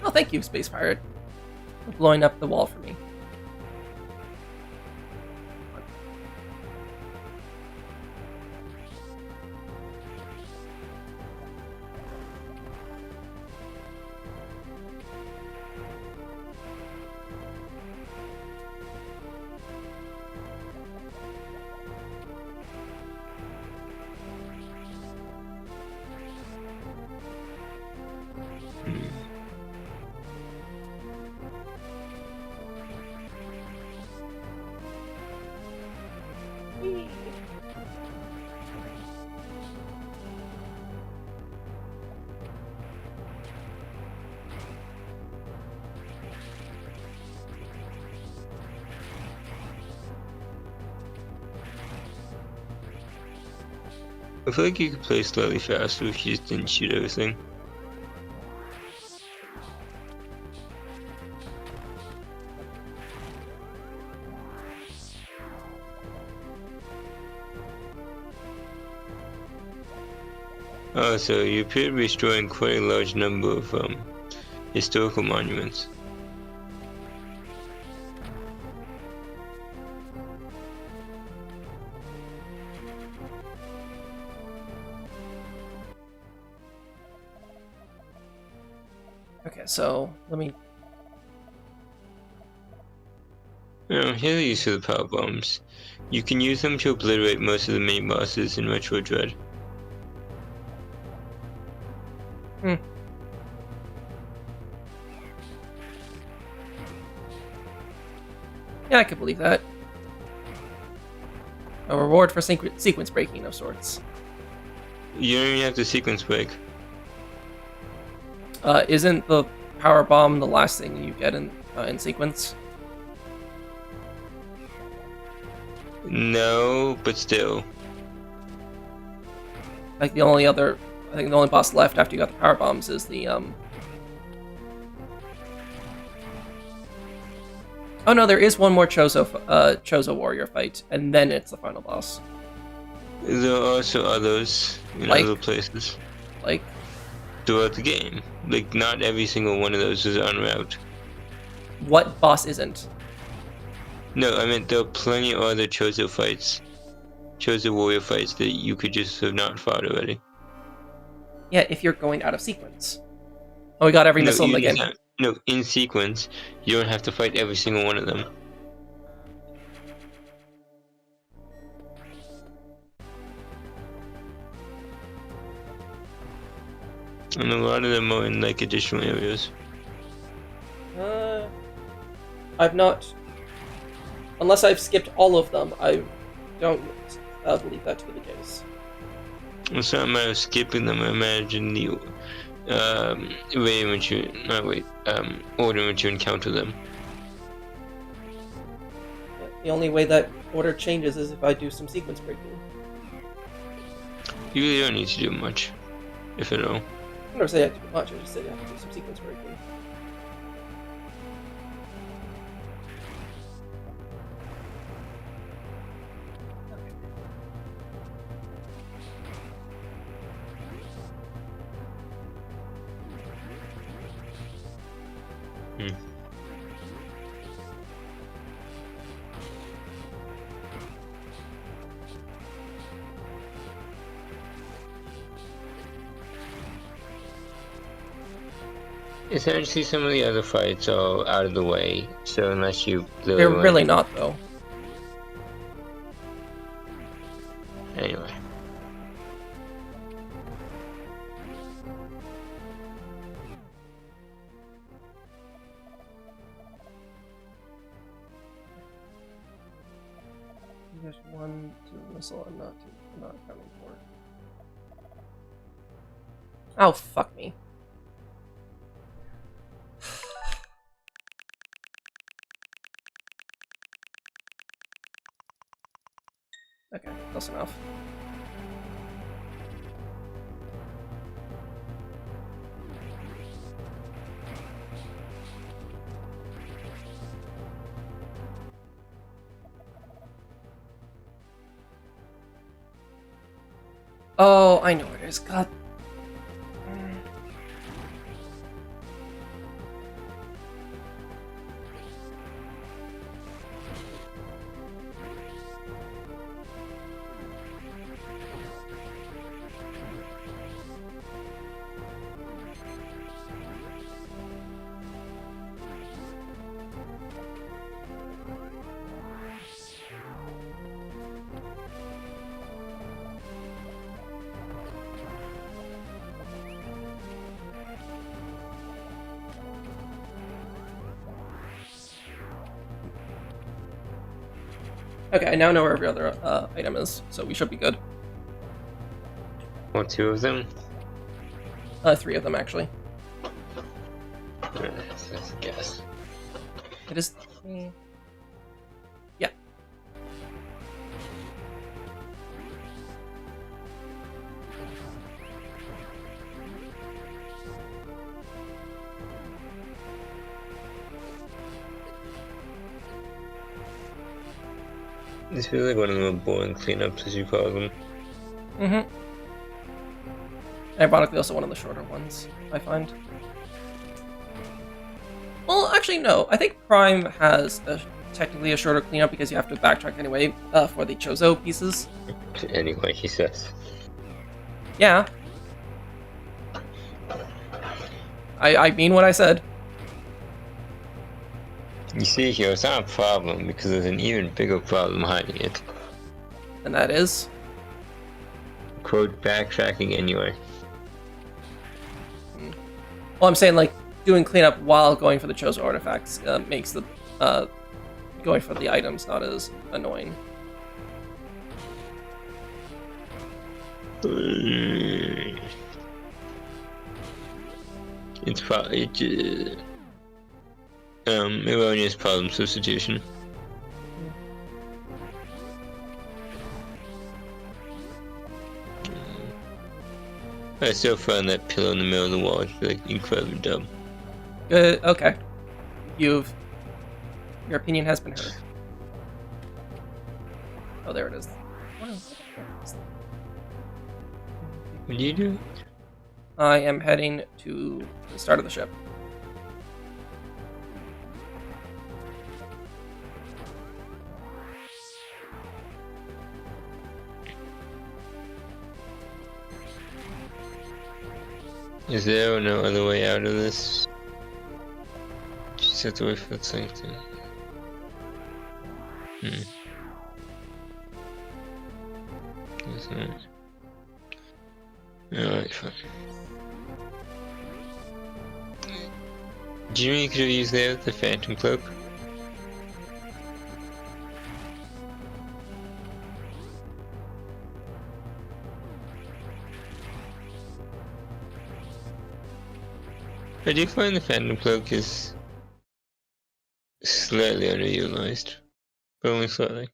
Oh, thank you, space pirate, for blowing up the wall for me. I feel like you could play slightly faster if you just didn't shoot everything. Oh, so you appear to be destroying quite a large number of historical monuments. Okay, so let me... Here are the use of the power bombs. You can use them to obliterate most of the main bosses in Metroid Dread. Yeah, I could believe that. A reward for sequence breaking of sorts. You don't even have to sequence break. Isn't the power bomb the last thing you get in sequence? No, but still. Like the only boss left after you got the power bombs is the Oh no, there is one more Chozo warrior fight, and then it's the final boss. There are also others in other places. Like? Throughout the game. Like, not every single one of those is en route. What boss isn't? No, I meant there are plenty of other Chozo fights. Chozo warrior fights that you could just have not fought already. Yeah, if you're going out of sequence. Oh, we got every missile in the game. No, in sequence, you don't have to fight every single one of them. And a lot of them are in like additional areas. I've not, unless I've skipped all of them, I don't believe that to be the case. It's not a matter of skipping them. I imagine the way in which you, order in which you encounter them. The only way that order changes is if I do some sequence breaking. You really don't need to do much, if at all. I never say I have to do much, I just say I have to do some sequence breaking. Essentially, some of the other fights are out of the way, so unless you... They're really not, though. Anyway. There's 1, 2 missile I'm not accounting for. Oh, fuck me. Okay, close enough. Oh, I know what it is. God. Okay, I now know where every other item is, so we should be good. Or 2 of them? 3 of them, actually. That's a guess. It is... Yeah. This feels like one of the more boring cleanups, as you call them. Mm-hmm. Ironically, also one of the shorter ones, I find. Well, actually, no. I think Prime has technically a shorter cleanup because you have to backtrack anyway for the Chozo pieces. Anyway, he says. Yeah. I mean what I said. You see here, it's not a problem because there's an even bigger problem hiding it. And that is? Quote, backtracking anyway. Well, I'm saying, like, doing cleanup while going for the Chozo artifacts makes the going for the items not as annoying. It's probably erroneous problem substitution. I still found that pillow in the middle of the wall like incredibly dumb. Good. Okay. Your opinion has been heard. Oh, there it is. What do you do? I am heading to the start of the ship. Is there no other way out of this? Just have to wait for the thing to... That's not... Alright, fine. Do you know you could have used there the Phantom Cloak? I do find the Phantom Cloak is slightly underutilized, but only slightly.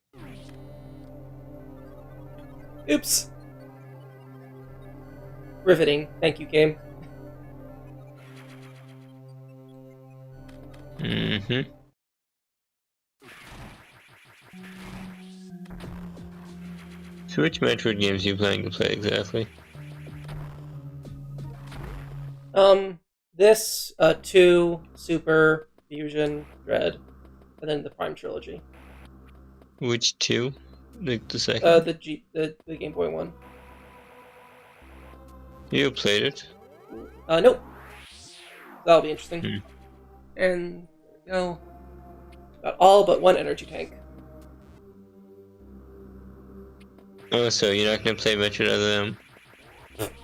Oops. Riveting. Thank you, game. Mm-hmm. So which Metroid games are you planning to play exactly? This, 2, Super, Fusion, Dread, and then the Prime trilogy. Which two? Like the second? The Game Boy one. You played it? Nope. That'll be interesting. Hmm. And, you know, got all but one energy tank. Oh, so you're not gonna play Metroid Other M?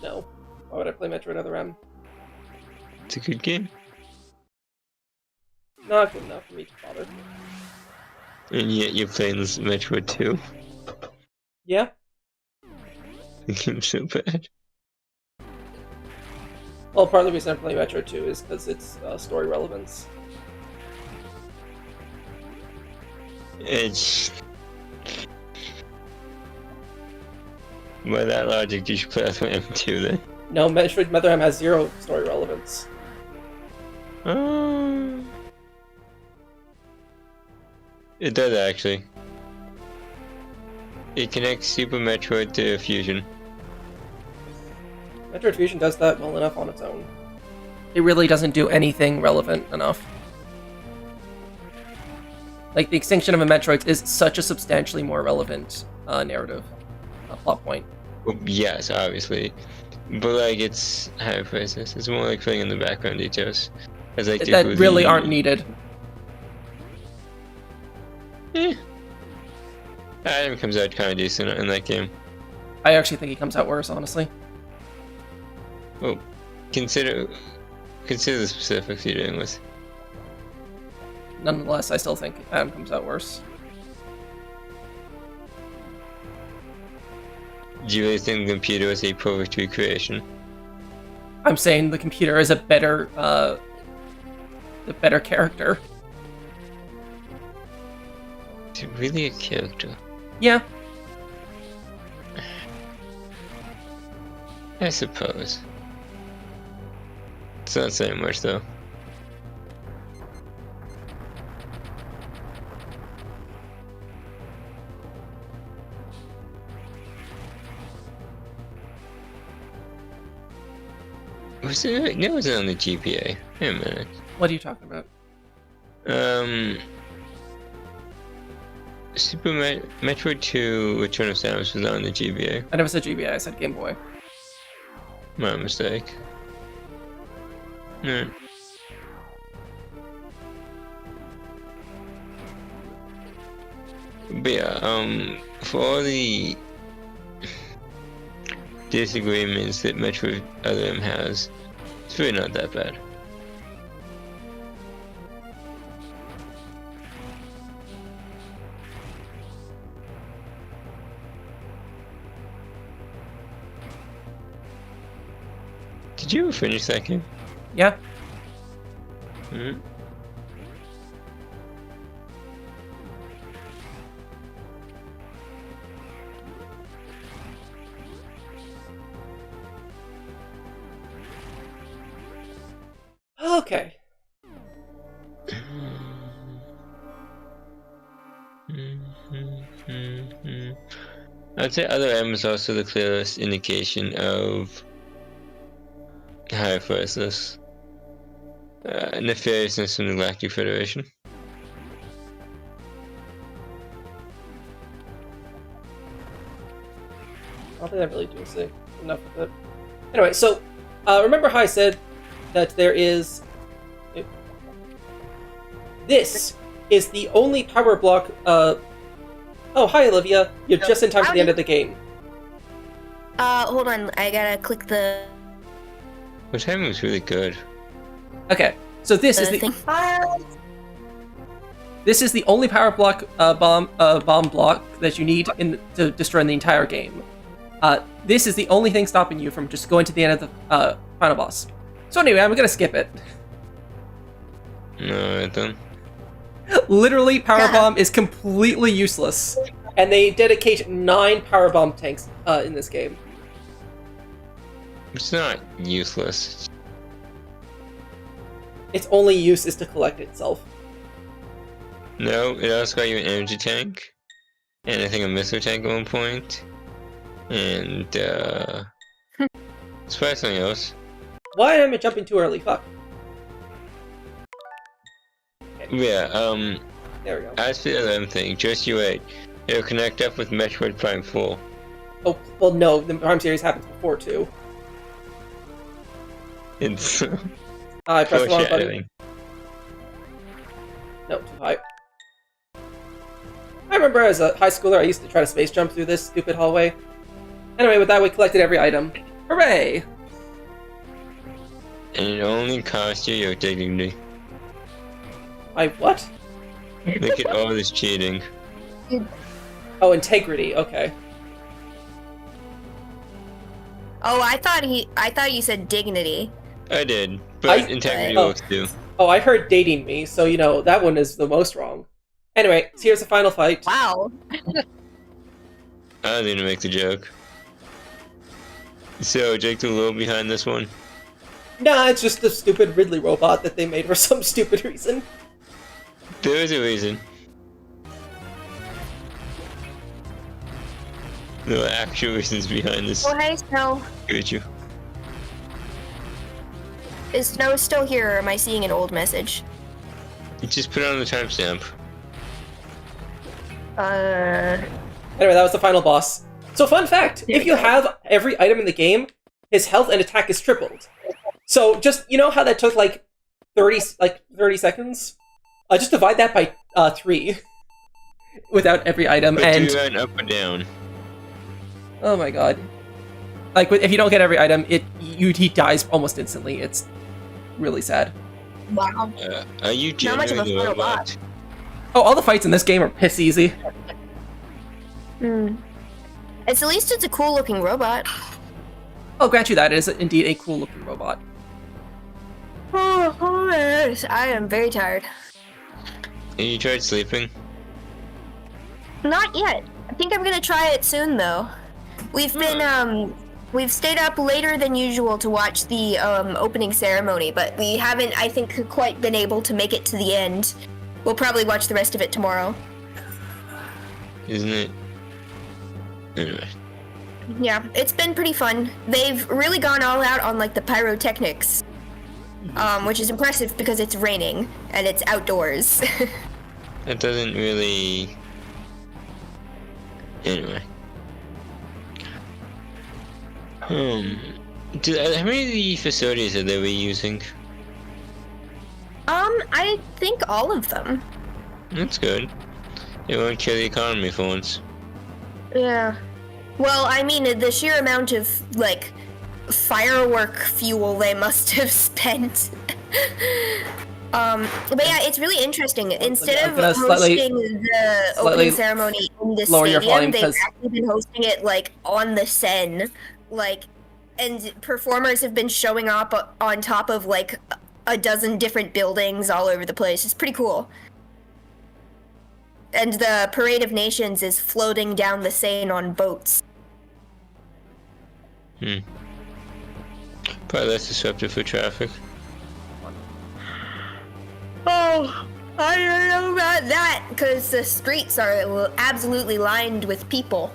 No. Why would I play Metroid Other M? It's a good game. Not good enough for me to bother. And yet you're playing this Metroid 2. Yeah? The game's so bad. Well, part of the reason I'm playing Metroid 2 is because it's story relevance. It's... By that logic, you should play Other M2 then. No, Metroid Other M has 0 story relevance. It does actually. It connects Super Metroid to Fusion. Metroid Fusion does that well enough on its own. It really doesn't do anything relevant enough. Like, the extinction of a Metroid is such a substantially more relevant narrative plot point. Well, yes, obviously. But like, it's how to phrase this. It's more like filling in the background details. As like That really aren't needed. Adam comes out kind of decent in that game. I actually think he comes out worse, honestly. Well, consider the specifics you're dealing with. Nonetheless, I still think Adam comes out worse. Do you really think the computer is a perfect recreation? I'm saying the computer is a better character. Is it really a character? Yeah. I suppose. It's not saying much though. Was it? No, it was on the GPA. Wait a minute. What are you talking about? Metroid 2 Return of Samus was on the GBA. I never said GBA, I said Game Boy. My mistake. No. But yeah, for all the disagreements that Metroid Other M has, it's really not that bad. Did you ever finish that game? Yeah. Mm-hmm. Okay. I'd say Other M is also the clearest indication of how I phrase this. Nefariousness from the Galactic Federation. I don't think I really do say enough of it. Anyway, so remember how I said that there is... This is the only power block... Oh, hi, Olivia. You're just in time for the end of the game. Hold on. I gotta click the... Which timing was really good. Okay, so this is thing. This is the only power block bomb block that you need to destroy the entire game. This is the only thing stopping you from just going to the end of the final boss. So anyway, I'm gonna skip it. No, then. Literally, Power Bomb is completely useless, and they dedicate 9 Power Bomb tanks in this game. It's not useless. Its only use is to collect itself. No, it also got you an energy tank, and I think a missile tank at one point, and it's probably something else. Why am I jumping too early? Fuck. Yeah, There we go. as for the other thing, just you wait. It'll connect up with Metroid Prime 4. Oh, well, no, the Prime series happened before, too. It's I pressed the wrong button. foreshadowing. No, too high. I remember as a high schooler, I used to try to space jump through this stupid hallway. Anyway, with that, we collected every item. Hooray! And it only cost you your dignity. My what? Look at all this cheating. Oh, integrity, okay. Oh, I thought you said dignity. I did, but integrity works too. Oh, I heard dating me, so, you know, that one is the most wrong. Anyway, so here's the final fight. Wow. I didn't make the joke. So, Jake the little behind this one? Nah, it's just the stupid Ridley robot that they made for some stupid reason. There is a reason. There are actual reasons behind this. Oh, hey, Snow. Good you. Is Snow still here, or am I seeing an old message? You just put it on the timestamp. Anyway, that was the final boss. So, fun fact, if you have every item in the game, his health and attack is tripled. So, just, you know how that took, like, 30 seconds? Just divide that by 3. Without every item, But and... do that up and down. Oh my god. Like, if you don't get every item, he dies almost instantly. It's really sad. Wow. Are you Not much of a genuinely a fun robot? robot. Oh, all the fights in this game are piss easy. Hmm. At least it's a cool looking robot. I'll grant you that, it is indeed a cool looking robot. Oh, yes. I am very tired. Have you tried sleeping? Not yet. I think I'm gonna try it soon, though. We've been, we've stayed up later than usual to watch the, opening ceremony, but we haven't, I think, quite been able to make it to the end. We'll probably watch the rest of it tomorrow. Isn't it? Anyway. Yeah, it's been pretty fun. They've really gone all out on, like, the pyrotechnics. Which is impressive because it's raining, and it's outdoors. That doesn't really... Anyway. How many of the facilities are they reusing? I think all of them. That's good. It won't kill the economy for once. Yeah. Well, I mean, the sheer amount of, like, firework fuel they must have spent. But yeah, it's really interesting. Instead of hosting the opening ceremony in the stadium, they've actually been hosting it, like, on the Seine. Like, and performers have been showing up on top of, like, a dozen different buildings all over the place. It's pretty cool. And the Parade of Nations is floating down the Seine on boats. Probably less disruptive for traffic. Oh, I don't know about that, because the streets are absolutely lined with people.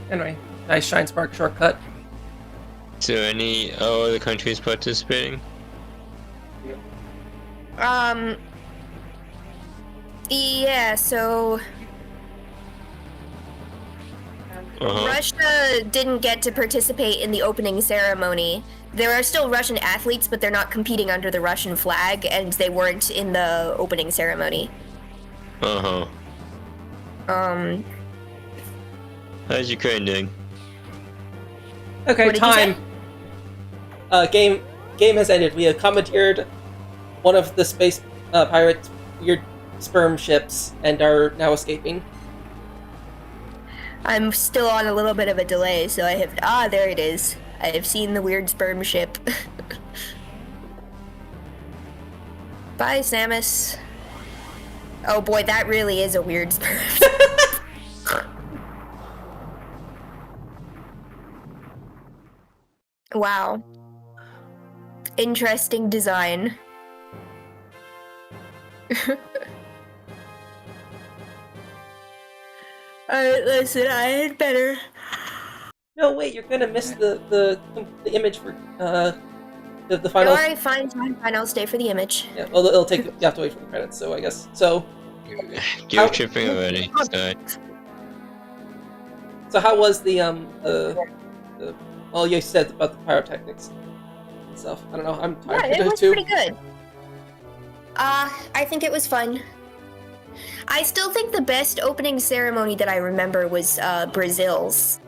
Anyway, nice Shine Spark shortcut. So any other countries participating? Yeah, so... Russia didn't get to participate in the opening ceremony. There are still Russian athletes, but they're not competing under the Russian flag, and they weren't in the opening ceremony. How's Ukraine doing? Okay, time. Game has ended. We have commandeered one of the space pirates' weird sperm ships and are now escaping. I'm still on a little bit of a delay, so I have... Ah, there it is. I have seen the weird sperm ship. Bye, Samus. Oh boy, that really is a weird sperm ship. Wow. Interesting design. Alright, listen, I had better. No, wait, you're gonna miss the image for the final. Alright, fine, I'll stay for the image. Yeah, well, it'll take. You have to wait for the credits, so I guess. So. You're tripping already. So how was the well, you said about the pyrotechnics and stuff. I don't know. I'm tired Yeah, of it was too. pretty good. I think it was fun. I still think the best opening ceremony that I remember was Brazil's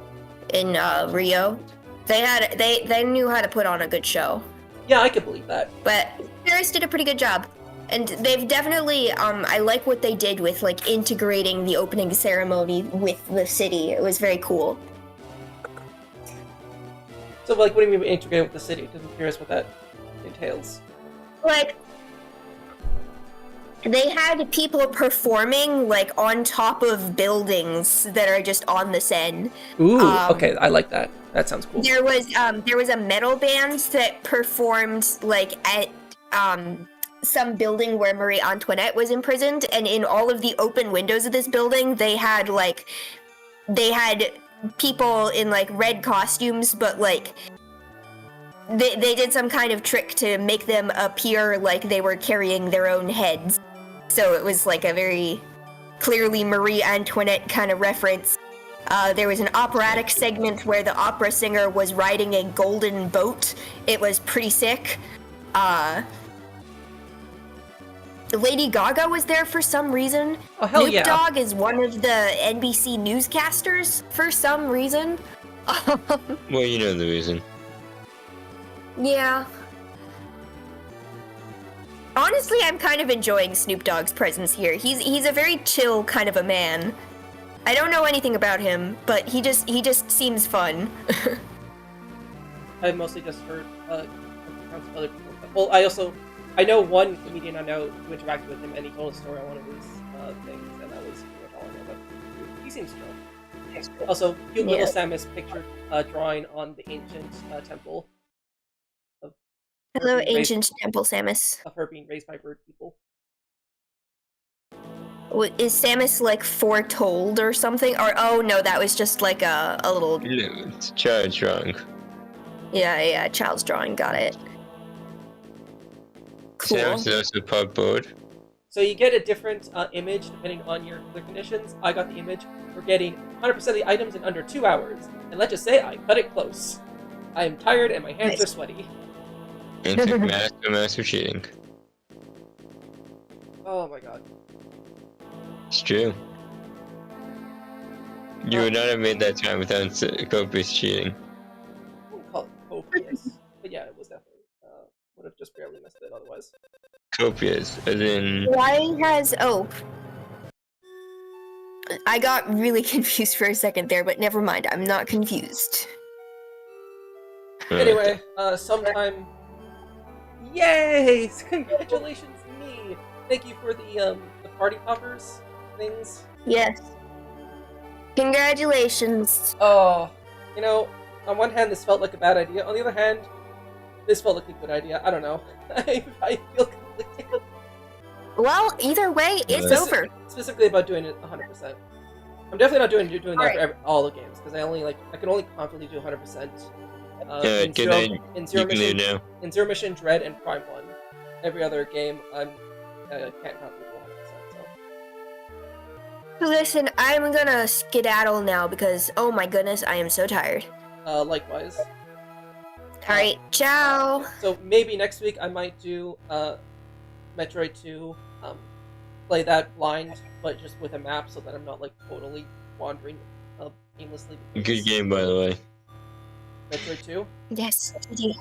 in Rio. They knew how to put on a good show. Yeah, I could believe that. But Paris did a pretty good job. And they've definitely I like what they did with like integrating the opening ceremony with the city. It was very cool. So like, what do you mean integrate with the city? I'm curious what that entails. Like, they had people performing like on top of buildings that are just on the Seine. Ooh, okay, I like that. That sounds cool. There was a metal band that performed like at some building where Marie Antoinette was imprisoned, and in all of the open windows of this building, they had people in like red costumes, but like they did some kind of trick to make them appear like they were carrying their own heads. So it was like a very clearly Marie Antoinette kind of reference. There was an operatic segment where the opera singer was riding a golden boat. It was pretty sick. Lady Gaga was there for some reason. Oh, hell Snoop yeah. Dogg is one of the NBC newscasters for some reason. Well, you know the reason. Yeah. Honestly, I'm kind of enjoying Snoop Dogg's presence here. He's a very chill kind of a man. I don't know anything about him, but he just seems fun. I've mostly just heard accounts of other people. Well, I know one comedian I know who interacted with him, and he told a story on one of his things, and that was pretty much all I know about him. He seems chill. Also, cute little Samus picture drawing on the ancient temple. Hello, ancient temple, Samus. Of her being raised by bird people. Is Samus like foretold or something? Or oh no, that was just like a little. No, it's child's drawing. Yeah, child's drawing. Got it. Cool. Samus is also pupboard. So you get a different image depending on your clear conditions. I got the image for getting 100% of the items in under 2 hours, and let's just say I cut it close. I am tired and my hands are sweaty. It's master cheating. Oh my god. It's true. You would not have made that time without copious cheating. I wouldn't call it copious, but yeah, it was definitely. Would have just barely missed it otherwise. Copious, as in. Why has I got really confused for a second there, but never mind. I'm not confused. Anyway, sometime. Yay! Congratulations, me! Thank you for the party poppers things. Yes. Congratulations. Oh, you know, on one hand, this felt like a bad idea. On the other hand, this felt like a good idea. I don't know. I feel conflicted. Well, either way, it's over. Specifically about doing it 100%. I'm definitely not doing that for all the games because I can only confidently do 100%. In Zero Mission, Dread, and Prime 1. Every other game, I can't confidently do 100%. So. Listen, I'm gonna skedaddle now because, oh my goodness, I am so tired. Likewise. Alright, ciao! So maybe next week I might do Metroid 2, play that blind, but just with a map so that I'm not like totally wandering aimlessly. Good game, by the way. Metroid 2? Yes, GG.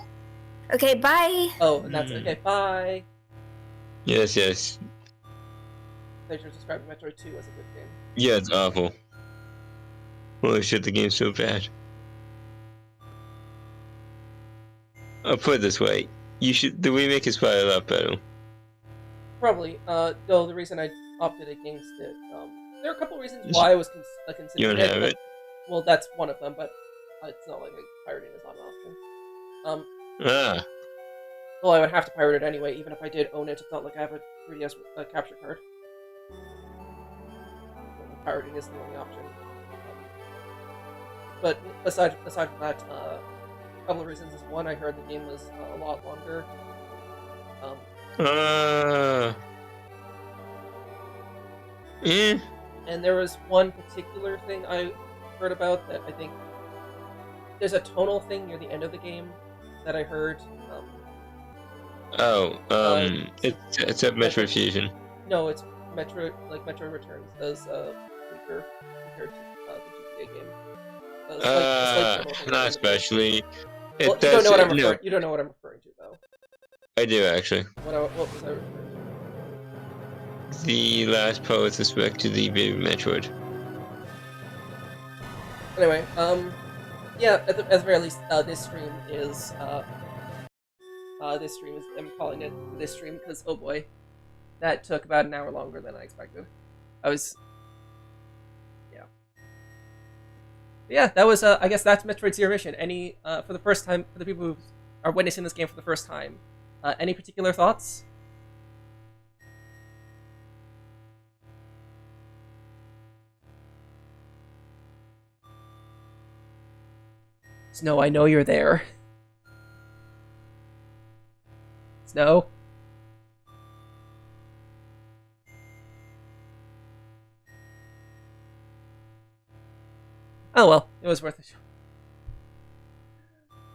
Okay, bye! Oh, and that's okay, bye! Yes. Thanks for describing Metroid 2 as a good game. Yeah, it's awful. Holy shit, the game's so bad. I'll put it this way. The remake is probably a lot better. Probably. Though the reason I opted against it, there are a couple of reasons why I was considering You don't have it? Well, that's one of them, but it's not like pirating is not an option. Well, I would have to pirate it anyway, even if I did own it. It's not like I have a 3DS capture card. Pirating is the only option. But aside from that, a couple of reasons is one, I heard the game was a lot longer. And there was one particular thing I heard about that I think there's a tonal thing near the end of the game that I heard. It's a Metroid Fusion. No, it's Metroid Returns as weaker compared to the GTA game. Not especially. You don't know what I'm referring to, though. I do, actually. What was I referring to? The last part with respect to the baby Metroid. Anyway, yeah, at the very least, this stream is, I'm calling it this stream because, oh boy, that took about an hour longer than I expected. Yeah, that was, I guess that's Metroid Zero Mission. For the first time, for the people who are witnessing this game for the first time, any particular thoughts? Snow, I know you're there. Snow? Oh well, it was worth it.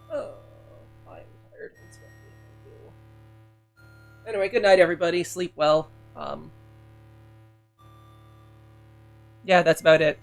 Oh, I'm tired and sweaty. Anyway, good night, everybody. Sleep well. Yeah, that's about it.